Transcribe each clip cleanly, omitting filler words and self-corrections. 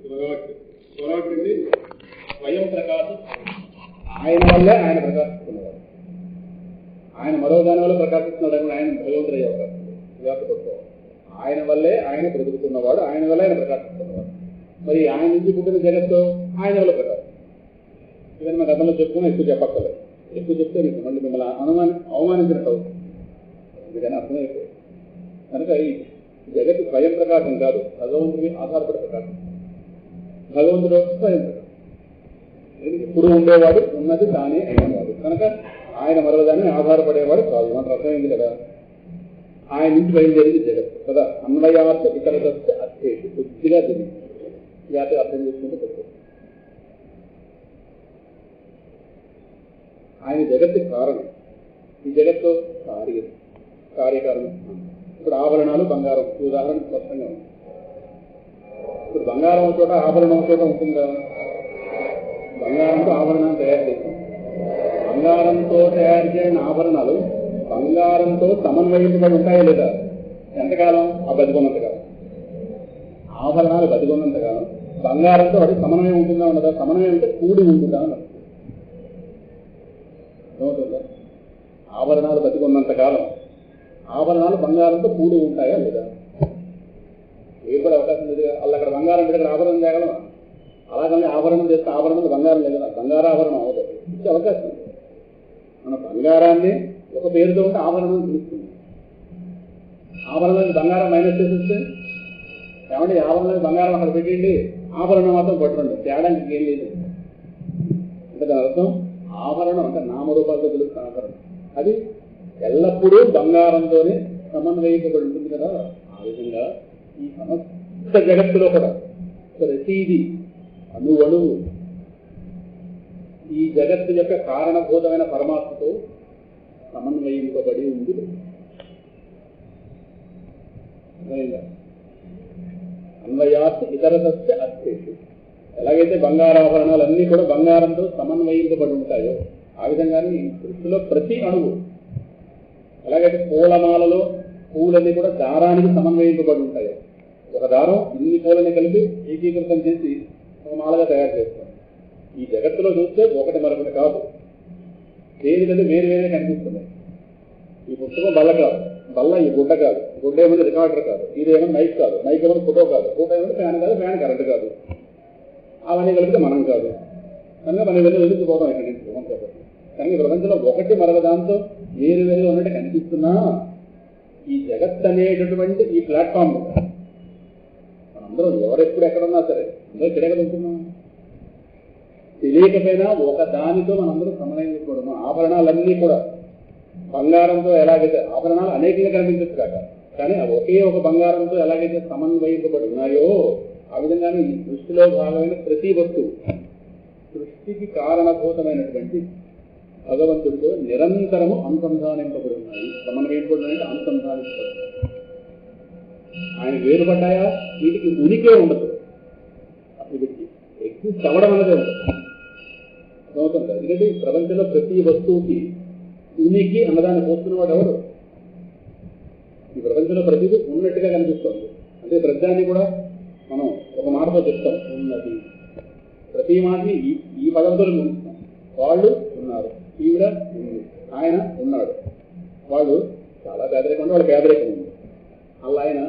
స్వరాట్ స్వయం ప్రకాశం, ఆయన వల్లే ఆయన ప్రకాశిస్తున్నవాడు. ఆయన మరో దాని వల్ల ప్రకాశిస్తున్నాడు, ఆయన భగవంతుడు అవకాశం. ఆయన వల్లే ఆయన బ్రతుకుతున్నవాడు, ఆయన వల్ల ఆయన ప్రకాశిస్తున్నవాడు. మరి ఆయన నుంచి పుట్టిన జగత్తు ఆయన వల్ల ప్రకాశం. ఇవన్నీ మా గతంలో చెప్పుకున్నా, ఎక్కువ చెప్పక్కర్లేదు. ఎక్కువ చెప్తే మీకు మళ్ళీ మిమ్మల్ని అవమానించినట్టు అవుతుంది. అందుకని అర్థమైపోయింది. కనుక ఈ జగత్తు స్వయం ప్రకాశం కాదు, భగవంతుడికి ఆధారపడే ప్రకాశం. భగవంతుడు స్వయం ప్రకాశం, ఎప్పుడు ఉండేవాడు, ఉన్నది తానే అయినవాడు. కనుక ఆయన మరొకదాన్ని ఆధారపడేవాడు కాదు. మనకు అర్థమైంది కదా. ఆయన నుంచి బయలుదేరింది జగత్తు కదా. అన్వయార్థ ఇతరదస్తే అర్థేసి కొద్దిగా తెలియదు, జాతి అర్థం చేసుకుంటే తక్కువ. ఆయన జగత్తు కారణం, ఈ జగత్తు కార్యకారణం. ఇప్పుడు ఆభరణాలు బంగారం ఉదాహరణ స్పష్టంగా ఉంది. ఇప్పుడు బంగారం ఒక చోట, ఆభరణం ఒక చోట ఉంటుందా? బంగారంతో ఆభరణాలు తయారు చేస్తాం. బంగారంతో తయారు చేయని ఆభరణాలు బంగారంతో సమన్వయించబడి ఉంటాయా లేదా? ఎంతకాలం? ఆ బతికున్నంతకాలం. ఆభరణాలు బతికున్నంతకాలం బంగారంతో అది సమన్వయం ఉంటుందా ఉండదా? సమన్వయం అంటే కూడి ఉంటుందా అని అర్థమవుతుందా? ఆభరణాలు బతికున్నంతకాలం ఆభరణాలు బంగారంతో కూడి ఉంటాయా లేదా? ఏర్పడే అవకాశం లేదు. వాళ్ళు అక్కడ బంగారం పెట్టి అక్కడ ఆభరణం చేయగలమా? అలాగనే ఆభరణం చేస్తే ఆభరణం బంగారం లేదు, బంగారాభరణం అవుతుంది. ఇచ్చే అవకాశం లేదు. మన బంగారాన్ని ఒక పేరుతో ఉంటే ఆభరణం తెలుస్తుంది. ఆభరణానికి బంగారం మైనస్ చేసేస్తే ఏమంటే ఆభరణానికి బంగారం అక్కడ పెట్టండి, ఆభరణం మాత్రం పట్టుకోండి, తేడానికి ఏం లేదు. అంటే దాని అర్థం ఆభరణం అంటే నామరూపాలతో తెలుస్తున్న ఆభరణం అది ఎల్లప్పుడూ బంగారంతోనే సమన్వయించబడి ఉంటుంది కదా. ఆ విధంగా ఈ సమస్త జగత్తులో కూడా ప్రతిదీ అణువణువు ఈ జగత్తు యొక్క కారణభూతమైన పరమాత్మతో సమన్వయింపబడి ఉంది. అన్వయాత్ ఇతరసస్య అర్థేషు. ఎలాగైతే బంగారాభరణాలన్నీ కూడా బంగారంతో సమన్వయింపబడి ఉంటాయో ఆ విధంగానే ఈ సృష్టిలో ప్రతి అణువు, ఎలాగైతే పూలమాలలో పూలన్నీ కూడా దారానికి సమన్వయింపబడి ఉంటాయో, ఒక దారం ఇన్ని పూలని కలిపి ఏకీకృతం చేసి ఒక మాలగా తయారు చేస్తాం. ఈ జగత్తులో చూస్తే ఒకటి మరొకటి కాదు, దేనికంటే వేరు వేరే కనిపిస్తున్నాయి. ఈ పుస్తకం బల్ల కాదు, బల్ల ఈ గుడ్డ కాదు, గుడ్డ ఏమైనా రికార్డర్ కాదు, ఇదేమో మైక్ కాదు, మైక్ ఏమైనా ఫోటో కాదు, ఫోటో ఏమైనా ఫ్యాన్ కాదు, ఫ్యాన్ కరెంట్ కాదు. అవన్నీ కలిపితే మనం కాదు. కనుక మనం వెళ్ళి వెలుగుతుపోతాం ఇక్కడ నుంచి కాబట్టి. కానీ ప్రపంచంలో ఒకటి మరొక దాంతో వేరు వేరు ఉన్నట్టు కనిపిస్తున్నా ఈ జగత్ అనేటటువంటి ఈ ప్లాట్ఫామ్ మనందరం ఎవరెప్పుడు ఎక్కడున్నా సరే అందరూ ఇక్కడే కదా ఉంటున్నాం. తెలియకపోయినా ఒక దానితో మనందరూ సమన్వయించుకోవడం. ఆభరణాలన్నీ కూడా బంగారంతో ఎలాగైతే ఆభరణాలు అనేకంగా కనిపించచ్చు కాక, కానీ ఒకే ఒక బంగారంతో ఎలాగైతే సమన్వయింపబడి ఉన్నాయో ఆ విధంగానే ఈ సృష్టిలో భాగమైన ప్రతి వస్తువు సృష్టికి కారణభూతమైనటువంటి భగవంతుడితో నిరంతరము అనుసంధానింపబడి ఉన్నాయి. సమన్వయింపబడి అంటే అనుసంధానింపబడి. ఆయన వేరుపడ్డాయా వీటికి ఉనికే ఉండదు, అసలు వీటికి ఎగ్జిస్ట్ అవ్వడం అన్నదే ఉండదు. అవుతుంది. ఎందుకంటే ఈ ప్రపంచంలో ప్రతి వస్తువుకి ఉనికి అన్నదాన్ని పోస్తున్నవాడు ఎవరు? ఈ ప్రపంచంలో ప్రతిదీ ఉన్నట్టుగా కనిపిస్తుంది. అంటే ప్రతిదాన్ని కూడా మనం ఒక మాటతో చెప్తాం, ఉన్నది. ప్రతి మాటని ఈ పదంతో ముగిస్తాం. వాళ్ళు ఉన్నారు, ఈవిడ ఉంది, ఆయన ఉన్నాడు. వాళ్ళు చాలా పేదరికం ఉంటే వాళ్ళు పేదరికం ఉంది, అలా ఆయన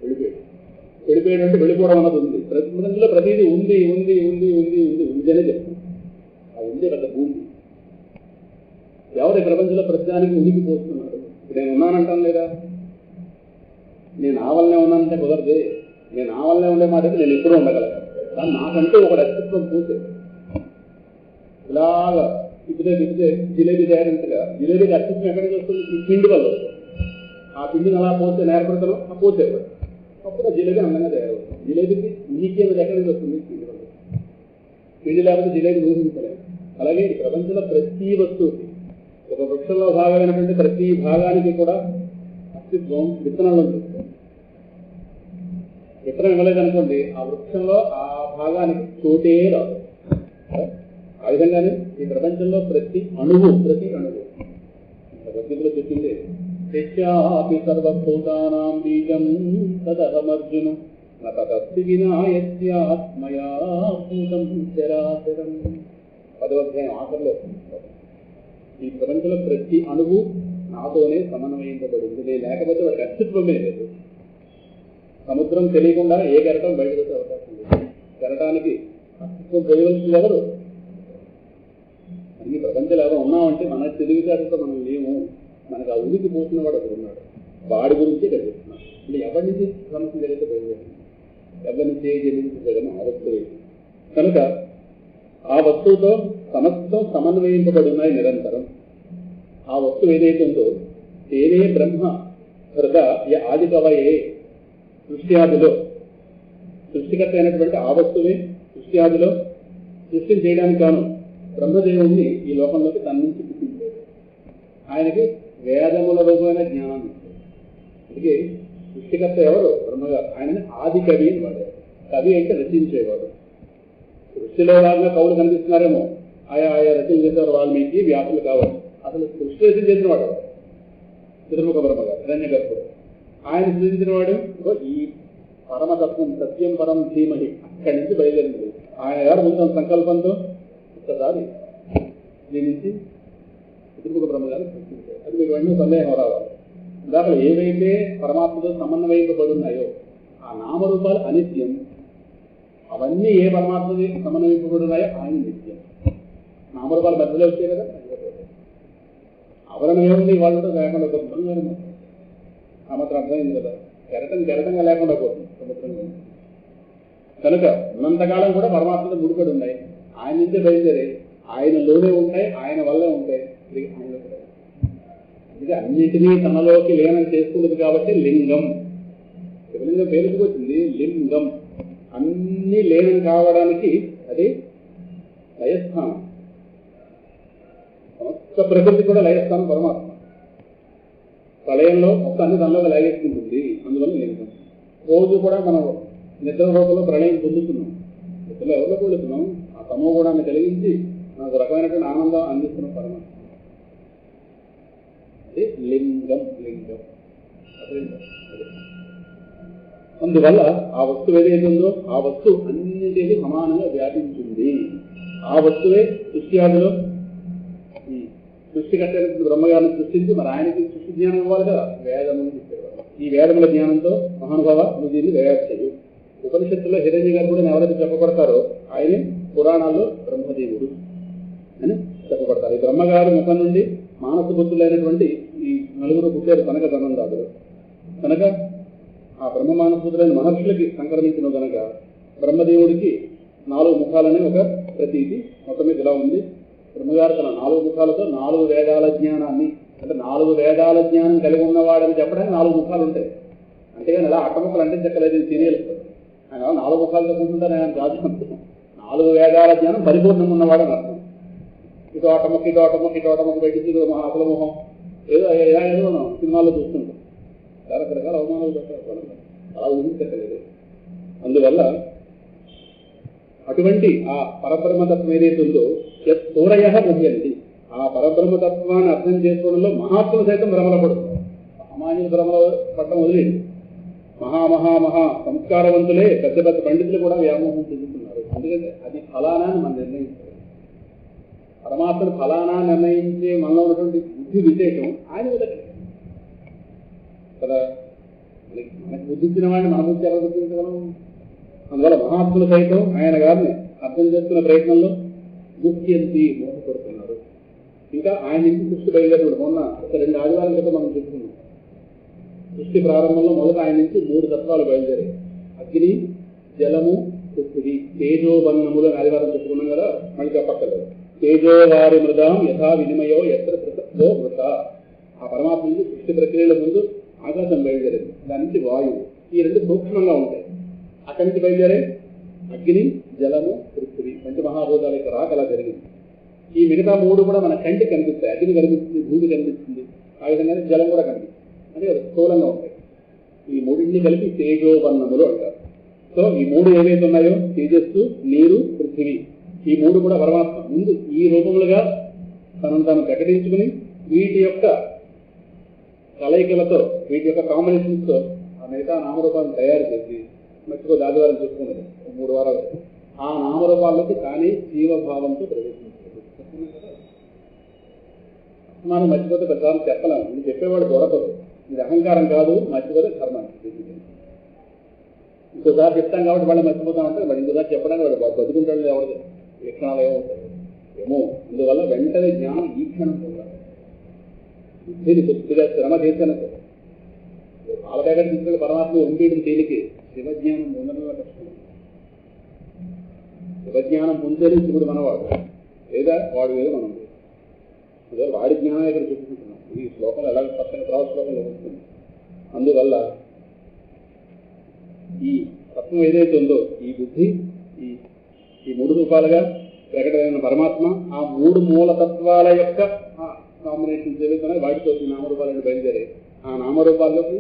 వెళ్ళిపోయాడు అంటే వెళ్ళిపోవడం అన్నది ఉంది. ప్రపంచంలో ప్రతిదీ ఉంది ఉంది ఉంది ఉంది ఉంది ఉంది అనే చెప్తుంది. ఆ ఉంది పెద్ద భూమి. ఎవరు ఈ ప్రపంచంలో ప్రతిదానికి ఉనికి పోస్తున్నారు? ఇప్పుడు నేను ఉన్నానంటాను లేదా? నేను ఆ వల్లనే ఉన్నానంటే కుదరదు. నేను ఆ వల్లనే ఉండే మాట అయితే నేను ఎప్పుడూ ఉండగలను. కానీ నాకంటే ఒక అస్తిత్వం పూసే ఇలాగా తిప్పితే జిలేబీ తయారించగా జిలేబీకి అస్తిత్వం ఎక్కడి నుంచి వస్తుంది? ఈ పిండి వల్ల వస్తుంది. ఆ పిండిని అలా పోస్తే నేర్పడతాను, ఆ పోతే అప్పుడు ఆ జిలేబీ అందంగా తయారవుతుంది. జిలేబీకి ఉనికి అనేది ఎక్కడి నుంచి వస్తుంది? పిండి వల్ల. పిండి లేకపోతే జిలేబీ ఊహించలేదు. అలాగే ఈ ప్రపంచంలో ప్రతి వస్తువుకి, ఒక వృక్షంలో భాగమైనటువంటి ప్రతి భాగానికి కూడా అస్తిత్వం విత్తనంలో ఉంటుంది. విత్తనం ఇవ్వలేదనుకోండి, ఆ వృక్షంలో ఆ భాగానికి చోటే రాదు. ఆ విధంగానే ఈ ప్రపంచంలో ప్రతి అణువు భగవద్గీతలో చెప్పింది, సర్వభూతానాం బీజం తదహమర్జును నతస్తి వినాయస్యాత్మయా భూతం చరాచరం. 10వ అధ్యాయం ఆఖరిలో ఈ ప్రపంచంలో ప్రతి అణువు నాతోనే సమన్వయించబడింది, నేను లేకపోతే వాడికి అస్తిత్వమే లేదు. సముద్రం తెలియకుండా ఏ కెరటం బయటకు వచ్చే అవకాశం లేదు. కెరటానికి అస్తిత్వం పోయవలసింది ఎవరు? ఈ ప్రపంచంలో ఎవరు ఉన్నామంటే మన తెలివితేటలతో మనం లేము. మనకు ఆ ఉనికి పోతున్న వాడు ఒకడు ఉన్నాడు, వాడి గురించే కనిపిస్తున్నాం. అంటే ఎవరి నుంచి సమస్య జరిగితే బయలుదేరింది, ఎవరి నుంచి ఏ జన్మించడం ఆ వస్తువు. కనుక ఆ వస్తువుతో సమస్తం సమన్వయింపబడి ఉన్నాయి నిరంతరం. ఆ వస్తువు ఏదైతే ఉందో తేనే బ్రహ్మ హృద ఆది కవయే. సృష్ట్యాదిలో సృష్టికర్త అయినటువంటి ఆ వస్తువే సృష్ట్యాదిలో సృష్టిని చేయడానికి కాను బ్రహ్మదేవుణ్ణి ఈ లోకంలోకి తన నుంచి పుట్టించాడు. ఆయనకి వేదముల రూపమైన జ్ఞానాన్ని. అందుకే సృష్టికర్త ఎవరు? బ్రహ్మగారు. ఆయనని ఆది కవి అని వాడారు. కవి అంటే రచించేవాడు. సృష్టిలో లాగా కవులు కనిపిస్తున్నారేమో, ఆయా రచన చేసేవారు వాల్మీకి, వ్యాసులు కావచ్చు. అసలు సృష్టి రచన చేసిన వాడు చతుర్ముఖ బ్రహ్మగారు, హిరణ్య గర్భుడు. ఆయన సృష్టించిన వాడు ఈ పరమతత్వం సత్యం పరం ధీమహి అక్కడి నుంచి బయలుదేరింది. ఆయన గారు ముందు సంకల్పంతో ఒక్కసారి దీని నుంచి చతుర్ముఖ బ్రహ్మగారు సృష్టించారు. అది మీకు వెంటనే సందేహం రావాలి. దాంట్లో ఏవైతే పరమాత్మతో సమన్వయింపబడున్నాయో ఆ నామరూపాలు అనిత్యం, అవన్నీ ఏ పరమాత్మకి సమన్వయింపబడున్నాయో ఆయన నిత్యం. నామరూపాలు పెద్దలే వచ్చాయి కదా, ఆవరణ ఏముంది వాళ్ళు కూడా లేకుండా పోతుంది. ఆ మాత్రం అర్థమైంది కదా, కెరటంగా లేకుండా పోతుంది సముద్రంగా. కనుక ఉన్నంతకాలం కూడా పరమాత్మతో ముడిపడి ఉన్నాయి. ఆయన నుంచే బయలుదేరే, ఆయనలోనే ఉంటాయి, ఆయన వల్లే ఉంటాయి. ఆయన అందుకే అన్నిటినీ తనలోకి లీనం చేసుకున్నది కాబట్టి లింగం. శివలింగం పేరుకు వచ్చింది లింగం. అన్ని లీనం కావడానికి అది లయస్థానం. సమస్త ప్రకృతి కూడా లయస్థానం పరమాత్మ. ప్రళయంలో మొత్తం అన్ని తనలోకి లాగేసుకుంటుంది, అందువల్ల లింగం. రోజు కూడా మనం నిద్ర రూపంలో ప్రళయం పొందుతున్నాం. నిద్రలో ఎవరిలో పొందుతున్నాం? ఆ తమో గుణాన్ని కలిగించి మనకు రకమైనటువంటి ఆనందం అందిస్తున్నాం పరమాత్మ. అదే లింగం. అందువల్ల ఆ వస్తువు ఏదైతే ఉందో ఆ వస్తువు అన్నింటినీ సమానంగా వ్యాపించింది. ఆ వస్తువే సృష్ట్యాదిలో సృష్టికర్త బ్రహ్మగారిని సృష్టించి మరి ఆయనకి సృష్టి జ్ఞానం ఇవ్వాలి కదా, వేదములు ఇచ్చేవారు. ఈ వేదముల జ్ఞానంతో మహానుభావ నువ్వు దీన్ని వేయాలి. ఉపనిషత్తుల్లో హిరణ్య గారు కూడా ఎవరైతే చెప్పబడతారో ఆయనే పురాణాల్లో బ్రహ్మదేవుడు అని చెప్పబడతారు. ఈ బ్రహ్మగారు ముఖం నుండి మానస బుద్ధులైనటువంటి ఈ నలుగురు పుట్టారు కనుక ధనందాదులు. కనుక ఆ బ్రహ్మ మానసబుద్ధులైన మహర్షులకి సంక్రమించిన కనుక బ్రహ్మదేవుడికి 4 ముఖాలనే ఒక ప్రతీతి. మొత్తం మీద ఇలా ఉంది. బ్రహ్మగారు తన 4 ముఖాలతో 4 వేదాల జ్ఞానాన్ని, అంటే 4 వేదాల జ్ఞానం కలిగి ఉన్నవాడని చెప్పడానికి 4 ముఖాలు ఉంటాయి. అంతేగాని ఇలా అట్టముఖలు అంటే చెక్కలేదు సీరియల్. ఆయన 4 ముఖాలతో కూర్చుంటారు ఆయన రాజు. 4 వేదాల జ్ఞానం పరిపూర్ణం ఉన్నవాడని అర్థం. ఇటు ఆటముఖ పెట్టించి ఇది అసల మొహం ఏదో సినిమాల్లో చూస్తుంటాం. రకరకాల అవమానాలు పెట్టారు, అలా ఊహించలేదు. అందువల్ల అటువంటి ఆ పరబ్రహ్మతత్వం ఏదైతే ఉందో సూరయ ముహ్యంతి, ఆ పరబ్రహ్మతత్వాన్ని అర్థం చేసుకోవడంలో మహాత్ములు సైతం భ్రమల పడుతున్నారు. సామాన్యులు భ్రమల పట్టడం వదిలేదు. మహా సంస్కారవంతులే పెద్ద పెద్ద పండితులు కూడా వ్యామోహం చెందుతున్నారు. ఎందుకంటే అది ఫలానా అని మనం నిర్ణయించాలి. పరమాత్మను ఫలానా నిర్ణయించే మనలో ఉన్నటువంటి బుద్ధి విశేషం ఆయన వదలే కదా. మనకి బుద్ధించిన వాడిని మన బుద్ధి ఎలా గుర్తించగలం? అందువల్ల మహాత్ములు సైతం ఆయన గారిని అర్థం చేసుకునే ప్రయత్నంలో ముఖ్యంతి మోసపడుతున్నారు. ఇంకా ఆయన నుంచి సృష్టి బయలుదేరాడు. మొన్న ఒక 2 ఆదివారాల క్రితం మనం చెప్పుకున్నాం. సృష్టి ప్రారంభంలో మొదట ఆయన నుంచి 3 తత్వాలు బయలుదేరాయి. అగ్ని, జలము, పృథివీ. తేజోబన్నములు అని ఆదివారం చెప్పుకున్నాం కదా, మళ్ళీ చెప్పక్కర్లేదు. తేజోవారి మృదాం యథా వినిమయో ఎత్ర పృథో మృత. ఆ పరమాత్మ నుంచి సృష్టి ప్రక్రియల ముందు ఆకాశం బయలుదేరింది, దాని నుంచి వాయువు. ఈ 2 సూక్ష్మంగా ఉంటాయి. అక్కడి నుంచి బయలుదేరే అగ్ని, జలము, పృథివీ పంచమహాభూతాల యొక్క రాక అలా జరిగింది. ఈ మిగతా 3 కూడా మన కంటికి కనిపిస్తాయి. అగ్ని కనిపిస్తుంది, భూమి కనిపిస్తుంది, ఆ విధంగానే జలం కూడా కనిపిస్తుంది. అంటే స్థూలంగా ఉంటాయి. ఈ 3 కలిపి తేజోబన్నములు అంటారు. సో ఈ 3 ఏవైతే ఉన్నాయో తేజస్సు, నీరు, పృథివీ, ఈ 3 కూడా పరమాత్మ ముందు ఈ రూపములుగా తనను తాను ప్రకటించుకుని వీటి యొక్క కలయికలతో, వీటి యొక్క కాంబినేషన్స్తో ఆ మిగతా నామరూపాలను తయారు చేసి మర్చిపోతే ఆదివారం చెప్పుకున్నది 3 వారాలు. ఆ నామరూపాల్లోకి తానే జీవభావంతో ప్రవేశించాడు. మనం మర్చిపోతే ప్రతిసారి చెప్పలేము, ఇది చెప్పేవాడు దొరకదు. ఇది అహంకారం కాదు, మర్చిపోతే కర్మ. ఇంకోసారి చెప్తాం కాబట్టి వాళ్ళు మర్చిపోతామంటే మరి ఇంకోసారి చెప్పడానికి వాడు బతుకుంటాడు ఎవరు లక్షణాలు ఏమవుతాయి ఏమో. అందువల్ల వెంటనే జ్ఞానం ఈ క్షణం పొందాలి. దీన్ని కొద్దిగా శ్రమ చేశాను. పాల ప్యాకెట్ తీసుకెళ్ళి పరమాత్మ ఉంపేయడం తేలికే, శివజ్ఞానం పొందడం కష్టం. శివజ్ఞానం పొందేది శివుడు మనవాడు, లేదా వాడు ఏదో మనం లేదు. వాడి జ్ఞానం ఇక్కడ చెప్పుకుంటున్నాం. ఈ శ్లోకంలో ఎలా పక్కన తర్వాత శ్లోకంలో వస్తుంది. అందువల్ల ఈ తత్వం ఏదైతే ఉందో, ఈ బుద్ధి, ఈ 3 రూపాలుగా ప్రకటమైన పరమాత్మ, ఆ 3 మూలతత్వాల యొక్క కాంబినేషన్స్ ఏవైతున్నాయి వాటితో ఈ నామరూపాలను బయలుదేరే ఆ నామరూపాల్లోకి,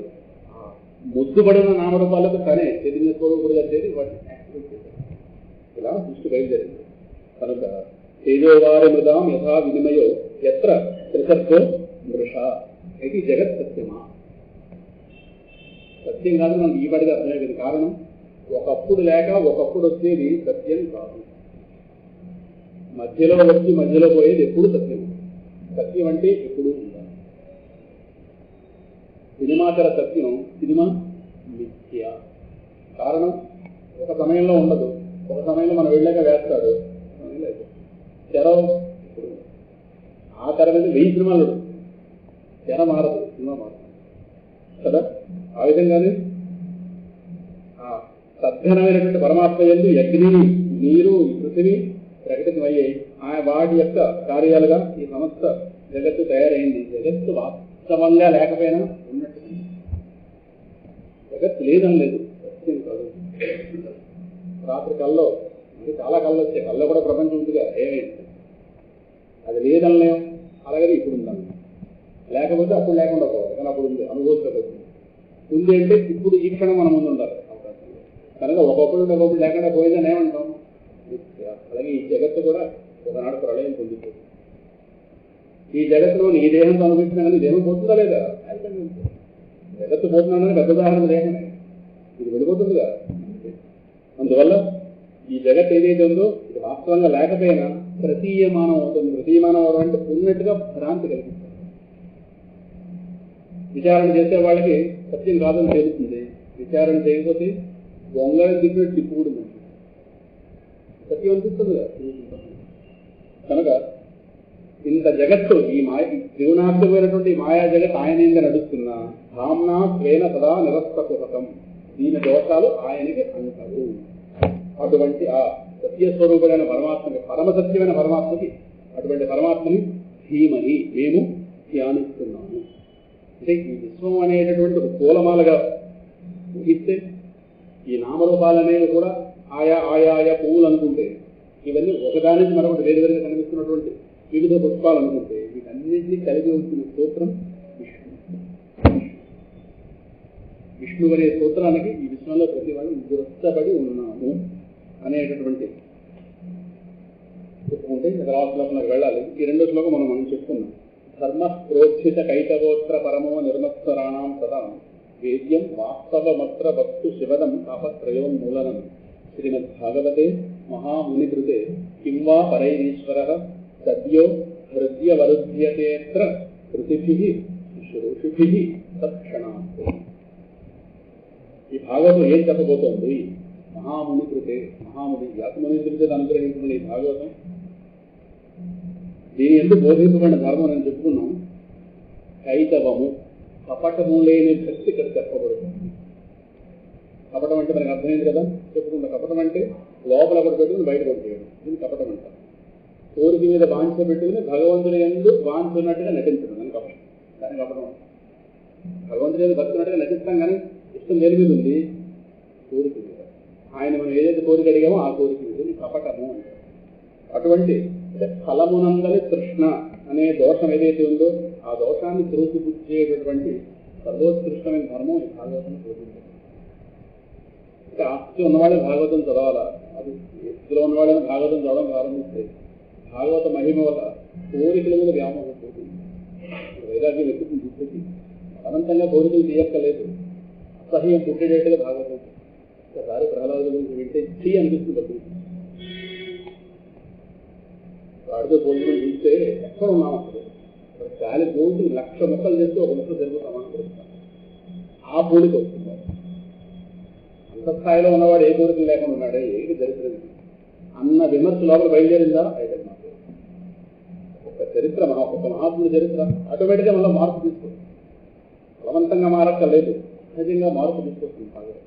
ముద్దుపడిన నామరూపాలకు తనే చైతన్య స్వరూపుడుగా చేరి వాటిని యాక్టివేట్ చేశారు. ఇలా దృష్టి బయలుదేరింది. కనుక తేజోవారి మృదాం యథా వినిమయో ఎత్ర త్రిసర్గో మృష ఇది జగత్ సత్యమా. సత్యం కాదు మనకు ఈ పడిగా అర్థమయ్యేది. కారణం ఒకప్పుడు లేక ఒకప్పుడు వచ్చేది సత్యం కాదు. మధ్యలో వచ్చి మధ్యలో పోయేది ఎప్పుడు సత్యం. సత్యం అంటే ఎప్పుడు ఉండాలి. సినిమాచర సత్యం, సినిమా మిథ్య. కారణం ఒక సమయంలో ఉండదు, ఒక సమయంలో మనం వెళ్ళాక వేస్తాడు. తెర ఆ తెర మీద 1000 సినిమాలు, తెర మారదు, సినిమా మారదు కదా. ఆ విధంగానే సద్ఘనమైనటువంటి పరమాత్మ యందు అగ్ని, నీరు, పృథివీ ప్రకటితమయ్యాయి. వాటి యొక్క కార్యాలుగా ఈ సమస్త జగత్తు తయారైంది. జగత్తు వాస్తవంగా లేకపోయినా ఉన్నట్టు, జగత్తు లేదని లేదు, సత్యం కాదు. రాత్రి కల్లో అంటే చాలా కళ్ళు వచ్చాయి, కళ్ళు కూడా ప్రపంచం ఉందిగా, ఏమైంది అది లేదనలేం. అలాగే ఇప్పుడు ఉందాం, లేకపోతే అప్పుడు లేకుండా పోవాలి, కానీ అప్పుడు ఉంది, అనుభూతిలోకి వచ్చింది. ఉంది అంటే ఇప్పుడు ఈ క్షణం మన ముందు ఉండాలి అవకాశం. కనుక ఒకప్పుడు లేకుండా పోయిందని ఏమంటాం. అలాగే ఈ జగత్తు కూడా ఒకనాడు ప్రళయం పొందుతుంది. ఈ జగత్తులో నీ దేహంతో అనుభవించినా కానీ దేహం పోతుందా లేదా? జగత్తు పోతున్నానని పెద్ద ఉదాహరణ దేహమే, ఇది వెళ్ళిపోతుందిగా. అందువల్ల ఈ జగత్ ఏదైతే ఉందో ఇది వాస్తవంగా లేకపోయినా ప్రతీయమానం అవుతుంది. ప్రతీయమానం అవడం అంటే ఉన్నట్టుగా భ్రాంతి కలిగిస్తుంది. విచారణ చేసే వాళ్ళకి సత్యం కాదని తెలుస్తుంది. విచారణ చేయకపోతే దొంగల దిగులు తిప్పుడు సత్యం అనిపిస్తుంది. కనుక ఇంత జగత్తు ఈ త్రిగుణాత్మకమైనటువంటి మాయా జగత్ ఆయనంగా నడుస్తున్నా ధామ్నా స్వేన సదా నిరస్తకుహతం, దీని దోషాలు ఆయనకి అంటవు. అటువంటి ఆ సత్యస్వరూపుడైన పరమాత్మకి, పరమసత్యమైన పరమాత్మకి, అటువంటి పరమాత్మని ధీమని మేము ధ్యానిస్తున్నాము. అంటే ఈ విశ్వం అనేటటువంటి ఒక పూలమాలగా ఊహిస్తే ఈ నామరూపాలనేవి కూడా ఆయా పువ్వులు అనుకుంటే, ఇవన్నీ ఒకదానికి మరొకటి వేరువేరుగా కనిపిస్తున్నటువంటి వివిధ పుష్పాలు అనుకుంటే, వీటన్నింటినీ కలిగి ఉంచిన సూత్రం విష్ణు అనే సూత్రానికి ఈ విశ్వంలో ప్రతి వాళ్ళు గుర్తపడి ఉన్నాము అనేటటువంటి చెప్పుకుంటే తర్వాత శ్లోకంలోకి వెళ్ళాలి. ఈ 2వ శ్లోకం మనం చెప్పుకున్నాం. ధర్మ ప్రోక్షిత కైతవోత్ర పరమో నిర్మత్సరాణం సదా వేద్యం వాస్తవమత్ర వస్తు శివదం తాపత్రయోన్మూలనం. శ్రీమద్భాగవతే మహామునికృతే కిం వా పరైరీశ్వర సద్యో హృద్యవరుధ్యతేత్ర కృతిభిః ఋషిభిః తత్క్షణాత్. ఈ భాగవతం ఏం చెప్పబోతోంది? మహాముని కృతే, మహాముని వ్యాసముని కృతే అనుగ్రహించిన ఈ భాగవతం, దీని ఎందుకు బోధించబడిన ధర్మం అని చెప్పుకున్నాం. కైతవము, కపటము లేని శక్తి ఇక్కడ చెప్పబడుతుంది. కపటం అంటే మనకు అర్థమైంది కదా, చెప్పుకుంటాం. కపటం అంటే లోపల ఒకటి పెట్టుకుని బయట ఒకటి చేయడం, దీన్ని కపటం అంటారు. కోరిక మీద వాంఛ పెట్టుకుని భగవంతుని యందు వాంఛ ఉన్నట్టుగా నటించడం అని కపటం. దాన్ని కపటం. భగవంతుని యందు భక్తున్నట్టుగా నటిస్తాం, కానీ ఇష్టం దేని మీద ఉంది? కోరిక మీద. ఆయన మనం ఏదైతే కోరిక అడిగామో ఆ కోరిక మీద కపటము అంటారు. అటువంటి ఫలమునందలి తృష్ణ అనే దోషం ఏదైతే ఉందో ఆ దోషాన్ని త్రోసిపుచ్చేటటువంటి సర్వోత్కృష్టమైన ధర్మం ఈ భాగవతం బోధించారు. ఇంకా ఆస్తి ఉన్నవాళ్ళే భాగవతం చదవాలా, అది ఎత్తులో ఉన్నవాళ్ళని భాగవతం చదవడం ప్రారంభిస్తే భాగవత మహిమ వల్ల కోరికల మీద వ్యామోహం పోతుంది. వైరాగ్యం ఎక్కువ తీసుకొచ్చి బలవంతంగా కోరికలు తీయక్కలేదు, అసహ్యం పుట్టేటట్టుగా భాగవతం. ఒకసారి ప్రహ్లాదు గురించి వింటే చీ అనిపిస్తుంది బతుకు. వాడితో పోల్చుకొని చూస్తే ఎక్కడ ఉన్నాం అసలు. గాలి పోసి 1,00,000 మొక్కలు చేస్తే ఒక మొక్క జరుగుతామని కొడుతున్నాం. ఆ పోలిక వస్తున్నారు. అంత స్థాయిలో ఉన్నవాడు ఏ కోరికలు లేకుండా ఉన్నాడే, ఏంటి దరిద్రం అన్న విమర్శ లోపల బయలుదేరిందా అయితే మాకు ఒక చరిత్ర ఒక మహాత్ముడి చరిత్ర ఆటోమేటిక్గా మళ్ళీ మార్పు తీసుకొస్తుంది. బలవంతంగా మారక్కర్లేదు, సహజంగా మార్పు తీసుకొస్తుంది భాగవతం.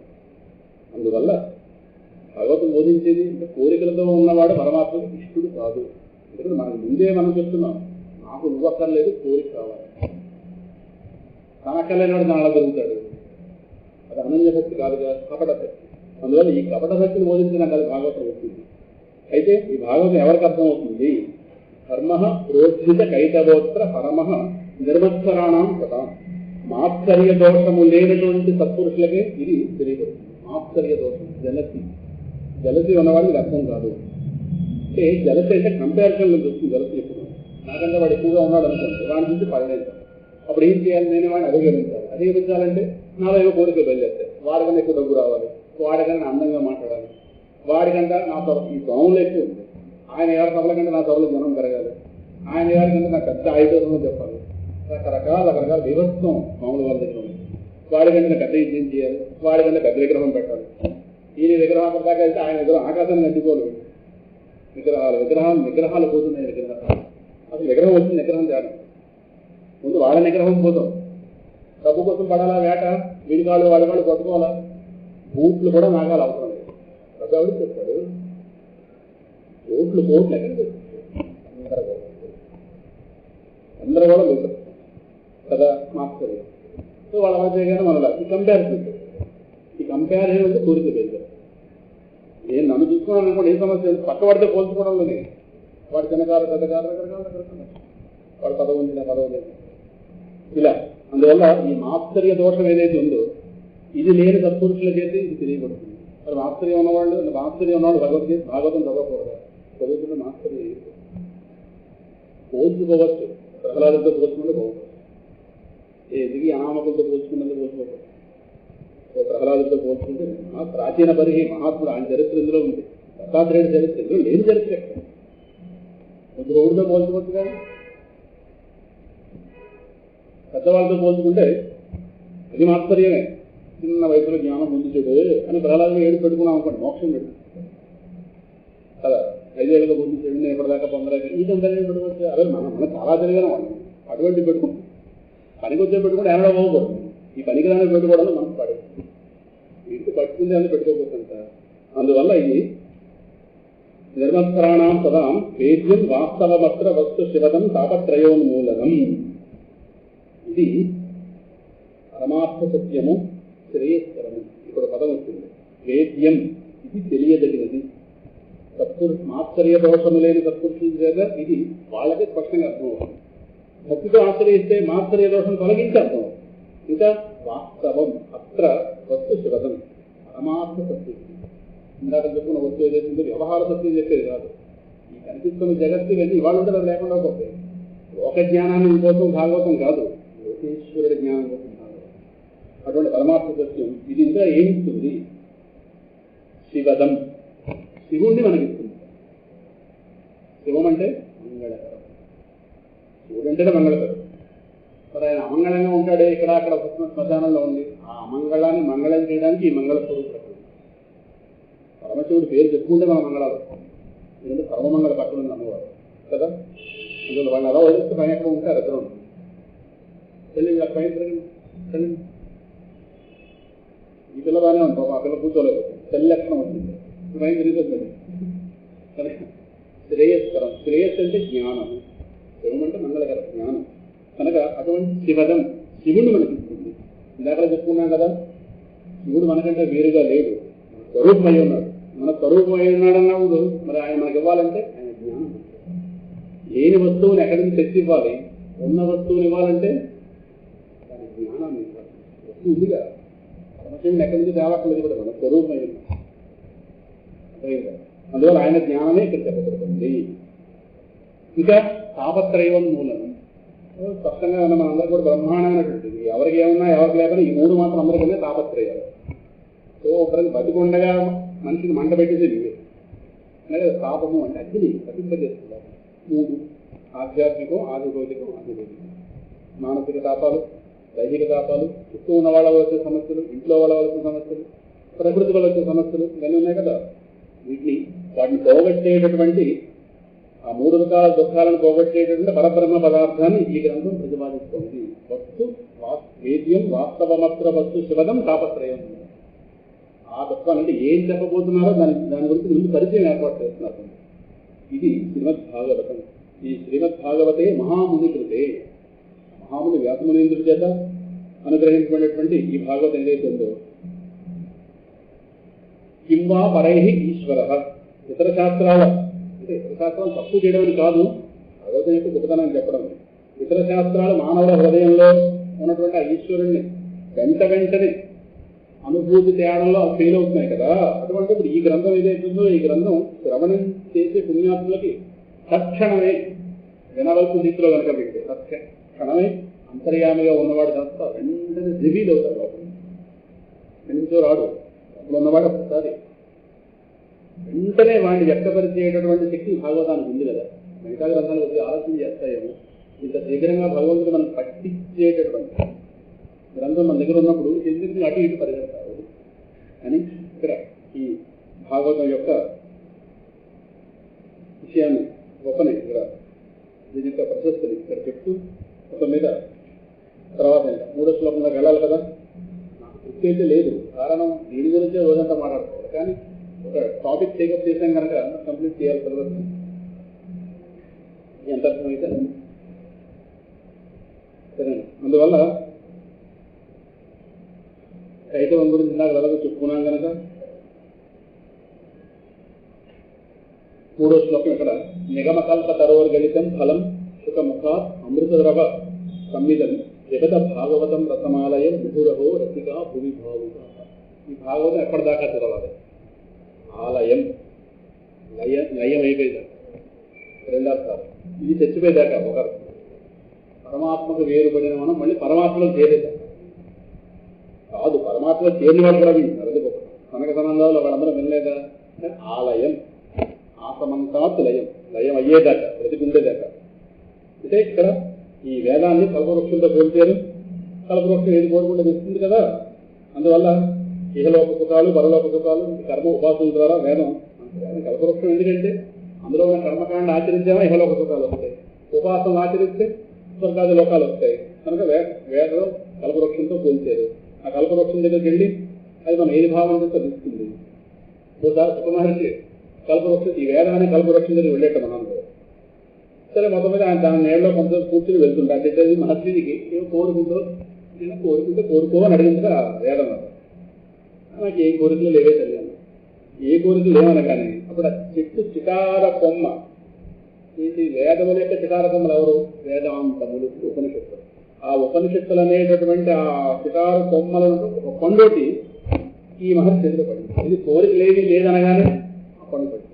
అందువల్ల భగవతం బోధించేది అంటే కోరికలతో ఉన్నవాడు పరమాత్మకు ఇష్టుడు కాదు. ఎందుకంటే మనకు ముందే మనం చెప్తున్నాం, నాకు నువ్వు అక్కర్లేదు, కోరిక కావాలి. తనక్కర్లేనివాడు దానిలా జరుగుతాడు. అది అనన్య భక్తి కాదుగా, కపట భక్తి. అందువల్ల ఈ కపట భక్తిని బోధించడానికి అది భాగవతం వచ్చింది. అయితే ఈ భాగవతం ఎవరికి అర్థమవుతుంది? కర్మ ప్రోత్సిత కైతవోత్ర పరమ నిర్మత్సరాణం కథ. మాత్సర్య దోషము లేనటువంటి సత్పురుషులకే ఇది తెలియబడుతుంది. మాత్సర్య దోషం జలసి ఉన్నవాడికి అర్థం కాదు. అంటే జలసి అంటే కంపారిజన్లో చూస్తుంది. జలసి ఎప్పుడు నాకంటే వాడు ఎక్కువగా ఉన్నాడు అనుకోండి, వాడి నుంచి పడలేంటారు. అప్పుడు ఏం చేయాలి? నేను వాడిని అధిగమించాలి. అధిగమించాలంటే నాలో ఏవో కోరికలు బయలుదేరుతాయి. వాడికన్నా ఎక్కువ డబ్బు రావాలి, వాడికన్నా అందంగా మాట్లాడాలి, వాడికంటే నా ఈ దోమలు ఎక్కువ ఉంది, ఆయన ఎవరి సభల కంటే నా సభలో జనం పెరగాలి, ఆయన ఎవరికంటే నాకు పెద్ద ఆయుధం చెప్పాలి, రకరకాల వివత్వం మామూలు వాళ్ళ దగ్గర ఉంది. వాడికంటే పెద్ద ఏం చేయాలి, వాడికంటే పెద్ద విగ్రహం పెట్టాలి. ఈయన విగ్రహం దాకా వెళ్తే ఆయన విగ్రహం ఆకాశాన్ని అడ్డుకోలేదు. విగ్రహాలు పోతున్నాయి. విగ్రహాలు అసలు విగ్రహం వచ్చింది, విగ్రహం తేడం ముందు వాళ్ళ నిగ్రహం పోతాం. డబ్బు కోసం పడాలా వేట, వీడికాళ్ళు వాడికాళ్ళు కొట్టుకోవాలా, బూట్లు కూడా నాగాలు అవసరం లేదు. డబ్బు ఎవరికి చెప్తాడు? కోట్లు ఎక్కడికి అందరూ కూడా లేదు కదా, మాస్టర్. సో వాళ్ళ మధ్యగానే మనలా ఈ కంపారిజన్ అంటే కోరిక లేదు. నేను నన్ను చూసుకున్నాను అనుకోండి, ఏ సమస్య లేదు. పక్క వాడితే పోల్చుకోవడంలోనే వాడి చిన్నకారు పెద్దకారు రకరకాల వాడు పదవి ఉంది, పదవి లేదు ఇలా. అందువల్ల ఈ మాత్సర్య దోషం ఏదైతే ఉందో ఇది లేని సత్పురుషుల చేతి ఇది తెలియబడుతుంది. మరి మాత్సర్యం ఉన్నవాళ్ళు భాగవతం చదవకూడదు. చదువుతున్న మాత్సర్యం పోల్చుకోవచ్చు. ప్రహ్లాదులతో పోల్చుకుంటే పోవచ్చు, ఎదిగి అనామకులతో పోల్చుకున్నది పోల్చుకోవచ్చు. ప్రహ్లాదులతో పోల్చుకుంటే ప్రాచీన పరిహి మహాత్ముడు ఆయన చరిత్ర ఇందులో ఉంది. దత్తాత్రేయుడి చరిత్ర ఇందులో లేని చరిత్ర ఎక్కడ? ద్రోవుడితో పోల్చుకోవచ్చు కానీ పెద్దవాళ్ళతో పోల్చుకుంటే అది మాత్సర్యమే. చిన్న వయసులో జ్ఞానం ముందు చూడు అని ప్రహ్లాదులు ఏడు పెట్టుకున్నాం అనుకోండి, మోక్షం పెట్టుకుంటాం కదా. 5 ఏళ్ళలో ముందు చెడు ఎప్పటిదాకా పొందలేక ఈ తొందరగా పెట్టుకోవచ్చు. అదే మనం చాలా జరిగిన వాళ్ళు అటువంటి పెట్టుకుంటాం. పనికి వచ్చే పెట్టుకుంటే ఏమైనా పోకూడదు. ఈ పనికి దాన్ని పెట్టుకోవడంలో మనకు పడేది, ఇంటి పట్టుకుంది అని పెట్టుకోకూడదంట. అందువల్ల ఇది నిర్మత్సరాణం సదాం వేద్యం వాస్తవమత్ర వస్తు శివదం తాపత్రయోన్మూలనం. ఇది పరమార్థ సత్యము, శ్రేయస్కరము. ఇక్కడ పదం వచ్చింది వేద్యం, ఇది తెలియదగినది. మాత్సర్య దోషము లేని సత్పురుషుల చేత ఇది వాళ్ళకే స్పష్టంగా అర్థమవుతుంది. భక్తితో ఆశ్రయిస్తే మాత్సర్య దోషం తొలగించి అర్థం. ఇంకా వాస్తవం అత్ర వస్తు శివదం, పరమార్థ సత్యం. ఇందాక చెప్పుకున్న వస్తువు ఏదైతే వ్యవహార సత్యం చెప్పేది కాదు. ఈ కనిపిస్తున్న జగత్తు వెళ్ళి ఇవాళ ఉంటే అది లేకుండా పోతాయి. లోక జ్ఞానాన్ని కోసం భాగవతం కాదు, లోకేశ్వరుడి జ్ఞానం కోసం భాగవతం. అటువంటి పరమార్థ సత్యం ఇది ఇంకా ఏమిస్తుంది? శివదం, శివుణ్ణి మనకిస్తుంది. శివం అంటే మంగళకరం, శివుడు అంటేనే మంగళకరం. మరి ఆయన అమంగళంగా ఉంటాడే, ఇక్కడ అక్కడ శ్మశానంలో ఉంది. ఆ అమంగళాన్ని మంగళం చేయడానికి ఈ మంగళ స్వరూపుడు. పరమశివుడు పేరు చెప్పుకుంటే మన మంగళాలు, ఎందుకంటే సర్వమంగళ పక్కన ఉంది అమ్మవారు కదా. అందులో వాళ్ళు అలా వదిలిస్తే పైన ఎక్కడ ఉంటారు, ఎక్కడ ఉంటుంది. వెళ్ళి వీళ్ళ పైన తిరగండి, ఈ పిల్ల బాగానే ఉంటాం, ఆ పిల్ల కూర్చోలేదు, తెల్ల లక్షణం వచ్చింది, పైన తిరుగుతుంది. శ్రేయస్కరం, శ్రేయస్ అంటే జ్ఞానం, శివం అంటే మంగళకర జ్ఞానం కనుక అటువంటి శివదం, శివుడిని మనకి ఇస్తుంది. ఇందాక చెప్పుకున్నాం కదా, శివుడు మనకంటే వేరుగా లేడు, మన స్వరూపమై ఉన్నాడు. మన స్వరూపమై ఉన్నాడు అన్నప్పుడు మరి ఆయన మనకి ఇవ్వాలంటే ఆయన జ్ఞానం. లేని వస్తువుని ఎక్కడి నుంచి తెచ్చి ఇవ్వాలి, ఉన్న వస్తువుని ఇవ్వాలంటే దాని జ్ఞానాన్ని ఇవ్వాలి. వస్తువు ఉందిగా, పరమశివుని ఎక్కడి నుంచి తేవట్లేదు కూడా, మన స్వరూపమై ఉన్నాడు. అందువల్ల ఆయన జ్ఞానమే ఇక్కడ చెప్పబడుతుంది. ఇంకా తాపత్రయోన్మూలనం స్పష్టంగా మనందరూ కూడా బ్రహ్మాండమైనటువంటిది. ఎవరికి ఏమన్నా ఎవరికి లేకపోయినా ఈ 3 మాత్రం అందరికీ తాపత్రయాలు. ఒకరికి బతికుండగా మనిషిని మంట పెట్టేది ఇవే. అలాగే తాపము అంటే అగ్ని తప్పింపజేస్తున్నారు. 3 ఆధ్యాత్మికం, ఆదిభౌతికం, ఆదిభౌతికం. మానసిక తాపాలు, దైహిక తాపాలు, చుట్టూ ఉన్న వాళ్ళ వచ్చే సమస్యలు, ఇంట్లో వాళ్ళ వచ్చే సమస్యలు, ప్రకృతి వల్ల వచ్చే సమస్యలు ఇవన్నీ ఉన్నాయి కదా. వాటిని పోగొట్టేటటువంటి ఆ 3 రకాల దుఃఖాలను పోగొట్టేటటువంటి పరబ్రహ్మ పదార్థాన్ని ఈ గ్రంథం ప్రతిపాదిస్తుంది. వస్తు వేద్యం వాస్తవమత్ర వస్తు శివదం తాపత్రయం. ఆ తత్వాన్ని ఏం చెప్పబోతున్నారో దాని గురించి ముందు పరిచయం ఏర్పాటు చేస్తున్నారు. ఇది శ్రీమద్భాగవతం. ఈ శ్రీమద్భాగవతే మహాముని కృతే, మహాముని వ్యాసమునీంద్రుడి చేత అనుగ్రహించబడినటువంటి ఈ భాగవతం ఏదైతే ఉందో, కింవా పరై ఈశ్వర, ఇతర శాస్త్రాల అంటే ఇతర శాస్త్రాలు తప్పు చేయడం అని కాదు, భగవతం యొక్క గొప్పతనాన్ని చెప్పడం. ఇతర శాస్త్రాలు మానవుల హృదయంలో ఉన్నటువంటి ఆ ఈశ్వరుణ్ణి వెంటనే అనుభూతి తేడంలో ఫెయిల్ అవుతున్నాయి కదా. అటువంటి ఇప్పుడు ఈ గ్రంథం ఏదైతుందో, ఈ గ్రంథం శ్రవణం చేసే పుణ్యాత్ములకి తక్షణమే వినవలసిన రీతిలో కనుక పెడితే తక్షణమే అంతర్యామిగా ఉన్నవాడు కాస్త వెంటనే రివీల్ అవుతాడు. లోపల ఎంతో రాడు అప్పుడు ఉన్నవాడు ఒకసారి వెంటనే వాడిని వ్యక్తపరిచేటటువంటి శక్తి భాగవతానికి ఉంది కదా. మిగతా గ్రంథాలు వచ్చి ఆలోచన చేస్తాయేమో, ఇంత శీఘ్రంగా భగవంతుడు మనం పట్టించేటటువంటి గ్రంథం మన దగ్గర ఉన్నప్పుడు ఎందుకు అటు ఇటు పరిగెడతారు అని ఇక్కడ ఈ భాగవతం యొక్క విషయాన్ని గొప్పని ఇక్కడ దీని యొక్క ప్రశస్తిని ఇక్కడ చెప్తూ మొత్తం మీద తర్వాత 3వ శ్లోకంలోకి వెళ్ళాలి కదా. నాకు తృప్తి అయితే లేదు, కారణం దీని గురించే రోజంతా మాట్లాడుకోవాలి. కానీ ఒక టాపిక్ టేకప్ చేసాం కనుక కంప్లీట్ చేయాలి తర్వాత ఎంత అర్థమైతే సరే. అందువల్ల కైతవం గురించి నాకు అలాగే చెప్పుకున్నాం కనుక 3వ శ్లోకం ఇక్కడ నిగమకల్ప తరోర్ గణితం ఫలం సుఖముఖాత్ అమృతద్రవ సంమిదం జగత భాగవతం రసమాలయం విభురహో రసిక భూమి భావుక. ఈ భాగవతం ఎప్పటిదాకా చదవాలి? ఆలయం లయం అయిపోయేదాకా, 2వ స్థానం. ఇది చచ్చిపోయేదాకా ఒకరు పరమాత్మకు వేరుపడిన మనం మళ్ళీ పరమాత్మలో చేరేదాకా కాదు. పరమాత్మలో చేరిన వాళ్ళు కూడా వింటున్నారు. అది గొప్ప కనక సంబంధాలు వాళ్ళందరూ వినలేదా? ఆలయం ఆసమంతాత్ లయం, లయం అయ్యేదాకా, బ్రతికుండేదాకా. అంటే ఇక్కడ ఈ వేదాన్ని కల్పవృక్షంతో పోల్చారు. కల్పవృక్షం ఏది కోరుకుంటే ఇస్తుంది కదా. అందువల్ల ఇహలోక సుఖాలు, పరలోక సుఖాలు, కర్మ ఉపాసన ద్వారా వేదం కల్పవృక్షం. ఎందుకంటే అందులో ఉన్న కర్మకాండ ఆచరించామా ఇహలోక సుఖాలు వస్తాయి, ఉపాసనలు ఆచరిస్తే స్వర్గాది లోకాలు వస్తాయి. కనుక వేదం కల్పవృక్షంతో పోల్చారు. ఆ కల్పవృక్షం దగ్గరికి వెళ్ళి అది మనం ఏది భావం చేస్తే తీసుకుంది. ఒకసారి సుఖమహర్షి కల్పవృక్షం ఈ వేదాన్ని కల్పవృక్షం దగ్గర వెళ్ళేట మనం సరే మొత్తం మీద ఆయన దాని నేలలో కొంత కూర్చుని వెళ్తుంటా. అంటే మహర్షికి ఏమో కోరుకుంటూ కోరుకో అని అడిగిందిగా వేదం. నాకు ఏ కోరికలు లేవే తెలియదు, ఏ కోరికలు లేవనగానే అప్పుడు ఆ చెట్టు చిటార కొమ్మ ఇది వేదముల యొక్క చిటార కొమ్మలు ఎవరు? వేదాంతములు, ఉపనిషత్తులు. ఆ ఉపనిషత్తులు అనేటటువంటి ఆ చిటార కొమ్మలను ఒక పండుటి ఈ మహర్షి ఎదురు పడింది. ఇది కోరికలేవి లేదనగానే ఆ పండు పడింది.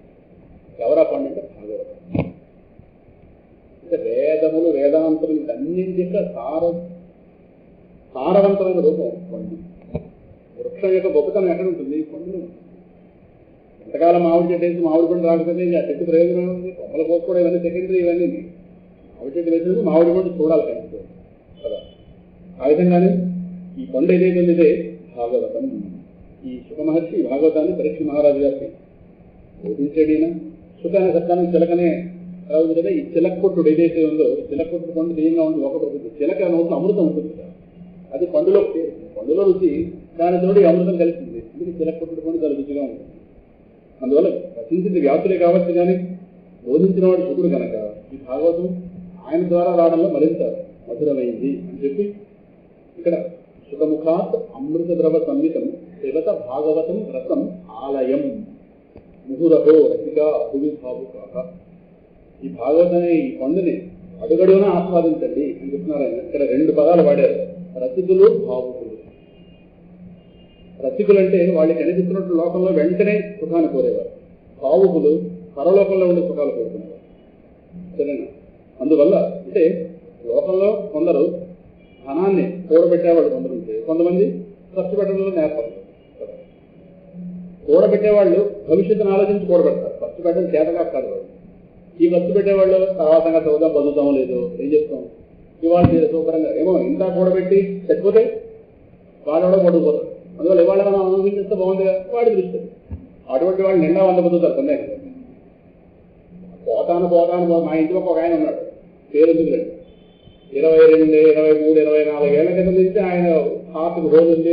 ఎవరా పండు అంటే భాగవతం. అంటే వేదములు, వేదాంతులు అన్నింటి యొక్క సారవంతమైన రూపం పండు. వృక్షం యొక్క గొప్పతనం ఎక్కడ ఉంటుంది? పండులో. ఎంతకాలం మామిడి చెట్టు వేసి మామిడి పండు రాకపోతే ఆ చెట్టు ప్రయోజనం ఉంది. కొమ్మలు పోసుకోవడం ఇవన్నీ సెకండరీ. ఇవన్నీ మామిడి చెట్టు వేసినది మామిడి పండు చూడాలి కనిపిస్తుంది కదా. ఆ విధంగానే ఈ పండు ఏదైతే ఇదే భాగవతం. ఈ సుఖమహర్షి భాగవతాన్ని పరీక్ష మహారాజు గారికి బోధించాడినా. సుఖ అనే శబ్దానికి చిలకనే రాదు కదా. ఈ చిలక్కొట్టుడు ఏదైతే ఉందో, చిలక్కొట్టుడు పండు తీయంగా ఉండి ఒక ప్రసిద్ధి. చిలక నోట్లో అమృతం ఉంటుంది కదా, అది పండులో పండులో రుచి, దాని తోడు అమృతం కలిసింది. ఇది చిలక్కొట్టుడు పండు చాలా రుచిగా ఉంటుంది. అందువల్ల రచించింది వ్యాసులే కావచ్చు, కానీ బోధించిన వాడు శుకుడు కనుక ఈ భాగవతం ఆయన ద్వారా రావడంలో మరింత మధురమైంది అని చెప్పి ఇక్కడ సుఖముఖాత్ అమృత ద్రవ సంహితం శివత భాగవతం రసం ఆలయం ముహురహో రసిగా భువి భావుక. ఈ భాగవతం ఈ పండుని అడుగడుగునా ఆస్వాదించండి అని చెప్తున్నారు ఆయన. ఇక్కడ 2 పదాలు వాడారు, రసికులు, భావుకులు. రసికులు అంటే వాళ్ళు కనిపిస్తున్నట్టు లోకంలో వెంటనే సుఖాన్ని కోరేవారు. భావుకులు పరలోకంలో ఉండే సుఖాలు కోరుకునేవారు. సరేనా? అందువల్ల అంటే లోకంలో కొందరు ధనాన్ని కూడబెట్టేవాళ్ళు కొందరు ఉంటే, కొంతమంది ఖర్చు పెట్టడంలో నేర్పరు కదా. కూడబెట్టేవాళ్ళు భవిష్యత్తును ఆలోచించి కూడబెడతారు, ఖర్చు పెట్టడం చేతగా కాదు వాళ్ళు. ఈ ఖర్చు పెట్టేవాళ్ళు తర్వాత చదువుతాం బతుకుతాం లేదు ఏం చెప్తాం, ఇవాళ శుభ్రంగా ఏమో ఇంత కూడబెట్టి చచ్చిపోతే వాడు కూడా పడుకుపోతారు. అందువల్ల ఇవాళ మనం అనుభవించేస్తే బాగుందిగా వాడి దృష్టి. అటువంటి వాళ్ళు నిండా 100 బతుకుతారు కొందే. పోతాను మా ఇంటికి ఒక ఆయన ఉన్నాడు, పేరు ఎందుకు లేదు, 22, 23, 24 ఏళ్ల కింద నుంచి ఆయన హార్ట్కు హోల్ ఉంది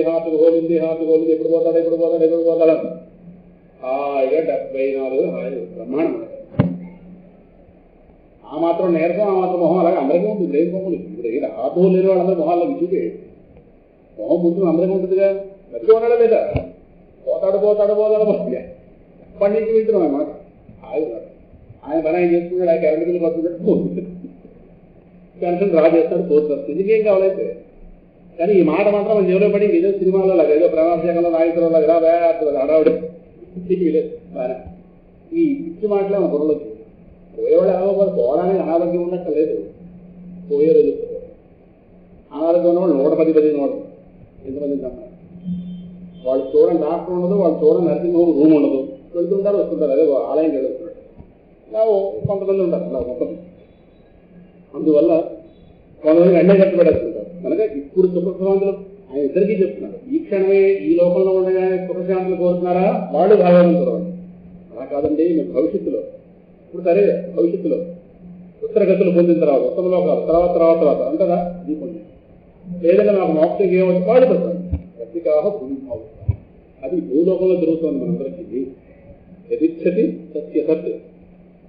ఎప్పుడు పోతాడు హాయిగా 74 హాయి బ్రహ్మాండం. ఆ మాత్రం నేర్పం ఆ మాత్రం మొహం అలాగే అందరికీ ఉంటుంది. లేదు మొహం ఇప్పుడు హార్ట్ హోల్ లేని వాళ్ళందరూ మొహాల్లో చూపే మొహం ముందు అందరికీ ఉంటుందిగా. బతికి ఉన్నాడా లేదా, పోతాడు పండించి వింటున్నాం అన్నమాట. ఆయన పని ఆయన చేసుకున్నాడు, ఆయన కరెంట్ బిల్లు పడుతున్నాడు, పోతుంది పెన్షన్ డ్రా చేస్తాడు, పోతుంది. ఇంకేం కావాలైతే. కానీ ఈ మాట మాత్రం మన జేబులో పడి ఏదో సినిమాలో లాగా ఏదో ప్రవాసంలో నాయకులు లాగా హడావుడు బాగా ఈ పిచ్చి మాటలే మన బుర్రలోకి. పోయేవాళ్ళు ఏమో పోవడానికి అనారోగ్యం ఉన్నట్టు లేదు, పోయే రోజు అనారోగ్యం ఉన్నవాళ్ళు 110 నోడు ఎంతమంది తప్ప. వాళ్ళు చూడండి డాక్టర్ ఉండదు, వాళ్ళు చూడండి నర్సింగ్ హోమ్ రూమ్ ఉండదు, వెళ్తుంటారు వస్తుంటారు, అదే ఆలయం వెళ్తున్నారు. ఇలా కొంతమంది ఉంటారు అలా మొత్తం. అందువల్ల కొంతమంది ఎండ కట్టుబడేస్తుంటారు. కనుక ఇప్పుడు సుఖశాంతులు ఆయన ఇద్దరికీ చెప్తున్నారు. ఈ క్షణమే ఈ లోకంలో ఉండగానే సుఖశాంతులు కోరుతున్నారా, వాళ్ళు భాగవంతులు. అలా కాదండి, మీరు భవిష్యత్తులో ఇప్పుడు సరే భవిష్యత్తులో ఉత్తరగతులు పొందిన తర్వాత ఉత్తమ లోకాలు తర్వాత అంటారా ఇది పొంది ఏదైనా నాకు మోక్షం ఏమవుతుంది వాళ్ళు పడతాను రసికాహ భూమిభావం. అది భూలోకంలో జరుగుతుంది మనందరికీ. యదిచ్చతి సత్య సత్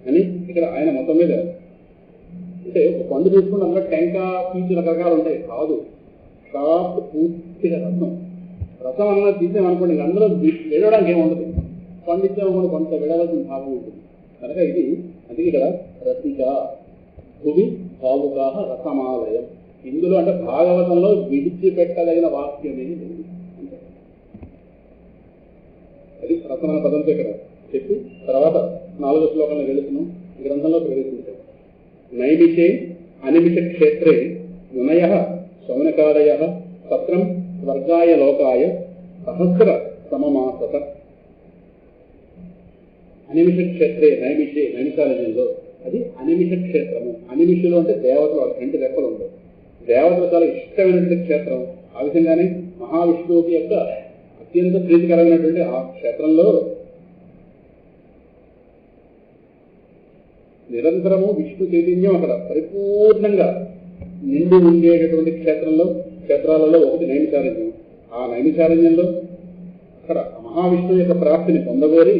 అని ఇక్కడ ఆయన మొత్తం మీద అంటే ఒక పండు తీసుకుని అందులో టెంకా పీచు రకరకాలు ఉంటాయి. కాదు, షాప్ పూర్తిగా రసం అన్నది తీసామనుకోండి, అందులో విడవడానికి ఏముండదు. పండిద్దామనుకోండి కొంత విడవలసిన భాగం ఉంటుంది. కనుక ఇది అందుకే ఇక్కడ రసిక భువి భావుకాహ రసమాలయం. ఇందులో అంటే భాగవతంలో విడిచిపెట్టదగిన వాక్యమే లేదు. అది రసమైన పదంతో ఇక్కడ చెప్పి తర్వాత 4వ శ్లోకంలో వెళుతున్నాం. ఈ గ్రంథంలో ప్రవేశించాం. నైమిషే అనిమిష క్షేత్రే మునయ శౌనకాదయ సత్రం స్వర్గాయ లోకాయ సహస్ర సమమాసత. అనిమిష క్షేత్రే నైమిషారణ్యంలో అది అనిమిష క్షేత్రము. అనిమిషులు అంటే దేవతలు, వాళ్ళ 2 రెక్కలు ఉండవు. దేవతలు చాలా ఇష్టమైనటువంటి క్షేత్రం. ఆ విధంగానే మహావిష్ణువుకి యొక్క అత్యంత ప్రీతికరమైనటువంటి ఆ క్షేత్రంలో నిరంతరము విష్ణు చైతన్యం అక్కడ పరిపూర్ణంగా నిండి ఉండేటటువంటి క్షేత్రాలలో ఒకటి నైమిషారణ్యం. ఆ నైమిషారణ్యంలో అక్కడ మహావిష్ణువు యొక్క ప్రాప్తిని పొందగోరి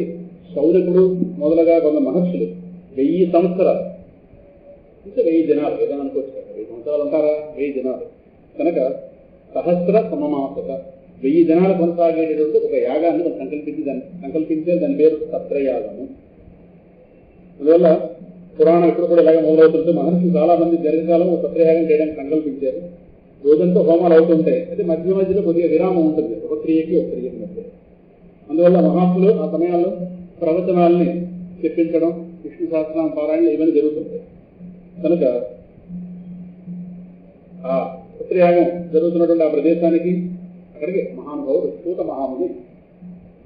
శౌనకుడు మొదలుగా కొంత మహర్షులు 1000 సంవత్సరాలు ఇంకా 1000 జనాలు ఏదైనా అనుకోవచ్చు. 1000 సంవత్సరాలు ఉంటారా, 1000 జనాలు. కనుక సహస్ర సమమాసత 1000 జనాలు కొనసాగేటటువంటి ఒక యాగాన్ని మనం సంకల్పించే దాని పేరు సత్రయాగము. అందువల్ల పురాణం ఇప్పుడు కూడా ఇలాగే మొదలవుతుంటే మహర్షులు చాలా మంది దీర్ఘకాలం సత్రయాగం చేయడానికి సంకల్పించారు. రోజంతా హోమాలు అవుతుంటాయి. అయితే మధ్యలో కొద్దిగా విరామం ఉంటుంది ఒక క్రియకి మధ్య. అందువల్ల మహాత్ములు ఆ సమయాల్లో ప్రవచనాలని చెప్పించడం, విష్ణు సహస్రనామ పారాయణ ఇవన్నీ జరుగుతుంటాయి. కనుక ఆ సత్రయాగం జరుగుతున్నటువంటి ఆ ప్రదేశానికి అక్కడికి మహానుభావుడు సూత మహాముని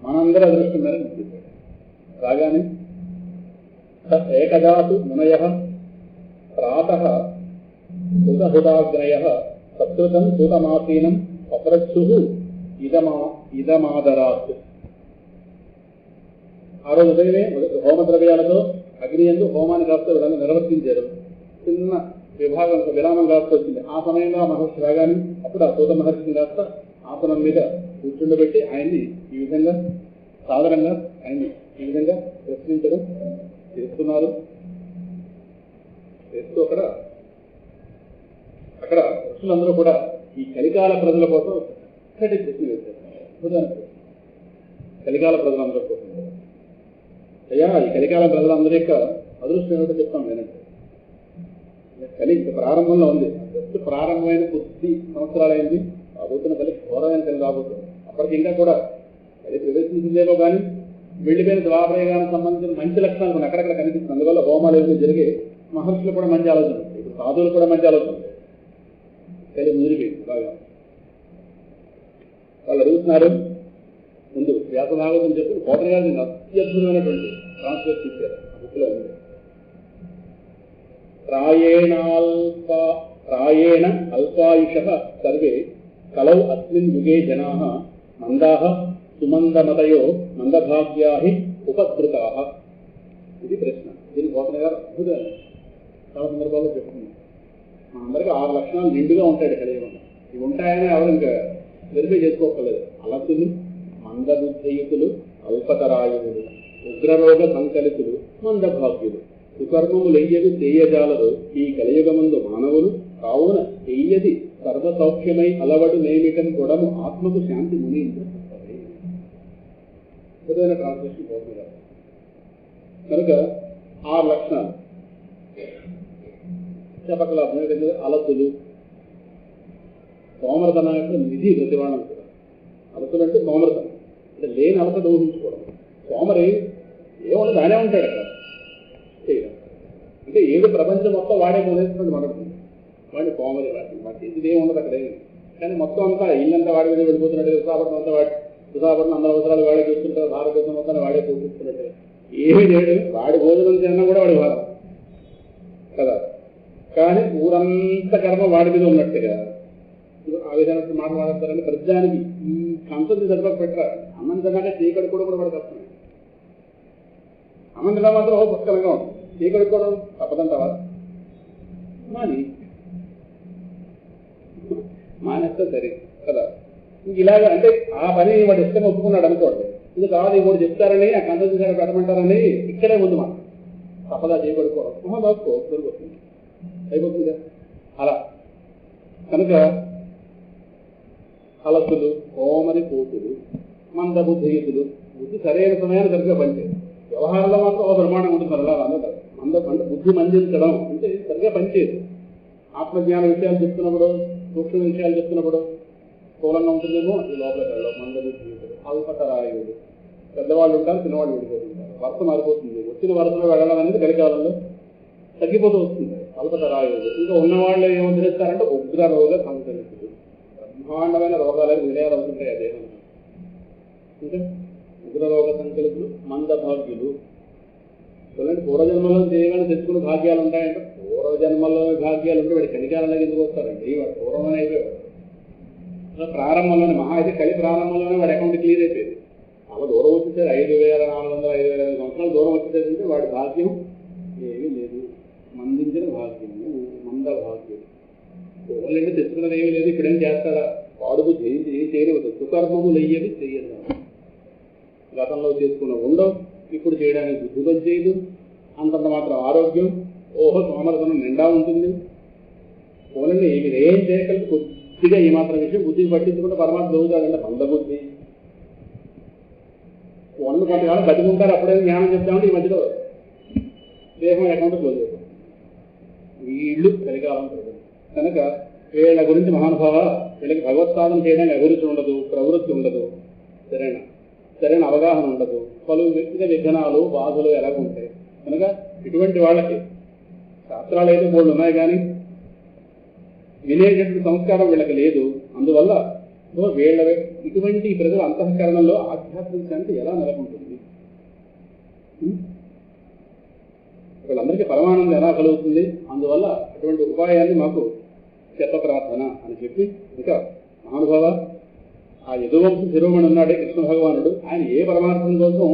మనందరూ అదృష్టం మేరకు రాగానే ఏకదాసు మునయ ప్రాతః హుదాగ్నయ సత్కృతం సూతమాసీనం అప్రచ్ఛు ఇదమాదరాత్. ఆ రోజు ఉదయమే హోమ ద్రవ్యాలతో అగ్ని యందు హోమాన్ని కాస్త విధంగా నిర్వర్తించారు. చిన్న విభాగం విరామం కాస్త వచ్చింది. ఆ సమయంలో మహర్షి రాగానే అప్పుడు ఆ సూత మహర్షిని కాస్త ఆసనం మీద కూర్చుండబెట్టి ఆయన్ని ఈ విధంగా సాధారణంగా ఆయన్ని ఈ విధంగా ప్రశ్నించడం చేస్తున్నారు. చేస్తూ అక్కడ ఋషులందరూ కూడా ఈ కలికాల ప్రజల కోసం చక్కటి ప్రశ్న వేశారు. కలికాల ప్రజలందరూ కోసం అయ్యా ఈ కలికాల ప్రజలందరి యొక్క అదృష్టం ఏమిటో చెప్తాం నేనంటే. కలి ప్రారంభంలో ఉంది, జస్ట్ ప్రారంభమైన కొద్ది సంవత్సరాలైంది. రాబోతున్న కలి ఘోరమైన కలి రాబోతుంది. అప్పటికి ఇంకా కూడా కలి ప్రవేశించిందేమో కానీ వెళ్ళిపోయిన ద్వాపరయుగానికి సంబంధించిన మంచి లక్షణాలు కొన్ని అక్కడక్కడ కనిపిస్తుంది. అందువల్ల హోమాలు ఏమి జరిగే మహర్షులు కూడా మంచి ఆలోచన, ఇప్పుడు సాధువులు కూడా మంచి ఆలోచన. కలి ముదిరిపోయింది బాగా. వాళ్ళు అడుగుతున్నారు ముందు వ్యాస భాగవతం చెప్పి కోటయ్య గారు అత్యద్భుతమైనటువంటి ట్రాన్స్లేట్ చేశారు ఆ బుక్లో ఉంది. ప్రాయేణ అల్పాయుషః సర్వే కలౌ అస్మిన్ యుగే జనాః మందాః సుమందమతయో మందభాగ్యాః ఉపద్రుతాః. ఇది ప్రశ్న. దీని కోటయ్య గారు అద్భుతమైన చాలా సందర్భాల్లో చెప్తున్నారు. మనందరికీ 6 లక్షణాలు నిండుగా ఉంటాయి కలియుగంలో. ఇవి ఉంటాయని ఎవరు ఇంకా వెరిఫై చేసుకోకలేదు. అలసులు, మందబుద్ధయుతులు, అల్పతరాయువులు, ఉగ్రరోగ సంకలితులు, మందభాగ్యులు, సుకర్మములెయ్యది చేయజాలరు ఈ కలియుగమందు మానవులు కావున చెయ్యది సర్వసౌఖ్యమై అలవడు నేమిటం కొడము ఆత్మకు శాంతి ముని. అద్భుతమైన ట్రాన్స్లేషన్ కోరుతున్నారు. కనుక 6 లక్షణాలు చెప్పకల అలసులు, సోమరతన యొక్క నిధి ప్రతివాణం కూడా. అలసులు అంటే సోమరతనం అంటే లేని అలసట ఊహించుకోవడం. సోమరి ఏముండదు ఆయనే ఉంటాడు అక్కడ అంటే ఏదో ప్రపంచం మొత్తం వాడే కొనేస్తున్నాడు మనకు. వాడి సోమరి వాడి ఇది ఏముండదు అక్కడ. కానీ మొత్తం అంతా ఇల్లంతా వాడి మీద వెళ్ళిపోతున్నాడు. విశాఖపట్నం అంతా విశాఖపట్నం అందరి అవసరాలు వాడే చూస్తుంటారు. భారతదేశం మొత్తాన్ని వాడే చూపిస్తున్నట్టు ఏమీ లేడు. వాడి భోజనం తిన్నా కూడా వాడి భారం కదా. కానీ ఊరంతా కర్మ వాడి మీద ఉన్నట్టుగా ఆ విధంగా మాట్లాడతారని ప్రజానికి ఈ కంపెనీ సరిపడి పెట్టరా. అన్నం తిన్నాక చీకటి కూడా వాడు కష్టమే. అన్నం తిన్నా మాత్రం పుష్కలంగా ఉంటుంది. చీకటి కూడా తప్పదంటావా? మానేస్తే సరే కదా. ఇంక ఇలాగ అంటే ఆ పని వాడు ఇష్టం ఒప్పుకున్నాడు అనుకోండి. ఇది కావాలి ఇంకోటి చెప్తారని ఆ కంపెనీ సరిపడి పెట్టమంటారని ఇక్కడే ముందు మాట తప్పదా చేయబడుకోవడం దొరుకుతుంది అయిపోతుందిగా అలా. కనుక అలసులు, కోమరి పోతులు, మందబుద్ధియుతులు, బుద్ధి సరైన సమయాన్ని సరిగ్గా పనిచేయదు. వ్యవహారంలో మాత్రం ఒక ప్రమాణం ఉంటుంది. అలా అందదు. అంటే బుద్ధి మందించడం అంటే సరిగ్గా పనిచేయదు. ఆత్మజ్ఞాన విషయాలు చెప్తున్నప్పుడు, సూక్ష్మ విషయాలు చెప్తున్నప్పుడు స్థూలంగా ఉంటుందేమో ఈ లోపల మందబుద్ధియుతులు, అల్పతరాయువులు. పెద్దవాళ్ళు ఉంటారు, చిన్నవాళ్ళు విడిపోతుంటారు. వరుస మారిపోతుంది. వచ్చిన వరుసలో వెళ్ళడం అనేది కలికాలంలో తగ్గిపోతూ వస్తుంది. అల్పతరాయువులు. ఇంకా ఉన్నవాళ్ళు ఏముద్రిస్తారంటే ఉగ్రరోగ సంకలితులు. బ్రహ్మాండమైన రోగాలకు విలయాలు అవుతుంటాయి ఆ దేహం. ఇంకా ఉగ్రరోగ సంకలితులు, మందభాగ్యులు. చూడండి, పూర్వజన్మలో చేయగానే తెచ్చుకున్న భాగ్యాలు ఉంటాయంటే పూర్వజన్మలో భాగ్యాలు ఉంటే వాడి కలికాలంలో ఎందుకు వస్తారండి? వాడు పూర్వమే అయిపోయాడు. ప్రారంభంలోనే మహా అయితే కలి ప్రారంభంలోనే వాడి అకౌంట్ క్లియర్ అయిపోయింది. అలా దూరం వచ్చేసారు. 5,400 5,500 సంవత్సరాలు దూరం వచ్చేసరికి వాడి భాగ్యం ఏమీ లేదు. మందించిన భాగ్యము మంద భాగ్యం. ఎవరంటే తెచ్చుకున్నది ఏమీ లేదు. ఇప్పుడేం చేస్తాడా? వాడుకు చేయలేదు. సుకర్మములు అయ్యేది చెయ్యదు. గతంలో చేసుకున్న ఉండవు, ఇప్పుడు చేయడానికి బుద్ధిగా చేయదు. అంతంత మాత్రం ఆరోగ్యం, ఓహో సోమరతనం నిండా ఉంటుంది. పోలండి మీరు ఏం చేయగలిగి కొద్దిగా ఈ మాత్రం విషయం బుద్ధికి పట్టించుకుంటే పరమాత్మ చదువుతాడంటే మందబుద్ధి. వాళ్ళు కొంతకాలం బతికుంటారు. అప్పుడే జ్ఞానం చెప్తామంటే ఈ మధ్యలో దేహం అకౌంట్ క్లోజ్ అవుతుంది. వీళ్ళు కలికాలం కనుక వీళ్ళ గురించి మహానుభావ, వీళ్ళకి భగవత్ సాధన చేయడానికి అభిరుచి ఉండదు, ప్రవృత్తి ఉండదు, సరైన అవగాహన ఉండదు, పలు వ్యక్తిగత విఘ్నాలు బాధలు ఎలాగ ఉంటాయి. కనుక ఇటువంటి వాళ్ళకి శాస్త్రాలు అయితే బోర్డు ఉన్నాయి కానీ వినేటువంటి సంస్కారం వీళ్ళకి లేదు. అందువల్ల వీళ్ళ ఇటువంటి ప్రజల అంతఃకరణలో ఆధ్యాత్మిక శాంతి ఎలా నెలకొంటుంది? వీళ్ళందరికీ పరమానందం ఎలా కలుగుతుంది? అందువల్ల అటువంటి ఉపాయాన్ని మాకు చెప్ప ప్రార్థన అని చెప్పి, ఇంకా మహానుభావ ఆ యదువంశ శిరోమణి ఉన్నాడే కృష్ణ భగవానుడు, ఆయన ఏ పరమార్థం కోసం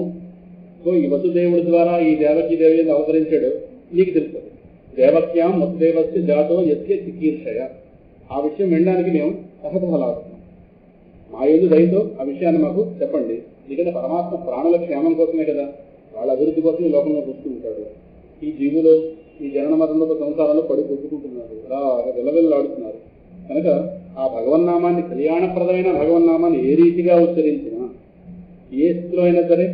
ఈ వసుదేవుడి ద్వారా ఈ దేవకీ దేవి అవతరించాడో నీకు తెలుస్తుంది. దేవక్యాం వసుదేవస్య జాతో యస్య చికీర్షయ. ఆ విషయం వినడానికి మేము సహతలాడుతున్నాం. మా యందు దయతో ఆ విషయాన్ని మాకు చెప్పండి. ఎందుకంటే పరమాత్మ ప్రాణుల క్షేమం కోసమే కదా, వాళ్ళ అభివృద్ధి కోసం ఈ లోకంలో చూస్తూ ఉంటాడు. ఈ జీవులు ఈ జనన మరణంలో సంసారంలో పడి కొట్టుకుంటున్నారు, అలాగా విలవిల్లాడుతున్నారు. కనుక ఆ భగవన్నామాన్ని, కళ్యాణప్రదమైన భగవన్నామాన్ని ఏ రీతిగా ఉచ్చరించినా ఏ స్థితిలో అయినా సరే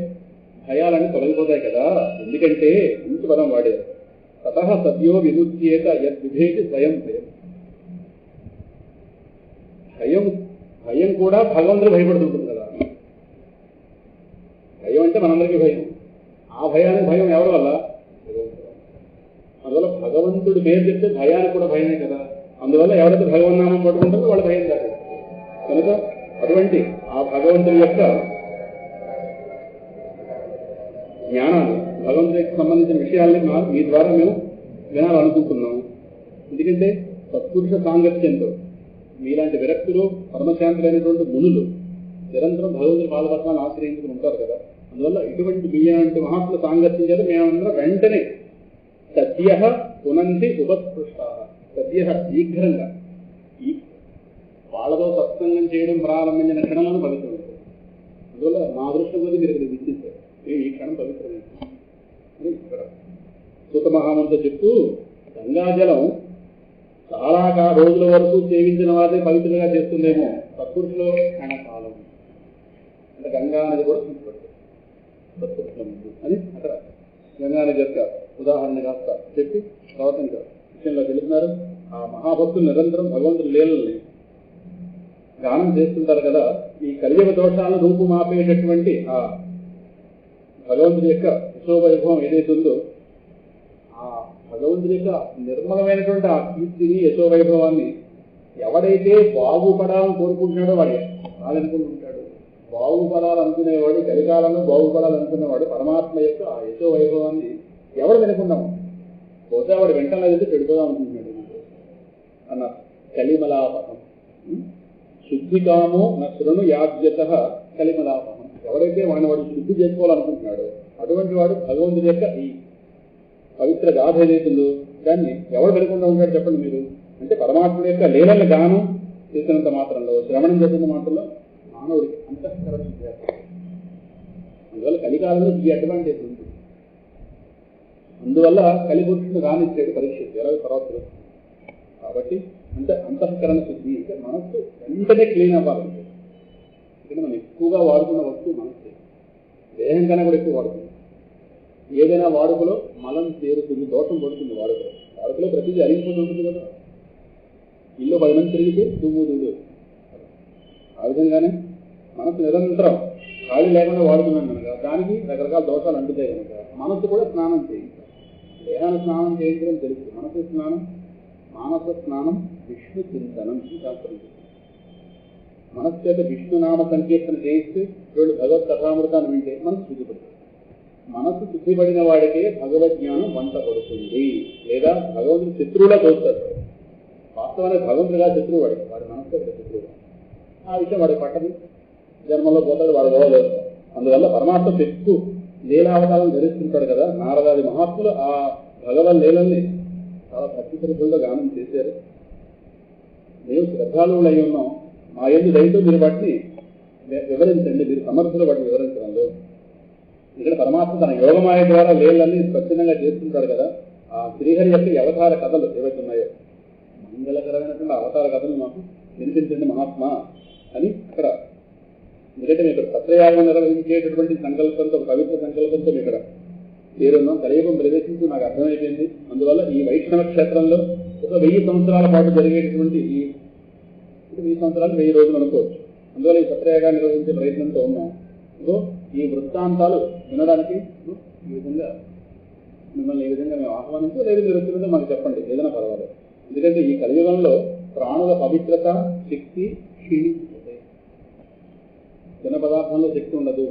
భయాలన్నీ తొలగిపోతాయి కదా. ఎందుకంటే మంచి పదం వాడారు, తతః సద్యో విముచ్యేత యద్విధేతి స్వయం భయం. భయం కూడా భగవంతుడు భయపడుతుంటుంది కదా. భయం అంటే మనందరికీ భయం. ఆ భయానికి భయం ఎవరి వల్ల? అందువల్ల భగవంతుడి పేరు చెప్తే భయానికి కూడా భయమే కదా. అందువల్ల ఎవరైతే భగవన్నామం పట్టుకుంటారో వాళ్ళ భయం కాదు. కనుక అటువంటి ఆ భగవంతుడి యొక్క జ్ఞానాన్ని, భగవంతుడికి సంబంధించిన విషయాల్ని మీ ద్వారా మేము వినాలనుకుంటున్నాము. ఎందుకంటే సత్పురుష సాంగత్యంతో మీలాంటి విరక్తులు పరమశాంతులైనటువంటి మునులు నిరంతరం భగవంతుడి పాదపద్మాలను ఆశ్రయించుకుని ఉంటారు కదా. అందువల్ల ఇటువంటి మీలాంటి మహాత్ముల సాంగత్యం చేత మేమందరం వెంటనే సద్య పునంతి ఉపస్పృష్ట, సద్య శీఘ్రంగా ఈ వాళ్ళతో సత్సంగం చేయడం ప్రారంభించిన క్షణంలో పవిత్రమైంది. అందువల్ల మా అదృష్టం కొద్ది మీరు ఇక్కడ విధిస్తారు, ఈ క్షణం పవిత్రమైంది అని ఇక్కడ సూత మహామంతో చెప్తూ, గంగాజలం చాలా రోజుల వరకు సేవించిన వారిని పవిత్రంగా చేస్తుందేమో, సత్పురుషులో క్షణకాలం అంటే గంగా నది కూడా చూపడుతుంది సత్పురుషుల ముందు అని అక్కడ గంగా నది యొక్క ఉదాహరణ కాస్త చెప్పి తర్వాత ఇంకా విషయంలో తెలుపుతున్నారు. ఆ మహాభక్తులు నిరంతరం భగవంతుడి లీలల్ని గానం చేస్తుంటారు కదా. ఈ కలియుగ దోషాలను రూపుమాపేటటువంటి ఆ భగవంతుడి యొక్క యశోవైభవం ఏదైతే ఉందో, ఆ భగవంతుడి యొక్క నిర్మలమైనటువంటి ఆ కీర్తిని యశోవైభవాన్ని ఎవడైతే బాగుపడాలని కోరుకుంటున్నాడో వాడే రాలనుకుంటుంటాడు. బాగుపడాలనుకునేవాడు, కలికాలంలో బాగుపడాలనుకునేవాడు పరమాత్మ యొక్క ఆ యశోవైభవాన్ని ఎవడు వినకున్నాము, బహుశా వాడు వెంటనే వెళ్తే చెడిపోదాం అనుకుంటున్నాడు అన్న. కలిమలాపహం శుద్ధికామో నా శృణు యాజ్యత కలిమలాపహం. ఎవడైతే వాడు శుద్ధి చేసుకోవాలనుకుంటున్నాడో అటువంటి వాడు భగవంతుడి యొక్క ఈ పవిత్ర గాథ ఏదైతుందో దాన్ని ఎవరు వెనుకుండా ఉంటాడు చెప్పండి మీరు. అంటే పరమాత్ముడి యొక్క లీలల గానం చేసినంత మాత్రంలో, శ్రవణం చేసినంత మాత్రంలో మానవుడికి అంతఃకరణ చేస్తారు. అందువల్ల కలికాలంలో ఈ అడ్వాంటేజ్ ఉంది. అందువల్ల కలిపురుషుడు రానిచ్చాడు పరీక్ష 20 తర్వాత. కాబట్టి అంటే అంతఃకరణ శుద్ధి అంటే మనస్సు వెంటనే క్లీన్ అవ్వాలంటే, ఇక్కడ మనం ఎక్కువగా వాడుకున్న వస్తువు మనస్సే, దేహం కన్నా కూడా ఎక్కువ వాడుతుంది. ఏదైనా వాడుకలో మలం చేరుతుంది, దోషం పడుతుంది. వాడుకలో ప్రతిదీ అరిగిపోతూ ఉంటుంది కదా. ఇల్లు 10 మంది తిరిగితే దుమ్ము దుమ్ము. ఆ విధంగానే మనసు నిరంతరం ఖాళీ లేకుండా వాడుతున్నాను కనుక దానికి రకరకాల దోషాలు అంటుతాయి కనుక మనసు కూడా స్నానం చేయించాలి. దేహాన్ని స్నానం చేయించడం తెలుసు, మనసు స్నానం మానస స్నానం విష్ణు చింతనం శాస్త్రం. మనస్సు చేత విష్ణునామ సంకీర్తన చేయిస్తే వీళ్ళు భగవత్ కథామృతాన్ని వింటే మనసు శుద్ధిపడుతుంది. మనసు శుద్ధిపడిన వాడికే భగవద్జ్ఞానం వంట పడుతుంది. లేదా భగవంతుడు శత్రువులా తోస్తాడు. వాస్తవానికి భగవంతుడిగా శత్రువు వాడి మనసు శత్రువు. ఆ విషయం వాడికి పట్టదు, జన్మలో పోతాడు, వాడు పోలేదు. అందువల్ల పరమాత్మ ఎక్కువ లీలావతారం ధరిస్తుంటాడు కదా. నారదాది మహాత్ములు ఆ భగవన్ లీలల్ని చాలా భక్తి శ్రద్ధలతో గానం చేశారు. మేము శ్రద్ధాళువులు అయి ఉన్నాం, మా ఎందు దయతో మీరు వాటిని వివరించండి, మీరు సమర్థులు వాటిని వివరించడంలో. ఇక్కడ పరమాత్మ తన యోగమాయ ద్వారా లీలల్ని స్వచ్ఛందంగా చేస్తుంటాడు కదా. ఆ శ్రీహరి యొక్క అవతార కథలు ఏవైతే ఉన్నాయో, మంగళకరమైనటువంటి అవతార కథలు మాకు వినిపించండి మహాత్మా అని అక్కడ. ఎందుకంటే మేము ఇక్కడ సత్రయాగం నిర్వహించేటటువంటి సంకల్పంతో, పవిత్ర సంకల్పంతో ఇక్కడ చేరున్నాం. కలియుగం ప్రవేశించి నాకు అర్థమైపోయింది. అందువల్ల ఈ వైష్ణవ క్షేత్రంలో ఒక 1000 సంవత్సరాల పాటు జరిగేటటువంటి ఈ 1000 సంవత్సరాలు 1000 రోజులు అనుకోవచ్చు. అందువల్ల ఈ సత్రయాగాన్ని నిర్వహించే ప్రయత్నంతో ఉన్నాం. ఈ వృత్తాంతాలు వినడానికి ఈ విధంగా మిమ్మల్ని ఈ విధంగా మేము ఆహ్వానించు, లేదు మీరు వచ్చినదో మాకు చెప్పండి, ఏదైనా పర్వాలేదు. ఎందుకంటే ఈ కలియుగంలో ప్రాణుల పవిత్రత, శక్తి క్షీణించిపోతాయి. చిన్న పదార్థంలో శక్తి ఉండదు,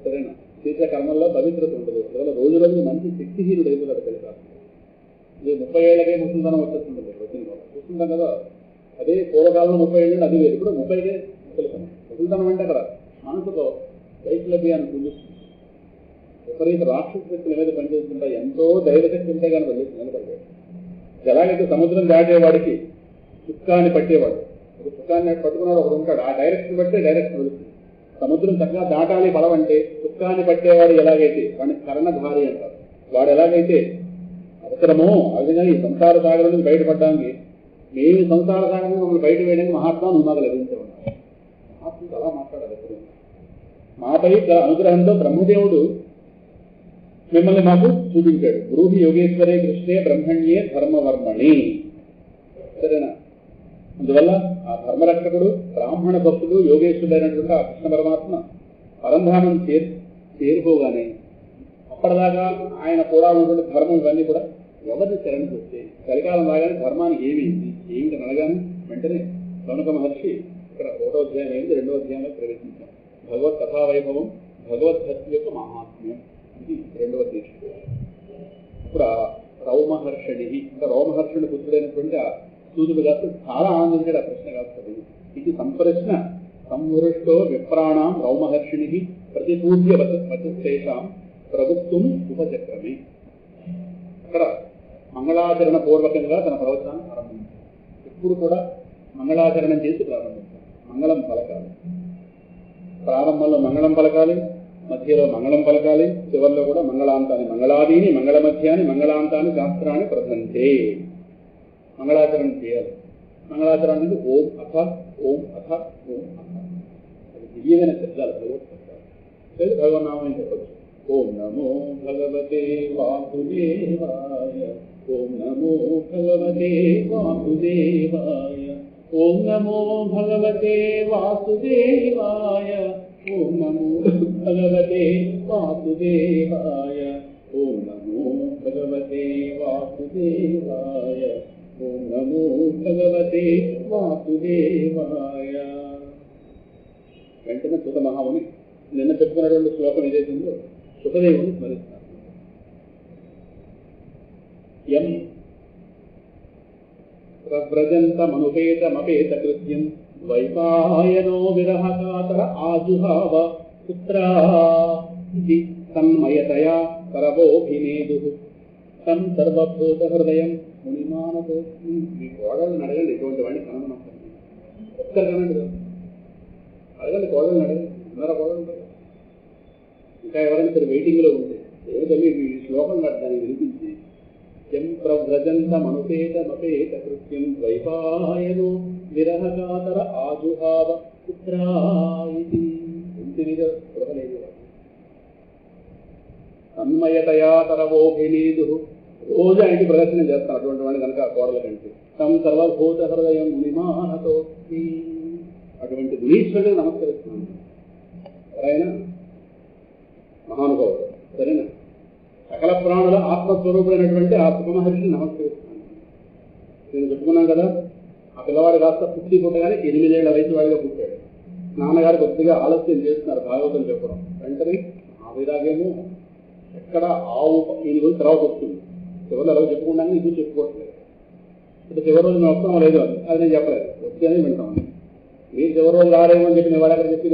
సరేనా? చేసే కర్మల్లో పవిత్రత ఉండదు. అందువల్ల రోజు రోజు మంచి శక్తిహీనుడు అయిపోతాడు కలికాలం. ఇది 30 ఏళ్ళకే ముసలితనం వచ్చేస్తుంటుంది. చూస్తుంటాం కదా. అదే పూర్వకాలంలో 30 ఏళ్ళు అది వేరు, ఇప్పుడు 30కే ముసలితనం. ముసలితనం అంటే అక్కడ మనసుతో వైక్లభ్యాన్ని చూపిస్తుంది. విపరీత రాక్షస శక్తుల మీద పనిచేస్తుంటా, ఎంతో దైవశక్తి ఉంటే కానీ పనిచేస్తుంది నిలబడతాడు. ఎలాగైతే సముద్రం దాటేవాడికి చుక్కాన్ని పట్టేవాడు, ఒక చుక్కాన్ని పట్టుకున్నాడు ఒకడు ఉంటాడు, ఆ డైరెక్షన్ బట్టే డైరెక్షన్ వెళుతుంది. సముద్రం చక్కగా దాటాలి పడవంటే చుక్కాన్ని పట్టేవాడు ఎలాగైతే వాడిని కర్ణధారి అంటారు. వాడు ఎలాగైతే అవసరమో ఆ విధంగా ఈ సంసార సాగరం నుంచి బయటపడడానికి, మేము సంసార సాగరం మమ్మల్ని బయట వేయడానికి మహాత్మా నువ్వు నాకు లభించేవాడు. మహాత్ముడు అలా మాట్లాడాలి. మాపై గల అనుగ్రహంతో బ్రహ్మదేవుడు మిమ్మల్ని మాకు చూపించాడు. బ్రూహి యోగేశ్వరే కృష్ణే బ్రహ్మణ్యే ధర్మవర్మణి, సరేనా? అందువల్ల ఆ ధర్మరక్షకుడు, బ్రాహ్మణ భక్తుడు, యోగేశ్వరుడైనటువంటి ఆ కృష్ణ పరమాత్మ పరంధామం చేరుకోగానే అప్పటిదాకా ఆయన కూడా ఉన్నటువంటి ధర్మం ఇవన్నీ కూడా ఎవరిని శరణికి వచ్చాయి. కలికాలం రాగానే ధర్మానికి ఏమిటి అనగానే వెంటనే సౌనక మహర్షి ఇక్కడ 1వ అధ్యాయం అయింది, 2వ అధ్యాయంలో ప్రవేశించాం. భగవత్ కథావైభవం, భగవద్భక్తి యొక్క మహాత్మ్యం, ఇది రెండవ దీక్ష. ఇప్పుడు రౌమహర్షణి, ఇంకా రౌమహర్షణి పుత్రుడైనటువంటి సూర్యుడు గారు చాలా ఆనందించాడు ఆ ప్రశ్న కాదు. ఇది సంప్రశ్న సంహృష్టో విప్రాణం రౌమహర్షిణి ప్రతిపూజ్య వచస్తేషాం ప్రభుత్వం ఉపచక్రమే. అక్కడ మంగళాచరణ పూర్వకంగా తన ప్రవచనాన్ని ఆరంభించారు. ఎప్పుడు కూడా మంగళాచరణం చేసి ప్రారంభించాలి. మంగళం పలకాలి. ప్రారంభంలో మంగళం పలకాలి, మధ్యలో మంగళం పలకాలి, చివరిలో కూడా మంగళాంతాన్ని, మంగళాదీని మంగళ మధ్యాన్ని మంగళాంతాన్ని శాస్త్రాన్ని ప్రధంతే. మంగళాచరణ చేయాలి. మంగళాచరణ అంటే ఓం అథ ఓం అథ ఓం అథ. అది దివ్యమైన శబ్దాలు, భగవత్ శబ్దాలు. భగవన్నామని చెప్పచ్చు. ఓం నమో భగవతే వాసుదేవాయ, ఓం నమో భగవతే వాసుదేవాయ, ఓం నమో భగవతే వాసుదేవాయ, ఓం నమో భగవతే వాసుదేవాయ, ఓం నమో భగవతే వాసుదేవాయ, ఓం నమో భగవతే వాసుదేవాయ. వెంటనే సుత మహాముని నిన్న చెప్పుకున్నటువంటి శ్లోకం ఏదైతుందో సుఖదేవుని స్మరిస్తారు. యం ప్రవ్రజంతమనుపేతమపేత కృత్యం వైపాయనో విరహకాతర ఆజుహావ పుత్రా ఇది తన్మయతయా పరవోభినేదు తం సర్వభూత హృదయం మునిమానతో. మీ కోడళ్ళని అడగండి, ఇటువంటి వాడిని కనమనొక్కండి. ఒక్కరు కనండి, అడగండి కోడళ్ళని అడగండి. అందరూ కోడలు ఉంటారు. ఇంకా ఎవరైనా సరే వెయిటింగ్లో ఉంటే ఏమిటంటే ఈ శ్లోకం దాన్ని వినిపించి యం ప్రవ్రజంతమనుపేతమపేత కృత్యం వైపాయనో విరహకాతర ఆజుహావ పుత్రా ఇది. ఇంటి మీద దొరకలేదు. తన్మయతయా తరవోభినీదు. రోజు ఆయనకి ప్రదర్శన చేస్తాను అటువంటి వాడిని కనుక కోడల కంటే. తం సర్వభూత హృదయం మునిమానతో. అటువంటి గుణీశ్వరుడికి నమస్కరిస్తున్నాను. ఎవరైనా మహానుభావుడు, సరేనా? సకల ప్రాణుల ఆత్మస్వరూపుడైనటువంటి ఆ సుఖమహర్షిని నమస్కరిస్తున్నాను. నేను చెప్పుకున్నాను కదా, ఆ పిల్లవాడు కాస్త పుట్టి పుట్టగానే 8 ఏళ్ల వయసు వాడిగా పుట్టాడు. నాన్నగారు కొద్దిగా ఆలస్యం చేస్తున్నారు భాగవతం చెప్పడం. వెంటనే ఆ వైరాగ్యము ఎక్కడ ఆవు ఈయన గురించి తర్వాత వస్తుంది. చివరిలో ఎలా చెప్పుకుంటాను, ఇది చెప్పుకోవట్లేదు. ఇప్పుడు చివరి రోజు మేము వస్తామో లేదు అది నేను చెప్పలేదు, వస్తేనే వింటామని. మీరు చివరి రోజు రాలేమో అని చెప్పి నేను వాడు అక్కడ చెప్పి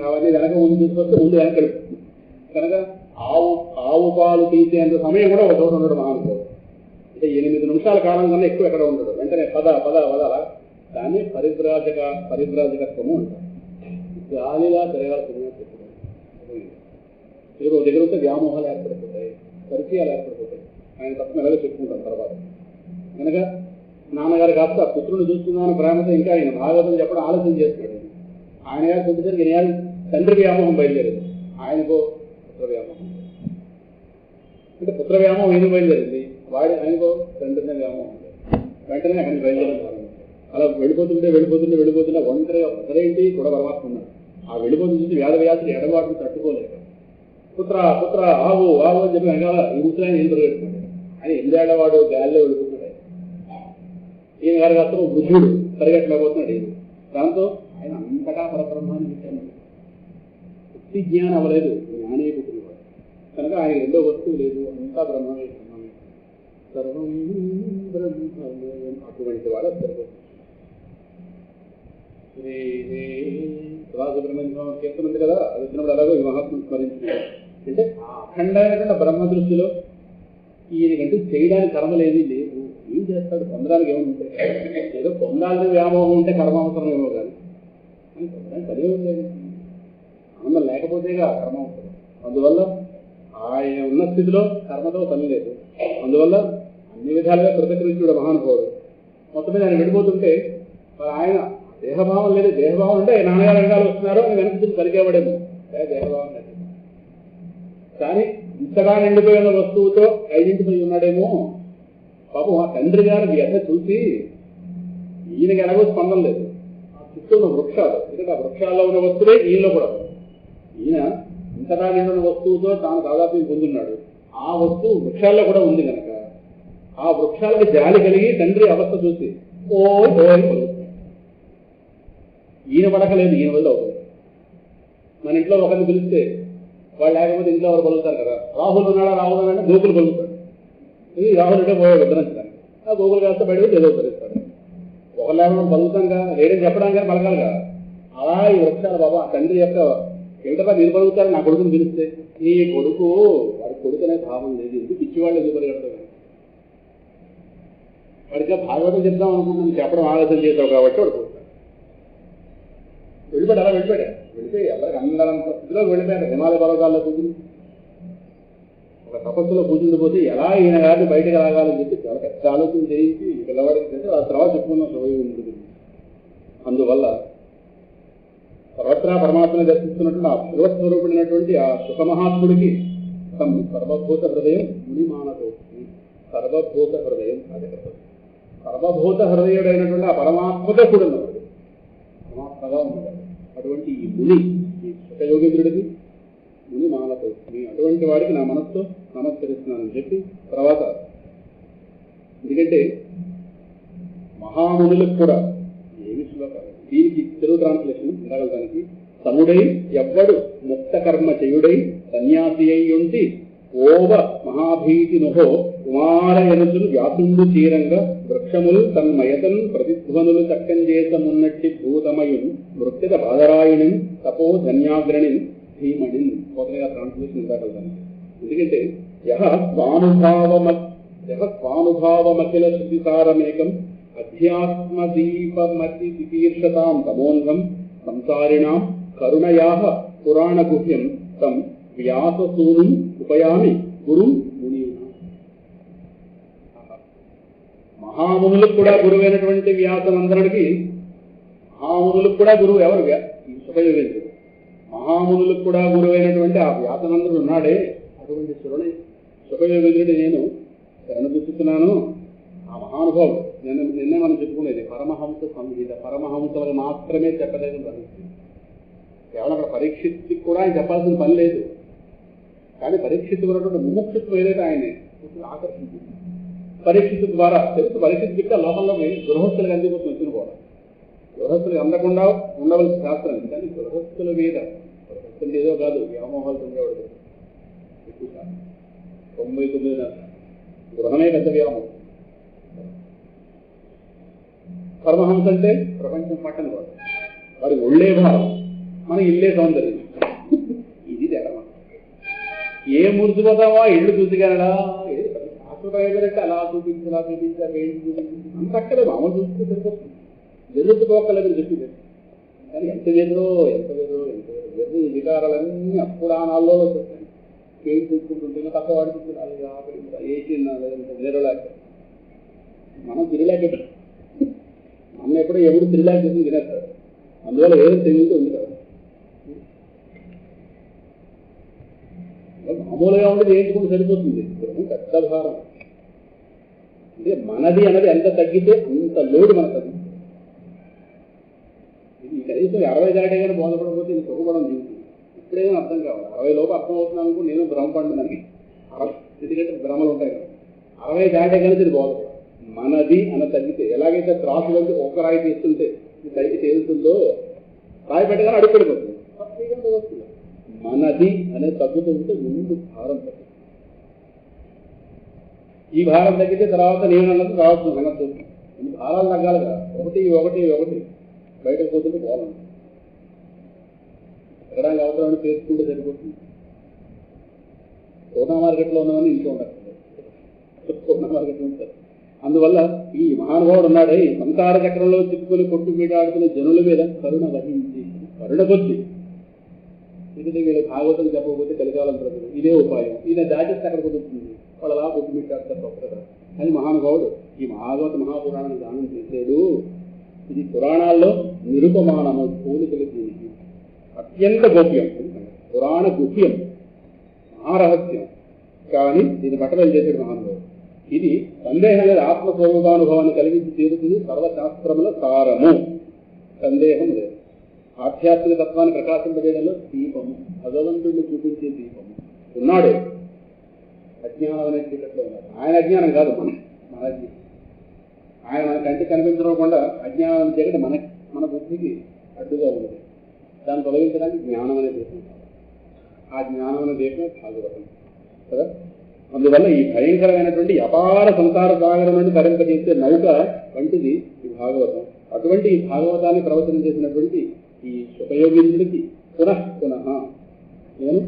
అవన్నీ వెనక ముందు తీసుకొస్తే ముందు వెనక గడుపుతుంది కనుక ఆవు పాలు తీసేంత సమయం కూడా ఒక చోట ఉండడు మహానుభావుడు. అంటే 8 నిమిషాల కాలం కన్నా ఎక్కువ ఎక్కడ ఉండడు. వెంటనే పద అలా దాన్ని పరివ్రాజకత్వము అంటారు. గాలిలా తిరగాల్సిందిగా చెప్పుకోవాలి. మీరు దగ్గర ఉంటే వ్యామోహాలు ఏర్పడిపోతాయి, పరిచయాలు ఏర్పడిపోతాయి. ఆయన తప్పని ఎలాగో చెప్పుకుంటాం తర్వాత. కనుక నాన్నగారు కాస్త పుత్రుని చూస్తున్నామని ప్రేమతో ఇంకా ఆయన భాగవతం చెప్పడం ఆలస్యం చేస్తున్నాడు. ఆయన గారు కొద్దిసరికి నేను తండ్రి వ్యామోహం బయలుదేరింది, ఆయనకో పుత్ర వ్యామోహం. అంటే పుత్ర వ్యామోహం ఈయన బయలుదేరింది, ఆయనకో తండ్రి వ్యామోహం. వెంటనే ఆయన బయలుదేరారు. అలా వెళ్ళిపోతుంటే ఒంటరిగా ఒకరేంటి కూడా పరమాత్మ ఉన్నాడు. ఆ వెళ్ళిపోతుంది చూసి వ్యాధులు ఎడబాటును తట్టుకోలేక పుత్ర ఆవు అని చెప్పి వెనకాల ఈ ముసలాయన ఏం పరిగెడుతున్నాడు. ఆయన 8 ఏళ్లవాడు గాలిలో వెళ్ళిపోతున్నాడు. ఈయన గారి అసలు వృద్ధుడు పరిగెట్టలేకపోతున్నాడు. దాంతో ఆయన అంతటా పరబ్రహ్మాన్ని ఇచ్చాను. శక్తి జ్ఞానం అవ్వలేదు, జ్ఞానే పుట్టినవాడు కనుక ఆయన రెండో వస్తువు లేదు, అంతా బ్రహ్మమే. సర్వం బ్రహ్మమయం. అటువంటి వాడు సర్వం. సుబ్రహ్మణ్యం కీర్తన ఉంది కదా, అది వచ్చినప్పుడు అలాగో ఈ మహాత్ముని స్మరించింది. అంటే అఖండమైనటువంటి బ్రహ్మ దృష్టిలో ఈయనకంటూ చేయడానికి కర్మ లేదు. ఏం చేస్తాడు? పొందడానికి ఏమైనా ఉంటే, ఏదో పొందాలని వ్యామోహం ఉంటే కర్మ అవసరం ఏమో కానీ పొందడానికి అదే ఉంది. ఆనందం లేకపోతేగా కర్మ అవసరం. అందువల్ల ఆయన ఉన్న స్థితిలో కర్మతో పని లేదు. అందువల్ల అన్ని విధాలుగా కృతకృత్యుడు మహానుభావుడు. మొత్తం మీద ఆయన వెళ్ళిపోతుంటే మరి ఆయన దేహభావం లేదు. దేహభావం అంటే నాన్నగారు రంగాలు వస్తున్నారు అని వెనక్కి పలికేవాడేమో, దేహభావం లేదు. కానీ ఇంతగా నిండిపోయిన వస్తువుతో ఐడెంటిఫై ఉన్నాడేమో. పాపం ఆ తండ్రి గారి వ్యధ చూసి ఈయనకి ఎలాగో స్పందన లేదు. ఆ చుట్టూ ఉన్న వృక్షాలు, ఎందుకంటే ఆ వృక్షాల్లో ఉన్న వస్తువే ఈయనలో కూడా. ఈయన ఇంతగా నిండిన వస్తువుతో తాను దాదాపు పొందున్నాడు. ఆ వస్తువు వృక్షాల్లో కూడా ఉంది కనుక ఆ వృక్షాలకు జాలి కలిగి తండ్రి అవస్థ చూసి ఓ పలుకుతున్నాడు. ఈయన పడకలేదు, ఈయన వల్ల అవుతుంది. మన ఇంట్లో ఒకరిని పిలిస్తే వాళ్ళు లేకపోతే ఇంట్లో ఎవరు పలుకుతారు కదా. రాహుల్ ఉన్నాడా, రాహుల్ ఉన్నాడంటే గోకులు పలుకుతాడు. ఇది రాహుల్ అంటే పోయాడు ఉద్ధరించడానికి. ఆ గోకులు కాస్త బయటకు ఏదో ఉద్ధరిస్తాడు. ఒకరు లేకుండా పలుకుతాం కదా, లేదని చెప్పడానికి కానీ పలకాలి కదా. అలా ఈ వృక్షాలు బాబా ఆ తండ్రి యొక్క ఏమిటా మీరు పలుకుతారు నా కొడుకుని పిలిస్తే, నీ కొడుకు వాడి కొడుకు అనే భావం లేదు, ఎందుకు పిచ్చివాళ్ళు ఎందుకు పరిగెడతారు. వాడిగా భాగవతం చెప్దాం అనుకుంటున్నాను, చెప్పడం ఆలోచన చేశావు కాబట్టి వాడు పోతాడు. వెళ్ళిపోయాడు, అలా వెళ్ళిపోయి ఎవరికి అందరంత స్థితిలోకి వెళ్ళిపోయాడు. హిమాలయ పర్వతాల్లో కూర్చుని ఒక తపస్సులో కూర్చుండిపోతే ఎలా ఈయన గారిని బయటకు రాగాలని చెప్పి చాలా పెద్ద ఆలోచన చేయించి పిల్లవాడికి చేసి ఆ తర్వాత చెప్పుకున్న సమయం ఉంటుంది. అందువల్ల సర్వత్రా పరమాత్మను దర్శిస్తున్నటువంటి ఆ శివస్వరూపుడైనటువంటి ఆ సుఖమహాత్ముడికి సర్వభూత హృదయం మునిమానతో, సర్వభూత హృదయం అది సర్వభూత హృదయుడైనటువంటి ఆ పరమాత్మతో కూడా ఉన్నవాడు, పరమాత్మగా ఉన్నవాడు. అటువంటి ఈ ముని, ఈ సుఖయోగేంద్రుడికి ముని మానతో అటువంటి వాడికి నా మనస్సు నమస్కరిస్తున్నానని చెప్పి తర్వాత, ఎందుకంటే మహామునులకు కూడా ఏమి శ్లోకాలు దీనికి తెలుగు ట్రాన్స్లేషన్ వినగలడానికి, సముడై ఎవ్వడు ముక్త కర్మ చేయుడై సన్యాసి అయ్యుంటి ఓవ మహాభీతి నుహో కుమార ఎనుసులు వ్యాసుండు చీరంగా వృక్షములు తన్మయతన్ ప్రతిధ్వనులు చక్కంజేసమున్నట్టి భూతమయున్ మృత్యత బాధరాయుని తపో ధన్యాగ్రణి ధీమణి కొత్తగా ట్రాన్స్లేషన్ ఇవ్వగలదానికి. ఎందుకంటే యహ స్వానుభావమఖిల శృతిసారమేకం అధ్యాత్మదీపమతి తితీర్షతాం తమోంధం సంసారిణాం కరుణయా పురాణగుహ్యం తం వ్యాససూనుం ఉపయామి గురుం మునీనా. మహామునులకు కూడా గురువైనటువంటి వ్యాసనందనుడికి, మహామునులకు కూడా గురువు ఎవరు? ఈ సుఖయోగేంద్రుడు. మహామునులకు కూడా గురువైనటువంటి ఆ వ్యాసనందనుడు ఉన్నాడే, అటువంటి సుఖయోగేంద్రుడి నేను శరణుస్తున్నాను. ఆ మహానుభావుడు నిన్నే మనం చెప్పుకునేది పరమహంస సంహిత, పరమహంసలకు మాత్రమే చెప్పలేదు రహస్యం. కేవలం అక్కడ పరీక్షిత్కి కూడా ఆయన చెప్పాల్సిన పని లేదు. కానీ పరీక్షిత్తు ఉన్నటువంటి ముముక్షుత్వం ఏదైతే ఆయనే ఆకర్షించింది. పరీక్షిత్తు ద్వారా తెలుసు, పరీక్షిత్తు చెప్తే లోకంలో గృహస్థులకు అందిపోతుంది వచ్చిన కూడా. గృహస్థులకు అందకుండా ఉండవలసిన శాస్త్రం. కానీ గృహస్థుల మీద గృహస్థులు ఏదో కాదు, వ్యామోహాలు ఉండేవాడు ఎక్కువ 99 గృహమే పెద్ద వ్యామోహం. పరమహంస అంటే ప్రపంచం పట్టని వాడు, వాడి ఒళ్ళే భావం, మన ఇల్లే సౌందర్యం. ఇది తెగమ ఏ మురిసిపోతావా ఇళ్ళు చూసిగానడా, శాశ్వతమైనట్టు అలా చూపించి అంత అక్కడే మామూలు చూస్తే సరిపోతుంది. వెర్రుతుపోక్కలేదు చెప్పింది. కానీ ఎంత వెర్రో వెర్రు వికారాలన్నీ అప్పుడానాల్లో వచ్చేస్తాయి. పేరు తీసుకుంటుంటే తక్కువ వాడుకుంటున్నారు, ఏసీ వేరేలాక మనం తిరిగిలాక అన్న ఎప్పుడో ఎవరు తిరిగిలాక చేసి తినేస్తారు. అందువల్ల ఏదో తెలివితో ఉంది కదా. మామూలుగా ఉండేది ఏంచుకుంటే సరిపోతుంది. పెద్ద భారం అంటే మనది అన్నది ఎంత తగ్గితే అంత లోడు మనకు తగ్గుతుంది. ఇది కనీసం 60 దాటే కానీ బోధపడకపోతే ఇది తొక్కబడం జీవితం. ఇప్పుడేమో అర్థం కావాలి. 60 లోపు అర్థం అవుతున్నాను అనుకో, నేను భ్రమపడ్డానికి. ఎందుకంటే భ్రమలు ఉంటాయి కదా. 60 దాటే కానీ ఇది బోధపడదు. మనది అన్న తగ్గితే, ఎలాగైతే త్రాసు వెళ్ళి ఒక రాయి తీస్తుంటే ఇది పైకి తేలుతుందో, రాయి పెట్టగానే అడుగు పడిపోతుంది. వస్తుంది. మనది అనేది తగ్గుతూ ఉంటే ముందు భారం తగ్గుతుంది. ఈ భారం తగ్గితే తర్వాత నేను అన్నది రావచ్చు అనొచ్చు. ఈ భారాలు తగ్గాలి కదా. ఒకటి బయటకు పోతుంటే పోవాలి. ఎక్కడానికి అవసరాన్ని చేసుకుంటే సరిపోతుంది. పూర్ణ మార్కెట్లో ఉన్నవన్నీ ఇంట్లో ఉండాలి. పూర్ణ మార్కెట్లో ఉంటారు. అందువల్ల ఈ మహానుభావుడు ఉన్నాడే, ఈ సంసార చక్రంలో చిక్కుకొని కొట్టు మీడాడుతున్న జనుల మీద కరుణ వహించి, కరుణ కొద్ది ఇది వీళ్ళు భాగవతం చెప్పకపోతే కలికాలం ప్రజలు ఇదే ఉపాయం, ఈయన దాచేస్తే అక్కడ కుదురుతుంది, వాళ్ళు అలా కొట్టు మీటాడుతారు తప్పదా అని మహానుభావుడు ఈ భాగవత మహాపురాణాన్ని దానం చేశాడు. ఇది పురాణాల్లో నిరుపమానము, పోలికలు దీనికి అత్యంత గోప్యం, పురాణ గుహ్యం, మహారహస్యం. కానీ దీన్ని బట్టలు చేసాడు మహానుభావుడు. ఇది సందేహం లేదు, ఆత్మస్వరూపానుభవాన్ని కలిగించి తీరుతుంది. సర్వశాస్త్రముల సారము, సందేహం లేదు. ఆధ్యాత్మిక తత్వాన్ని ప్రకాశింపజేయడంలో దీపము, భగవంతుడిని చూపించే దీపము ఉన్నాడు. అజ్ఞానం అనే చీకట్లో ఉన్నాడు. ఆయన అజ్ఞానం కాదు, మన అజ్ఞానం. ఆయన మన కంటికి కనిపించకుండా అజ్ఞానం చీకటి మన బుద్ధికి అడ్డుగా ఉన్నది. దాన్ని తొలగించడానికి జ్ఞానం అనేది తీసుకుంటాం. ఆ జ్ఞానమైన దీపం భాగవతం కదా. అందువల్ల ఈ భయంకరమైనటువంటి అపార సంసార సాగరం నుండి తరింపజేసే నౌక వంటిది ఈ భాగవతం. అటువంటి ఈ భాగవతాన్ని ప్రవచనం చేసినటువంటి ఈ శుకయోగీంద్రుడికి పునః నేను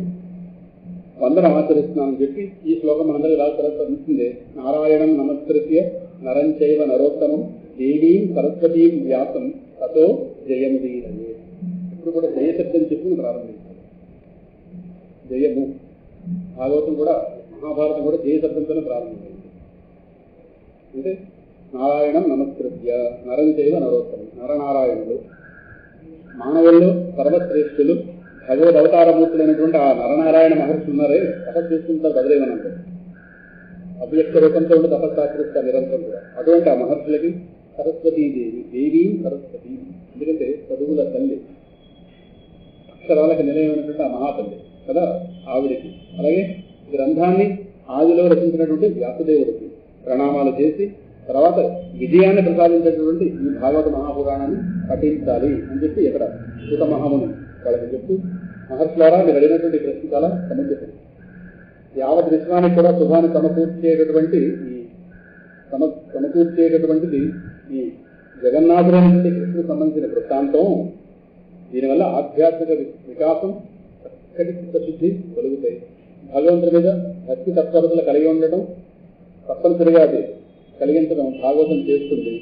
వందనం ఆచరిస్తున్నానని చెప్పి ఈ శ్లోకం మనందరూ ఇలా తరలించిందే. నారాయణం నమస్కృత్య నరం చైవ నరోత్తమం దేవీం సరస్వతీం వ్యాసం తతో జయముదీరయే. ఇప్పుడు కూడా జయశబ్దం చెప్పుకుని ప్రారంభించారు. జయము భాగవతం కూడా మహాభారతం కూడా జయశబ్దంతోనే ప్రారంభమైంది. అంటే నారాయణం నమస్కృత్య నరం చైవ నరోత్తమం. నరనారాయణులు మానవుల్లో సర్వశ్రేష్ఠులు భగవద్ అవతారమూర్తులైనటువంటి ఆ నరనారాయణ మహర్షి ఉన్నారే తపస్సు చేసుకుంటారు బదిలేమనంటారు. అవ్యక్త రూపంతో ఉండి తపస్సు ఆచరిస్తారు నిరంతరం కూడా. అటువంటి ఆ మహర్షులకి సరస్వతీదేవి, దేవీ సరస్వతి, ఎందుకంటే చదువుల తల్లి, అక్షరాలకు నిలయమైనటువంటి ఆ మహాతల్లి కదా ఆవిడికి. అలాగే గ్రంథాన్ని ఆదిలో రచించినటువంటి వ్యాసదేవుడికి ప్రణామాలు చేసి తర్వాత విజయాన్ని ప్రసాదించేటటువంటి ఈ భాగవత మహాపురాణాన్ని పఠించాలి అని చెప్పి ఇక్కడ సూత మహాముని వాళ్ళకి చెప్తూ, మహర్షులారా మీరు అడిగినటువంటి ప్రశ్న చాలా సముచితం. యావత్ విశ్వానికి కూడా శుభాన్ని సమకూర్చేటటువంటిది ఈ జగన్నాథుడైనటువంటి కృష్ణుకు సంబంధించిన వృత్తాంతం. దీనివల్ల ఆధ్యాత్మిక వికాసం, చక్కటి చిత్తశుద్ధి కలుగుతాయి. భగవంతుడి మీద భక్తి తత్పరతలు కలిగి ఉండటం తప్పనిసరిగా అది కలిగించడం భాగవతం చేస్తుంది.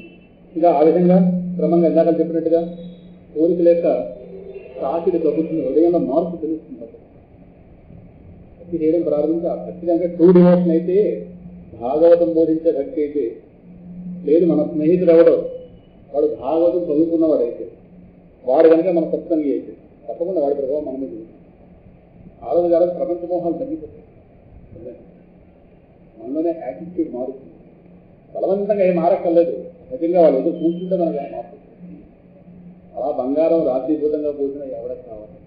ఇంకా ఆ విధంగా క్రమంగా ఇందాక చెప్పినట్టుగా కోరిక లేక సాకిడి తగ్గుతుంది, హృదయంలో మార్పు తెలుస్తుంది. భక్తి చేయడం ప్రారంభించి ఆ భక్తి కనుక ట్రూ డివోషన్ అయితే, భాగవతం బోధించే భక్తి అయితే లేదు. మన స్నేహితుడు ఎవడో వాడు భాగవతం చదువుకున్నవాడైతే, వాడు కనుక మన సత్సంగి అయితే తప్పకుండా వాడి ప్రభావం మన మీద ఆ రోజు కాదు ప్రపంచ మోహాలు తగ్గిపోతాయి. మనలోనే యాటిట్యూడ్ మారుతుంది. బలవంతంగా ఏం మారక్కర్లేదు. నిజంగా వాళ్ళు ఏదో కూర్చుంటే మనకి మార్పు. అలా బంగారం రాత్రిభూతంగా కూర్చున్న ఎవరికి కావాలి?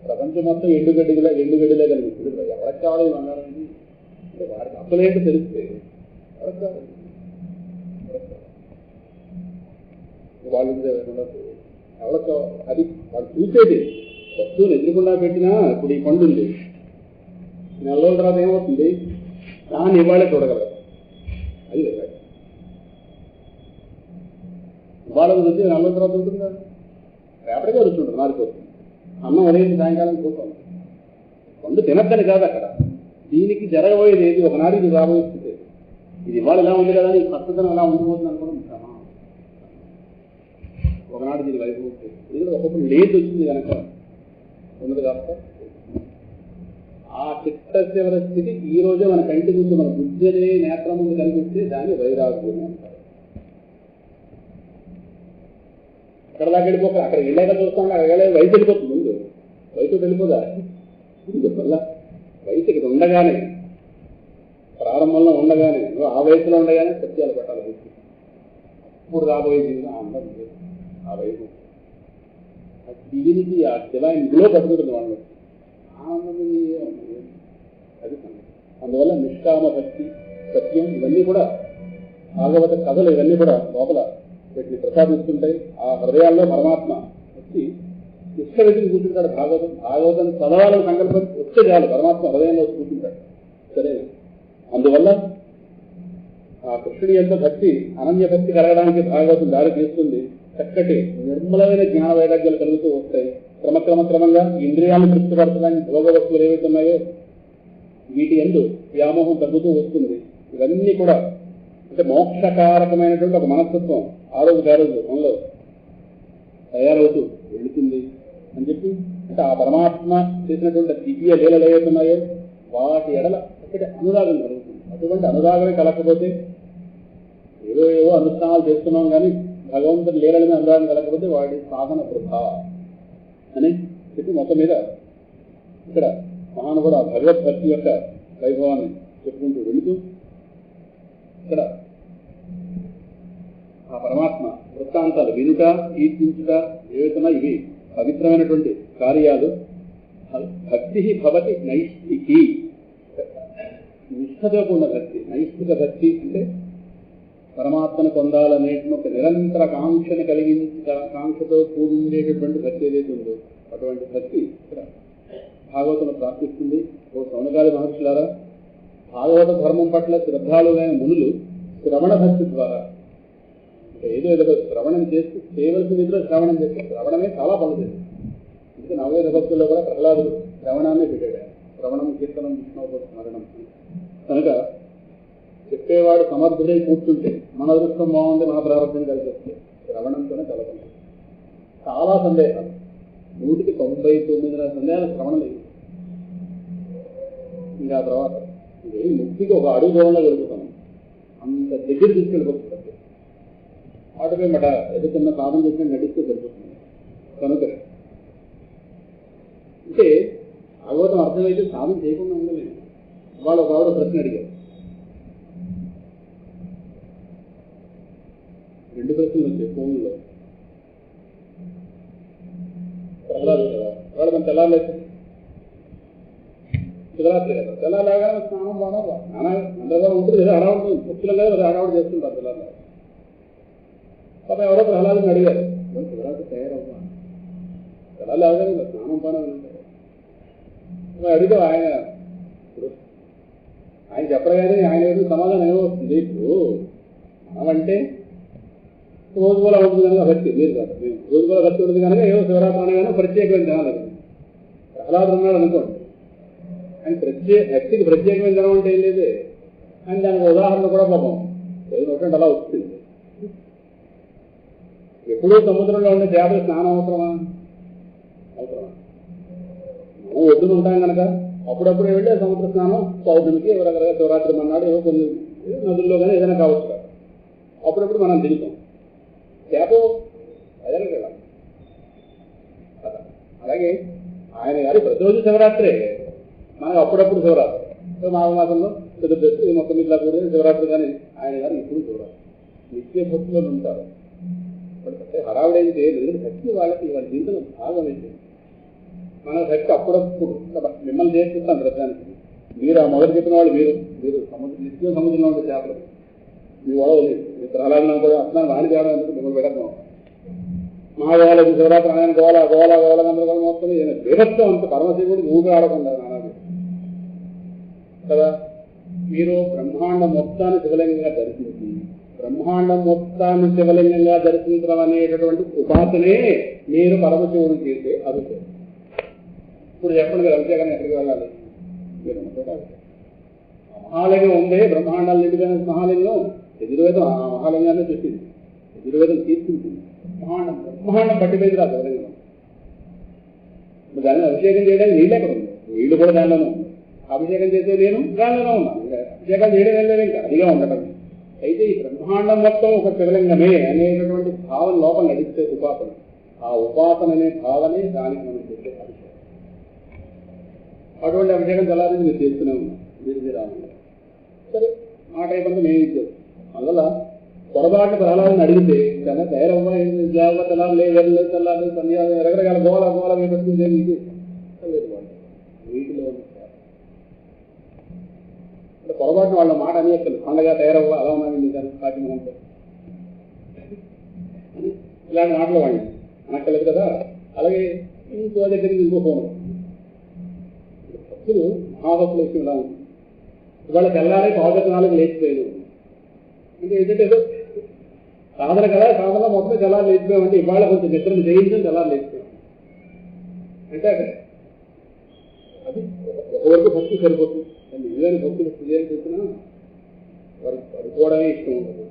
ప్రపంచం మొత్తం ఎండుగడ్డిలా కనిపిస్తుంది. ఎవరికి కావాలి బంగారం ఇది? అంటే వాడికి అసలేంటో తెలిస్తే ఎవరికి కావాలి? వాళ్ళు ఎవరికి కావాలి? అది వాళ్ళు చూసేది వస్తువులు ఎదురుకుండా పెట్టినా ఇప్పుడు ఈ పండు ఉంది, నెల రోజుల తర్వాత ఏమవుతుంది? దాన్ని ఇవాళే చూడగలరు. అది ఇవాళ వచ్చి 40 తర్వాత ఉంటుందా? రేపటిగా రుచుంటుంది, మారిపోతుంది. అన్నం అనేది సాయంకాలం కూర్చోండి. పండు తినద్దని కాదు అక్కడ. దీనికి జరగబోయేది ఏది? ఒకనాడు ఇది రాబోయేది. ఇది ఇవాళ ఇలా ఉంది కదా, ఈ ప్రస్తుతం అలా ఉండిపోతుంది అనుకోవడం ఉంటామా? ఒకనాడు దీని వైపు ఇది ఒక్కొక్కరు లేట్ వచ్చింది కనుక ఉన్నది కాస్త ఆ చిత్తశివర స్థితి ఈ రోజే మన కంటి ముందు, మన బుద్ధి అనే నేత్రం ముందు కనిపిస్తే దాన్ని వైరాగ్యం అంటారు. అక్కడ దాకా వెళ్ళిపోక అక్కడ వెళ్ళాక చూస్తాం, అక్కడ వెళ్ళే వయసు వెళ్ళిపోతుంది. ముందు వయసు వెళ్ళిపోదా? వల్ల వయసు ఇక్కడ ఉండగానే, ప్రారంభంలో ఉండగానే, ఆ వయసులో ఉండగానే సత్యాలు పెట్టాలి. బుద్ధి ఇప్పుడు రాబోయేది అందరం ఆ వయసు ఆ డివినిటీ, ఆ డివైన్ గ్లో పట్టుకుంటుంది వాళ్ళు. అది అందువల్ల నిష్కామ భక్తి, సత్యం ఇవన్నీ కూడా భాగవత కథలు ఇవన్నీ కూడా లోపల వీటిని ప్రసాదిస్తుంటాయి. ఆ హృదయాల్లో పరమాత్మ వచ్చి ఇష్టవిధిని కూర్చుంటాడు. భాగవతం చదవాలని సంకల్పం వస్తే చాలు, పరమాత్మ హృదయంలో కూర్చుంటాడు. సరే, అందువల్ల ఆ కృష్ణుడి యొక్క భక్తి, అనన్య భక్తి కలగడానికి భాగవతం దారి తీస్తుంది. చక్కటి నిర్మలమైన జ్ఞాన వైరాగ్యాలు కలుగుతూ వస్తాయి. క్రమంగా ఇంద్రియాలను తృప్తిపరచడానికి భోగ వస్తువులు ఏవైతే ఉన్నాయో వీటి యందు వ్యామోహం తగ్గుతూ వస్తుంది. ఇవన్నీ కూడా అంటే మోక్షకారకమైనటువంటి ఒక మనస్తత్వం ఆ రోజు మనలో తయారవుతూ వెళుతుంది అని చెప్పి, అంటే ఆ పరమాత్మ చేసినటువంటి దివ్య లీలలు ఏవైతే ఉన్నాయో వాటి ఎడల ఒకటి అనురాగం కలుగుతుంది. అటువంటి అనురాగమే కలగకపోతే ఏవో అనుష్ఠానాలు చేస్తున్నాం కానీ భగవంతుని లీలల మీద అనురాగం కలగకపోతే వాడి సాధన వృధా అని చెప్పి మొత్తం మీద ఇక్కడ మహానుభుడు ఆ భగవద్భక్తి యొక్క వైభవాన్ని చెప్పుకుంటూ వెళుతూ ఇక్కడ ఆ పరమాత్మ వృత్తాంతాలు వినుట, కీర్తించుట ఏవైతున్నా ఇవి పవిత్రమైనటువంటి కార్యాలు. భక్తి భవతి నైష్ఠికి, నిష్ఠతో కూడిన భక్తి. నైష్ఠిక భక్తి అంటే పరమాత్మను పొందాలనేటువంటి ఒక నిరంతర కాంక్షను కాంక్షతో కూడి ఉండేటటువంటి భక్తి ఏదైతే ఉందో అటువంటి భక్తి ఇక్కడ భాగవతం ప్రాప్తిస్తుంది. ఓ సౌనకాది మహర్షులారా, భాగవత ధర్మం పట్ల శ్రద్ధాలుగైన మునులు శ్రవణ భక్తి ద్వారా ఏదో శ్రవణం చేస్తూ చేయవలసిన నిధులు శ్రవణం చేస్తారు. శ్రవణమే చాలా పనులు చేస్తుంది. ఇంకా నవవేద భక్తుల్లో కూడా ప్రహ్లాదుడు శ్రవణాన్ని పెట్టాడు. శ్రవణం కీర్తనం విష్ణువు స్మరణం కనుక చెప్పేవాడు సమర్థుడై కూర్చుంటే మన అదృష్టం బాగుంది, మన ప్రారంభం కలిసి వస్తే శ్రవణంతోనే కలగదు. చాలా సందేహాలు, 199 సందేహాలు శ్రవణం లేదు. ఇంకా తర్వాత ముక్తికి ఒక అడుగు దూరంలో వెళ్తున్నాం, అంత దగ్గర తీసుకెళ్ళిపోతుంది. వాటిపై మట ఎదుగుతున్న సాధన చేసిన నడిస్తూ జరుగుతుంది. కనుక అంటే భాగవతం అర్థమైతే సాధన చేయకుండా ఉండలేదు. వాళ్ళు ఒక ఆవిడ ప్రశ్న అడిగారు, 2 ప్రశ్నలు వచ్చాయి ఫోన్లో. ప్రహ్లాదు కదా, వాళ్ళు మన తెల్లారలేదు, శివరాత్రి కదా, తెల్లారలాగా స్నానం బాగా అందరూ ఉంటుంది కదా, హడావుడు పుస్తులం కదా, అది హడావుడు చేస్తుంటారు తెల్లారలాగా. పాపం ఎవరో ప్రహ్లాదుని అడిగారు, శివరాత్రి తయారవ్వా, తెల్లారలాగా స్నానం బాగా అడిగితే ఆయన చెప్పగానే ఆయన ఏదో సమాధానం ఏమో వస్తుంది. ఇప్పుడు మనమంటే రోజు కూడా ఉంటుంది కనుక భక్తి మీరు కాదు, మేము రోజు కూడా భక్తి ఉంటుంది కనుక ఏదో శివరాత్రి అనగానే ప్రత్యేకమైన జనాలు ప్రహ్లాదులు ఉన్నాడు అనుకోండి. ఆయన భక్తికి ప్రత్యేకమైన జనం అంటే ఏం లేదు. అని దానికి ఉదాహరణ కూడా పాపం ఏదో అలా వస్తుంది. ఎప్పుడూ సముద్రంలో ఉండే చేపలు స్నానం అవసరమా? మనం ఒడ్డున ఉంటాం కనుక అప్పుడప్పుడు వెళ్ళే సముద్ర స్నానం పౌర్ణమికి ఎవరొకరుగా శివరాత్రి మన్నాడు ఏవో కొన్ని నదుల్లో కానీ ఏదైనా కావచ్చు కదా, అప్పుడప్పుడు మనం దిగుతాం. చేప అదే కదా. అలాగే ఆయన గారి ప్రతిరోజు శివరాత్రే, మనకు అప్పుడప్పుడు శివరాత్రి, మాఘమాసంలో చతుర్దశి మొత్తం ఇట్లా కూడా శివరాత్రి, కానీ ఆయన గారు ఇప్పుడు శివరాత్రి నిత్య భక్తులు ఉంటారు. హడావుడైతే భక్తి వాళ్ళకి వాళ్ళ జీవితంలో భాగం అయితే మన శక్తి అప్పుడప్పుడు మిమ్మల్ని చేపిస్తాం ప్రధానికి. మీరు ఆ మొదటి చెప్పిన వాళ్ళు మీరు నిత్యం సముద్రంలో ఉండే చేపలు మీ గొడవలు ప్రహ్లాదం కూడా అర్థాన్ని వాణి తేవడం ఎందుకు మిమ్మల్ని పెడతాం. మా గోళ శివరాత్రి ఆయన గోళ గందరగోళం మొత్తం బీభత్సం అంత పరమశివుడు ఊపి ఆడకుండా నానాడు కదా. మీరు బ్రహ్మాండం మొత్తాన్ని శివలింగంగా దర్శించి బ్రహ్మాండం మొత్తాన్ని శివలింగంగా దర్శించడం అనేటటువంటి ఉపాసనే మీరు పరమశివుడు చేసే అభిషేకం. ఇప్పుడు చెప్పండి మీరు అభిషేకాన్ని ఎక్కడికి వెళ్ళాలి? మీరు మహాలింగం ఉందే, బ్రహ్మాండాలు నిండుగా మహాలింగం యజుర్వేదం ఆ మహాలింగాన్ని చెప్పింది, యజుర్వేదం తీసుకుంటుంది. బ్రహ్మాండం పట్టిపోయింది రా శివలింగం. ఇప్పుడు దాన్ని అభిషేకం చేయడానికి నీళ్ళు ఎక్కడ ఉంది? నీళ్లు కూడా దానిలోనే ఉంది. అభిషేకం చేసే నేను దానిలోనే ఉన్నాను. అభిషేకం చేయడం వెళ్ళలేదు, ఇంకా అదిగా ఉండటం. అయితే ఈ బ్రహ్మాండం మొత్తం ఒక శివలింగమే అనేటటువంటి భావన లోపల నడిచే ఉపాసన, ఆ ఉపాసన అనే భావనే దానికి మనం చేసే అభిషేకం. అటువంటి అభిషేకం తెల్లారి మీరు చేస్తూనే ఉన్నాం. సరే ఆ టైప్ అంతా మేము ఇచ్చారు. అందువల్ల పొరపాటు ప్రహ్లాదని అడిగితే కదా తయారవ్వ తెల్లారు లేదు తెల్లారు సంధ్యాలు రకరకాల గోళ పెట్టుకుంటే ఇది వీటిలో పొరపాటున వాళ్ళ మాట అని చెప్తాను. పండగ తయారవ్వ అలా ఉన్నాను కాకిమోహంతో ఇలాంటి మాటలు వాడిని అనక్కలేదు కదా. అలాగే ఇంకో దగ్గరికి ఇంకో ఫోన్ భక్తులు మహాభక్తులు వచ్చి ఇలా ఉంటుంది. ఇవాళ తెల్లారే పాదకనాలకు లేచిపోయాను అంటే ఏంటంటే ఏదో సాధన కదా, సాధన మొత్తం తెల్లారు లేచిపోయామంటే ఇవాళ కొంచెం నిద్రను జయించడం తెల్లారు లేచిపోయాం అంటే అక్కడ అది ఒకవరకు భక్తి సరిపోతుంది. నిజమైన భక్తులు స్థితి చెప్పినా వారికి పడుకోవడమే ఇష్టం ఉంటుంది.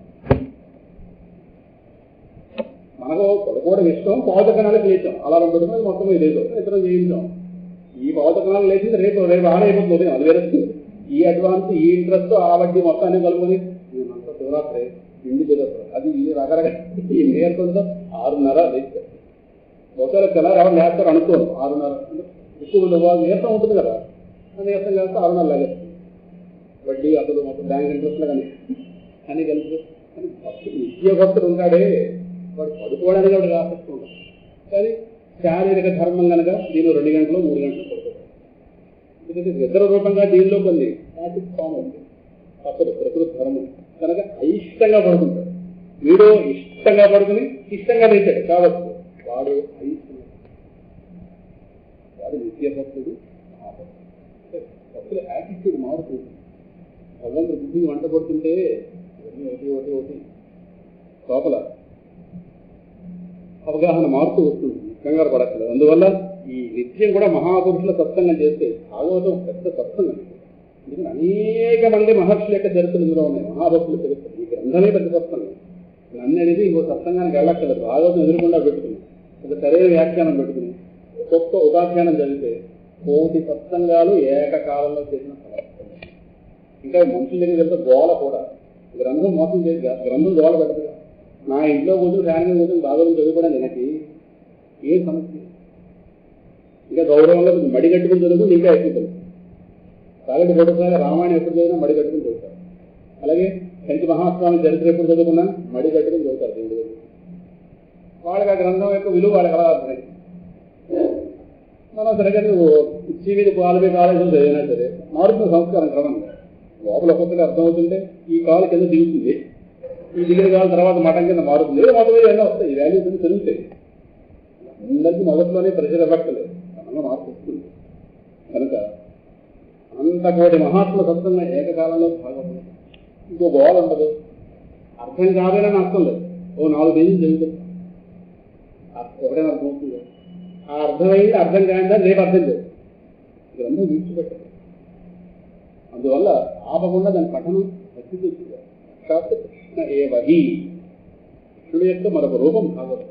మనకు పడుకోవడం ఇష్టం, పాదకనాలకు లేచాం అలారం పెట్టుకుని మొత్తం ఇదేదో ఇతరం చేయించాం. ఈ పాదకనాలు లేచింది రేపు ఆడైపోతుంది, అది వేరే. ఈ అడ్వాన్స్ ఈ ఇంట్రెస్ట్ ఆ వడ్డీ మొత్తాన్ని కలుపుకొని మేమంతా శివరాత్రి ఇండి తిరుగుతారు. అది ఈ రకరకాల ఈ నేర్కొంతో 6:30 లేస్తారు. ఒకవేళ తెల్లారు ఎవరు లేస్తారు అనుకోరు. 6:30 ఎక్కువ వాళ్ళు నీరసం ఉంటుంది కదా, నీరసం చేస్తే 6:30 లాగేస్తుంది. వడ్డీ అసలు మొత్తం బ్యాంక్ ఇంట్రెస్ట్లో కానీ అని కలిసి కానీ భక్తుడు నిత్య భక్తుడు ఉంటాడే వాడు పడుకోవడానికి వాడు ఆసక్తి ఉంటాడు. కానీ శారీరక ధర్మం కనుక దీనిలో 2 గంటలు 3 గంటలు పడుతుంది. ఎందుకంటే నిద్ర రూపంగా దీనిలో కొన్ని ఫామ్ ఉంది, తప్పదు ప్రకృతి ధర్మం కనుక అయిష్టంగా పడుకుంటాడు. వీడు ఇష్టంగా పడుకుని ఇష్టంగా లేచాడు కాబట్టి వాడు అయిష్టంగా, వాడు నిత్య భక్తుడు భక్తుల యాటిట్యూడ్ మారుతుంది. భగవంతుడు బుద్ధిని వంట పడుతుంటే ఒకటి ఒకటి ఒకటి లోపల అవగాహన మారుతూ వస్తుంది, కంగారు పడక్కలేదు. అందువల్ల ఈ నిత్యం కూడా మహాపురుషుల సత్సంగం చేస్తే భాగవతం పెద్ద సత్సంగం. ఎందుకంటే అనేక మంది మహర్షుల యొక్క చరిత్రలు ఇందులో ఉన్నాయి, మహాభక్తుల చరిత్ర. ఈ గ్రంథమే పెద్ద సత్సంగం. నన్ను అనేది ఇంకో సత్సంగానికి వెళ్ళక్కర్లేదు, భాగవతం ఎదురుకుండా పెట్టుకుని ఒక సరైన వ్యాఖ్యానం పెట్టుకుని ఒక్కొక్క ఉపాఖ్యానం చదివితే కోటి సత్సంగాలు ఏకకాలంలో చేసిన సమర్థం. ఇంకా మనుషుల దగ్గర వెళ్తే గోల కూడా గ్రంథం మోసం చేసి గ్రంథం గోల పెట్టదు. నా ఇంట్లో కూర్చొని ఫ్యామిలీ కూర్చొని భాగవతం చదువుకోవడం నాకు ఏ సమస్య. ఇంకా గౌరవంలో మడి కట్టుకుని చదువుకుని ఇంకా ఎక్కువ. కాబట్టి ఒకసారి రామాయణం ఎప్పుడు చదివినా మడి కట్టుకుని చదువుతారు. అలాగే కంచి మహాస్వామి చరిత్ర ఎప్పుడు చదువుకున్నా మడి కట్టుకుని చదువుతారు. దీని వాళ్ళకి ఆ గ్రంథం యొక్క విలువ వాళ్ళకి అలా అర్థమై మనం సరిగ్గా టీవీని పాలమే కాలేజీలో చదివినా సరే మారుతున్న సంస్కారం క్రమంగా లోపల ఒక్కొక్కటి అర్థమవుతుంటే ఈ కాలు కింద దిగుతుంది, ఈ దిగిన కాల తర్వాత మఠం కింద మారుతుంది, మొత్తం ఏదైనా వస్తాయి. ఈ వాల్యూస్ అన్ని పెరుగుతాయి. అందరికీ మొదట్లోనే ప్రెషర్ ఎఫెక్ట్లేదు, క్రమంగా మార్పు వస్తుంది. కనుక అంత కోటి మహాత్ముల సత్సంగా ఏకకాలంలో భాగవతం. ఇంకో గోల ఉండదు, అర్థం కాదని అర్థం లేదు. ఓ 4 పేజీలు చదువుతుంది, ఒకటైనా అర్థం అవుతుంది. ఆ అర్థమైంది అర్థం కాయిందా రేపు అర్థం లేదు, గ్రంథం విడిచిపెట్టదు. అందువల్ల ఆపకుండా దాని పఠనం భక్తి కృష్ణ ఏ వహి, కృష్ణుడు యొక్క మరొక రూపం భాగవతం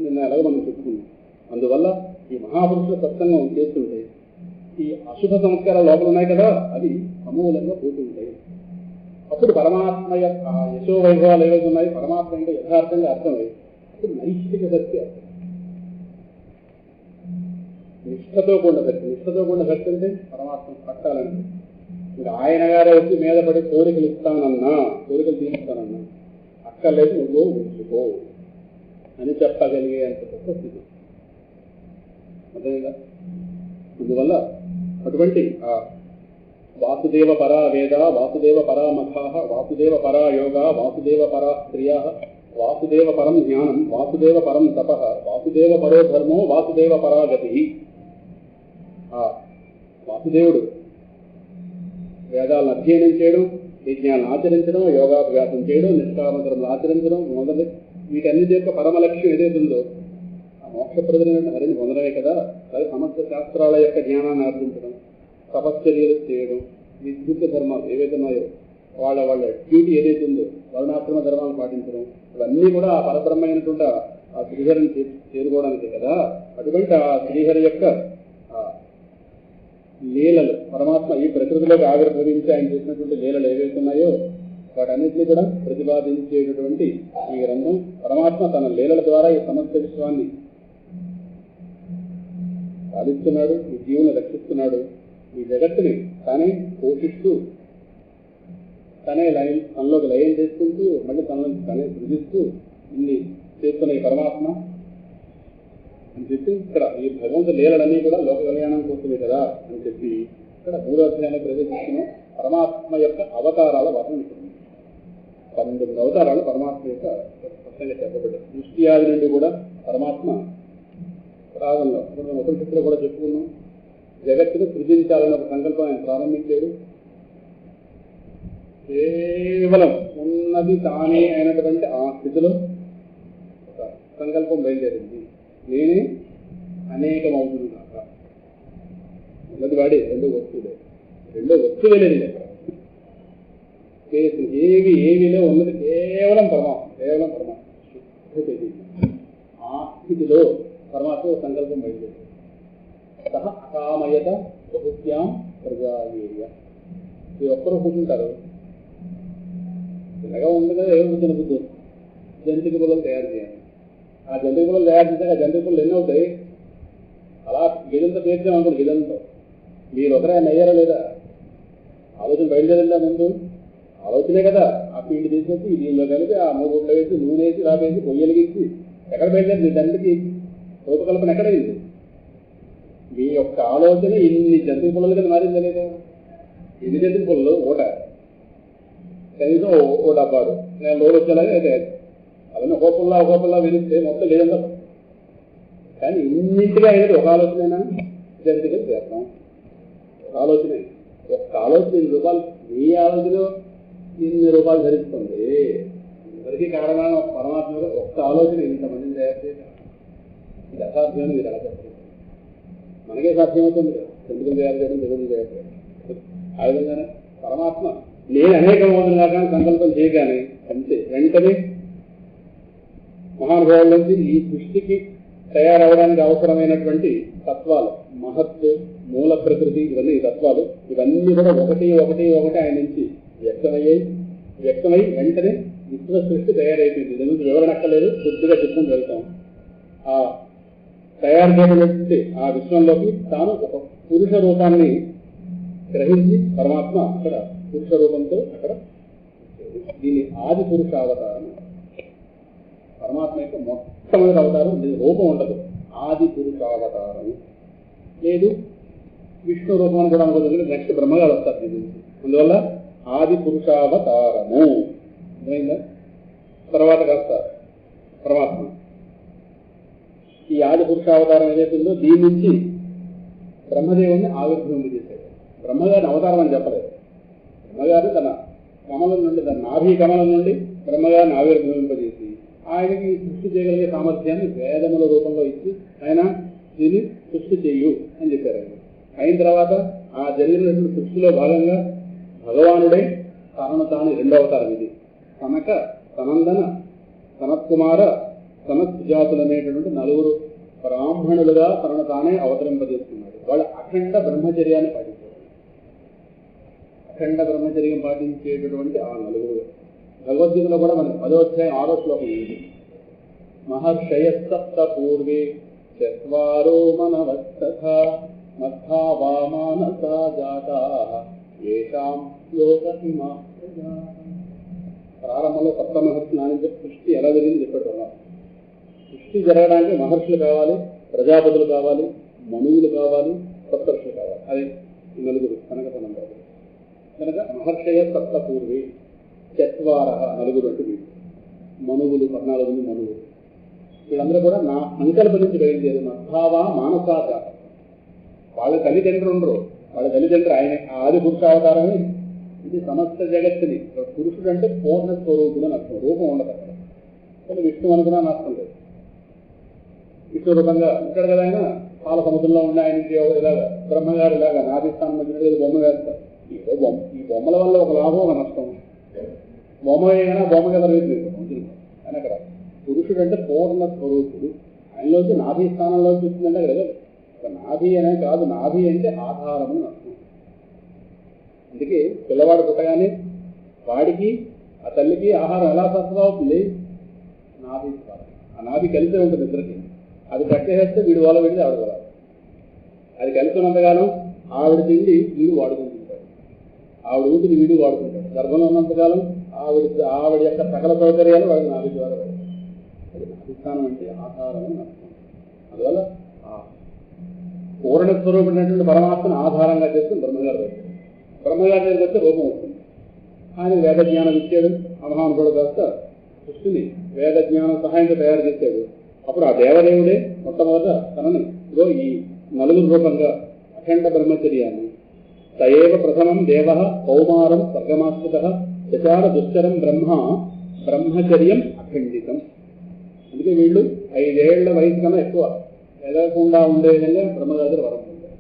నిన్న ఎలాగో మనం చెప్పుకున్నాం. అందువల్ల ఈ మహాపురుషుల సత్సంగం చేస్తుంటే ఈ అశుభ సంస్కారాలు లోపల ఉన్నాయి కదా, అవి సమూలంగా పోతుంటాయి. అప్పుడు పరమాత్మ యొక్క యశో వైభవాలు ఏవైతే ఉన్నాయి పరమాత్మ అంటే యథార్థంగా అర్థమై అప్పుడు నైష్ఠిక శక్తి అర్థం. నిష్ఠతో కూడిన శక్తి, నిష్ఠతో కూడిన శక్తి అంటే పరమాత్మ పట్టాలంటే ఇంకా ఆయన గారే వచ్చి మీద పడి కోరికలు ఇస్తానన్నా, కోరికలు తీరుస్తానన్నా అక్కర్లేదు నువ్వు ఉంచుకో అని చెప్పగలిగే అంత గొప్ప స్థితి అదేగా. అందువల్ల అటువంటి వాసుదేవ పరా వేద, వాసుదేవ పరా మఖా, వాసుదేవ పరా యోగ, వాసుదేవ పరా స్త్రియ, వాసుదేవ పరం జ్ఞానం, వాసుదేవ పరం తప, వాసుదేవ పరో ధర్మో, వాసుదేవ పరాగతి. వాసుదేవుడు వేదాలను అధ్యయనం చేయడం, యజ్ఞాలను ఆచరించడం, యోగాభ్యాసం చేయడం, నిష్కామకర్మలు ఆచరించడం మొదలు వీటన్నిటి యొక్క పరమ లక్ష్యం ఏదైతుందో ఆ మోక్షప్రదమైన హరిని పొందడమే కదా. అది సమస్త శాస్త్రాల యొక్క జ్ఞానాన్ని ఆర్జించడం, తపశ్చర్యలు చేయడం, విద్యుత్ ధర్మాలు ఏవైతే ఉన్నాయో వాళ్ళ డ్యూటీ ఏదైతే ఉందో వర్ణాశ్రమ ధర్మాలు పాటించడం, ఇవన్నీ కూడా ఆ పరబ్రహ్మ అయినటువంటి ఆ శ్రీహరిని చేరుకోవడానికే కదా. అటువంటి ఆ శ్రీహరి యొక్క లీలలు పరమాత్మ ఈ ప్రకృతిలోకి ఆవిర్భవించి ఆయన చేసినటువంటి లీలలు ఏవైతే ఉన్నాయో వాటన్నిటినీ కూడా ప్రతిపాదించేటటువంటి ఈ గ్రంథం. పరమాత్మ తన లీలల ద్వారా ఈ సమస్త విశ్వాన్ని పాలిస్తున్నాడు, ఈ జీవుని రక్షిస్తున్నాడు, ఈ జగత్తుని తానే పోషిస్తూ తనే తనలోకి లయం చేసుకుంటూ మళ్ళీ తనలోకి తనే సృజిస్తూ ఇన్ని చేస్తున్న ఈ పరమాత్మ అని చెప్పి ఇక్కడ ఈ భగవంతు లీలలన్నీ కూడా లోక కళ్యాణం కోసమే కదా అని చెప్పి ఇక్కడ 3వ అధ్యాయాన్ని ప్రవేశిస్తున్న పరమాత్మ యొక్క అవతారాల వర్ణన ఉంటుంది. 19 అవతారాలు పరమాత్మ యొక్క స్పష్టంగా చెప్పబడ్డాయి. సృష్టి ఆది నుండి కూడా పరమాత్మ ప్రారంభంలో ఉపనిషత్తులో కూడా చెప్పుకున్నాం, జగత్తును సృజించాలనే ఒక సంకల్పం ఆయన ప్రారంభించాడు. కేవలం ఉన్నది తానే అయినటువంటి ఆ స్థితిలో ఒక సంకల్పం బయలుదేరింది, నేనే అనేకమవుతుంది కాక. ఉన్నది వాడే, రెండో వస్తువే లేదు. ఏవిలో ఉన్నది కేవలం పరమాత్మ. ఆ స్థితిలో పరమాత్మ సంకల్పం బయలుదేరింది. సహ అకామయత బహుశ్యాం ప్రజాయేయ. ఈ ఒక్కరు కూర్చుంటారు, ఇలాగా ఉంది కదా, ఏదో కూర్చున్న బుద్ధి జంతిక పుల్లలు తయారు చేయాలి. ఆ జంతిక పుల్లలు తయారు చేశాక ఆ జంతిక పుల్లలు ఎన్ని అవుతాయి? అలా గిదంతా పేర్చామనుకోండి, గిదంతా మీరు ఒకరే అయ్యారా లేదా? ఆలోచన బయలుదేరిందా? ముందు ఆలోచనే కదా. ఆ పిండి తీసుకొచ్చి దీనిలో కలిపి ఆ మూగుట్లో వేసి నూనె వేసి రాబేసి పొయ్యలిగించి ఎక్కడ బయలుదేరింది? దండికి రూపకల్పన ఎక్కడైంది? మీ యొక్క ఆలోచన ఇన్ని జంతిక పుల్లలు కింద మారిందా లేదా? ఎన్ని జంతిక పుల్లలు? ఓట కనీసం ఓ డబ్బాడు నేను లోడ్ వచ్చేలాగా అయితే అవన్నీ ఒక్కొక్కల్లా విరిస్తే మొత్తం లేదంతా. కానీ ఇన్నింటిగా అయినది ఒక ఆలోచనైనా జంతికలు చేస్తాం, ఒక ఆలోచనే. ఒక్క ఆలోచన 2 రూపాయలు, మీ ఆలోచన ఇన్ని రూపాయలు ధరిస్తుంది. అందరికీ కారణమైన పరమాత్మగా ఒక్క ఆలోచన ఇంతమందిని తయారు చేసి ఇది అసాధ్యమని మీరు ఎలా చెప్తారు? మనకే సాధ్యమవుతుంది కదా, ఎందుకు తయారు చేయడం, దేవుడిని తయారు చేయడం. ఆ విధంగానే పరమాత్మ నేను అనేకమవుతున్నా కానీ సంకల్పం చేయగానే అంతే వెంటనే మహానుభావుల నుంచి ఈ సృష్టికి తయారవడానికి అవసరమైనటువంటి తత్వాలు, మహత్తు, మూల ప్రకృతి, ఇవన్నీ తత్వాలు, ఇవన్నీ కూడా ఒకటి ఆయన నుంచి వ్యక్తమై వెంటనే విశ్వ సృష్టి తయారైపోయింది. దీని నుంచి వివరణ అక్కర్లేదు, కొద్దిగా చెప్పుకుంటూ వెళ్తాం. ఆ తయారు చేయబడినటువంటి ఆ విశ్వంలోకి తాను ఒక పురుష రూపాన్ని గ్రహించి పరమాత్మ అక్కడ పురుష రూపంతో అక్కడ దీని ఆది పురుష అవతారం. పరమాత్మ యొక్క మొట్టమొదటి అవతారం, దీని రూపం ఉండదు, ఆది పురుషావతారం. లేదు విష్ణు రూపం అని కూడా అనుకోవచ్చు, నెక్స్ట్ బ్రహ్మగారు వస్తారు దీని నుంచి. అందువల్ల ఆది పురుషావతారము అర్థమైందా? తర్వాత కాస్త పరమాత్మ ఈ ఆది పురుషావతారం ఏదైతుందో దీని నుంచి బ్రహ్మదేవుని ఆవిర్భవింపజేశాడు. బ్రహ్మగారిని అవతారం అని చెప్పలేదు. బ్రహ్మగారు తన కమలం నుండి, తన నాభి కమలం నుండి బ్రహ్మగారిని ఆవిర్భవింపజేసి ఆయనకి సృష్టి చేయగలిగే సామర్థ్యాన్ని వేదముల రూపంలో ఇచ్చి ఆయన దీన్ని సృష్టి చెయ్యు అని చెప్పారు. అయిన తర్వాత ఆ జరిగినటువంటి సృష్టిలో భాగంగా భగవానుడే తనను తాను 2వ అవతారం. ఇది కనక, సనందన, సనత్కుమార, సనత్జాతులు అనేటటువంటి 4 బ్రాహ్మణులుగా తనను తానే అవతరింపజేస్తున్నాడు. వాళ్ళు అఖండ బ్రహ్మచర్యాన్ని పాటించారు. అఖండ బ్రహ్మచర్యం పాటించేటటువంటి ఆ 4. భగవద్గీతలో కూడా మనకి 10వ అధ్యాయం 6వ శ్లోకం ఉంది. మహర్షయ సప్త పూర్వే చత్వారో మనవస్తథా మధ్యా వామానసా జాతాః ఏషాం లోకహిమా ప్రజా. ప్రారంభంలో సప్త మహర్షులు అని చెప్పి సృష్టి ఎలా జరిగింది చెప్పడం. సృష్టి జరగడానికి మహర్షులు కావాలి, ప్రజాపతులు కావాలి, మనువులు కావాలి, సప్తర్షులు కావాలి. అది 4 కనుక కనుక మహర్షయ సప్త పూర్వే చత్వార 4 అంటే వీళ్ళు మనువులు, 14 మంది మనువులు. వీళ్ళందరూ కూడా నా సంకల్ప నుంచి బయలుదేరు. మధ్యావా మానసా జాత. వాళ్ళ తల్లిదండ్రులు ఉండరు, వాళ్ళ తల్లిదండ్రులు ఆయన ఆది పురుషావతారమే. ఇది సమస్త జగత్తుని. పురుషుడు అంటే పూర్ణ స్వరూపుడు అని అర్థం, రూపం ఉండదు అక్కడ. కానీ విష్ణు అనుకున్నా నష్టం లేదు. విష్ణు రూపంగా ఉంటాడు కదా ఆయన. పాల సముద్రంలో ఉండి ఆయనకి ఇలాగా బ్రహ్మగారు ఇలాగా నాదిస్థానం మధ్య బొమ్మ వేస్తారు. ఈ బొమ్మల వల్ల ఒక లాభం, ఒక నష్టం. బొమ్మ వేయగానే బొమ్మగా తరగతి. కానీ అక్కడ పురుషుడు అంటే పూర్ణ స్వరూపుడు. ఆయనలోంచి నాభి స్థానంలోకి వచ్చిందంటే కదా. నాభి అనే కాదు, నాభి అంటే ఆధారము నష్టం. అందుకే పిల్లవాడు పుట్టగానే వాడికి ఆ తల్లికి ఆహారం ఎలా సరఫరా అవుతుంది? నాభి ద్వారా. ఆ నాభి కలిసే ఉంటుంది ఇద్దరికి. అది కట్టేస్తే వీడు వాళ్ళ వెళ్ళి ఆవిడ వాళ్ళ. అది కలిసి ఉన్నంతకాలం ఆవిడ తిండి వీడు వాడుకుంటుంటాడు, ఆవిడ ఊపిరి వీడు వాడుకుంటాడు. గర్భంలో ఉన్నంతకాలం ఆవిడ యొక్క సకల సౌకర్యాలు వాడికి నాభి ద్వారా వాడు. అది నాభిస్థానం అంటే ఆధారం అని అర్థం. అందువల్ల పూర్ణ స్వరూపమైనటువంటి పరమాత్మను ఆధారంగా చేసుకుని బ్రహ్మగారు వచ్చాడు. బ్రహ్మగారి దగ్గరికి వస్తే రూపం వస్తుంది. ఆయన వేద జ్ఞానం ఇచ్చాడు. ఆ మహానుభావుడు కాస్త సృష్టిని వేద జ్ఞానం సహాయంతో తయారు చేశాడు. అప్పుడు ఆ దేవదేవుడే మొట్టమొదట తనని ఈ 4 రూపంగా అఖండ బ్రహ్మచర్యాన్ని సయేవ ప్రథమం దేవ కౌమారం స్వర్గమాశ్రిత చచార దుశ్చరం బ్రహ్మచర్యం అఖండితం. అందుకే వీళ్ళు 5 ఏళ్ల వయసు కన్నా ఎక్కువ ఎదగకుండా ఉండే విధంగా బ్రహ్మగారి వరం పొందారు.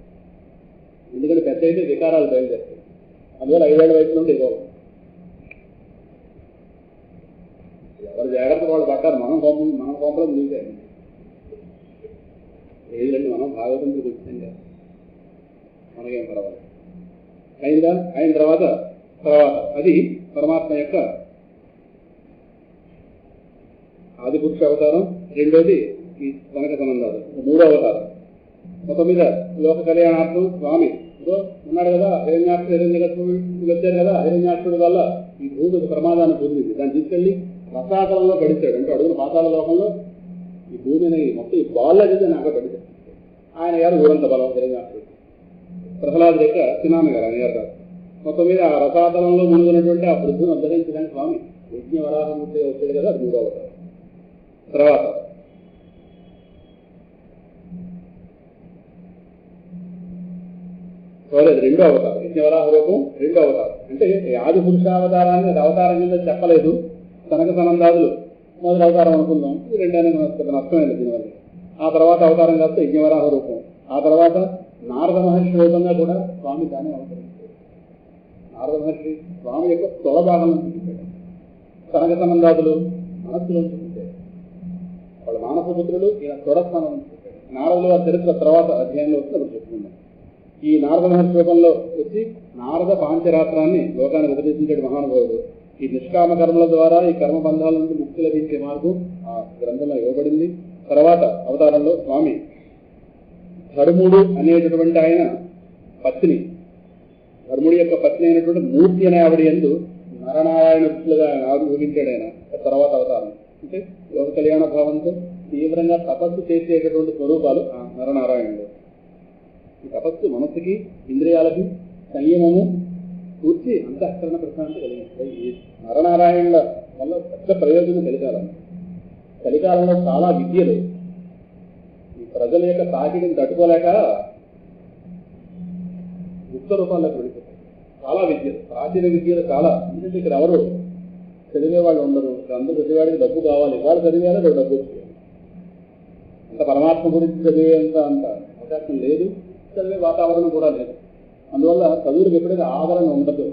ఎందుకంటే పెద్ద అయితే వికారాలు బయలుదేరుతాయి. అందువల్ల 5 ఏళ్ల వయసు నుండి ఇవ్వాలి. ఎవరు జాగ్రత్త వాళ్ళు పట్టారు. మనం కోంపలో నిలిచాయి. ఏదండి మనం భాగవతంతో వచ్చింది కదా, మనకేం పర్వాలేదు. అయిన తర్వాత అది పరమాత్మ యొక్క ఆది పురుష అవతారం. రెండోది ఈ కనక సంబంధాలు, 3వ అవతారం. మొత్తం మీద లోక కళ్యాణార్థం స్వామి ఉన్నాడు కదా. హిరణ్యాక్షుడు వచ్చారు కదా. హిరణ్యాక్షుడి వల్ల ఈ భూమికి ప్రమాదాన్ని పొందింది. దాన్ని తీసుకెళ్లి రసాతలంలో పడిచాడు. అంటే అడుగున పాతాళ లోకంలో ఈ భూమిని మొత్తం ఈ బాల్ అనేది నాకు పడిచాడు. ఆయన గారు ఊరంత బలం హిరణ్యాక్షుడు. ప్రహ్లాదు యొక్క చిన్నాన్న గారు ఆయన గారు. మొత్తం మీద ఆ రసాతలంలో మునుగున్నటువంటి ఆ వృద్ధును ఉద్ధరించడానికి స్వామి యజ్ఞ వరాహమూర్తిగా వచ్చాడు కదా. అది 3వ అవతారం. తర్వాత చూడలేదు, రెండో అవతారం. యజ్ఞవరాహ రూపం రెండో అవతారం. అంటే ఆది పురుషావతారాన్ని అది అవతారం కింద చెప్పలేదు. సనక సనందాదులు మొదటి అవతారం అనుకుందాం, ఇది రెండైనా నష్టమైంది దీనివల్ల. ఆ తర్వాత అవతారం కాస్త యజ్ఞవరాహ రూపం. ఆ తర్వాత నారద మహర్షి రూపంగా కూడా స్వామి దాన్ని అవతరించారు. నారద మహర్షి స్వామి యొక్క స్థూల భాగం నుంచి చూపాడు. సనక సనందాదులు మనస్సులో చూపించారు. వాళ్ళ మానసపుత్రులు ఈయన స్థూలస్థానం నుంచి చూపాడు. నారదులు ఆ చరిత్ర తర్వాత అధ్యాయంలో వస్తే అప్పుడు చెప్తున్నాం. ఈ నారద మహర్షి రూపంలో వచ్చి నారద పాంచరాత్రాన్ని లోకానికి ఉపదేశించాడు మహానుభావుడు. ఈ నిష్కామ కర్మల ద్వారా ఈ కర్మబంధాల నుండి ముక్తి లభించే మార్గం ఆ గ్రంథంలో ఇవ్వబడింది. తర్వాత అవతారంలో స్వామి ధర్ముడు అనేటటువంటి ఆయన పత్ని, ధర్ముడి యొక్క పత్ని అయినటువంటి మూర్తి అనే ఆవిడ యందు నరనారాయణ వృత్తులుగా ఆయన ఆవిర్భవించాడు. ఆయన తర్వాత అవతారం అంటే లోక కళ్యాణ భావంతో తీవ్రంగా తపస్సు చేసేటటువంటి స్వరూపాలు ఆ నరనారాయణుడు. ఈ తపస్సు మనస్సుకి ఇంద్రియాలకి సంయమము కూర్చి అంతఃకరణ ప్రశాంతి కలిగిస్తాయి. ఈ నరనారాయణుల వల్ల పెద్ద ప్రయోజనం కలిగాలని. కలికాలంలో చాలా విద్యలు ఈ ప్రజల యొక్క తాకిడిని తట్టుకోలేక గుప్త రూపాల్లోకి వెళ్ళిపోతాయి. చాలా విద్యలు, ప్రాచీన విద్యలు చాలా. ఎందుకంటే ఇక్కడ ఎవరు చదివే వాళ్ళు ఉండరు. అందరూ చదివేవాడికి డబ్బు కావాలి, వాళ్ళు చదివేలా డబ్బు వచ్చేది. అంత పరమాత్మ గురించి చదివేంత అంత అవకాశం లేదు, చదివే వాతావరణం కూడా లేదు. అందువల్ల చదువులకు ఎప్పుడైతే ఆదరణ ఉండదు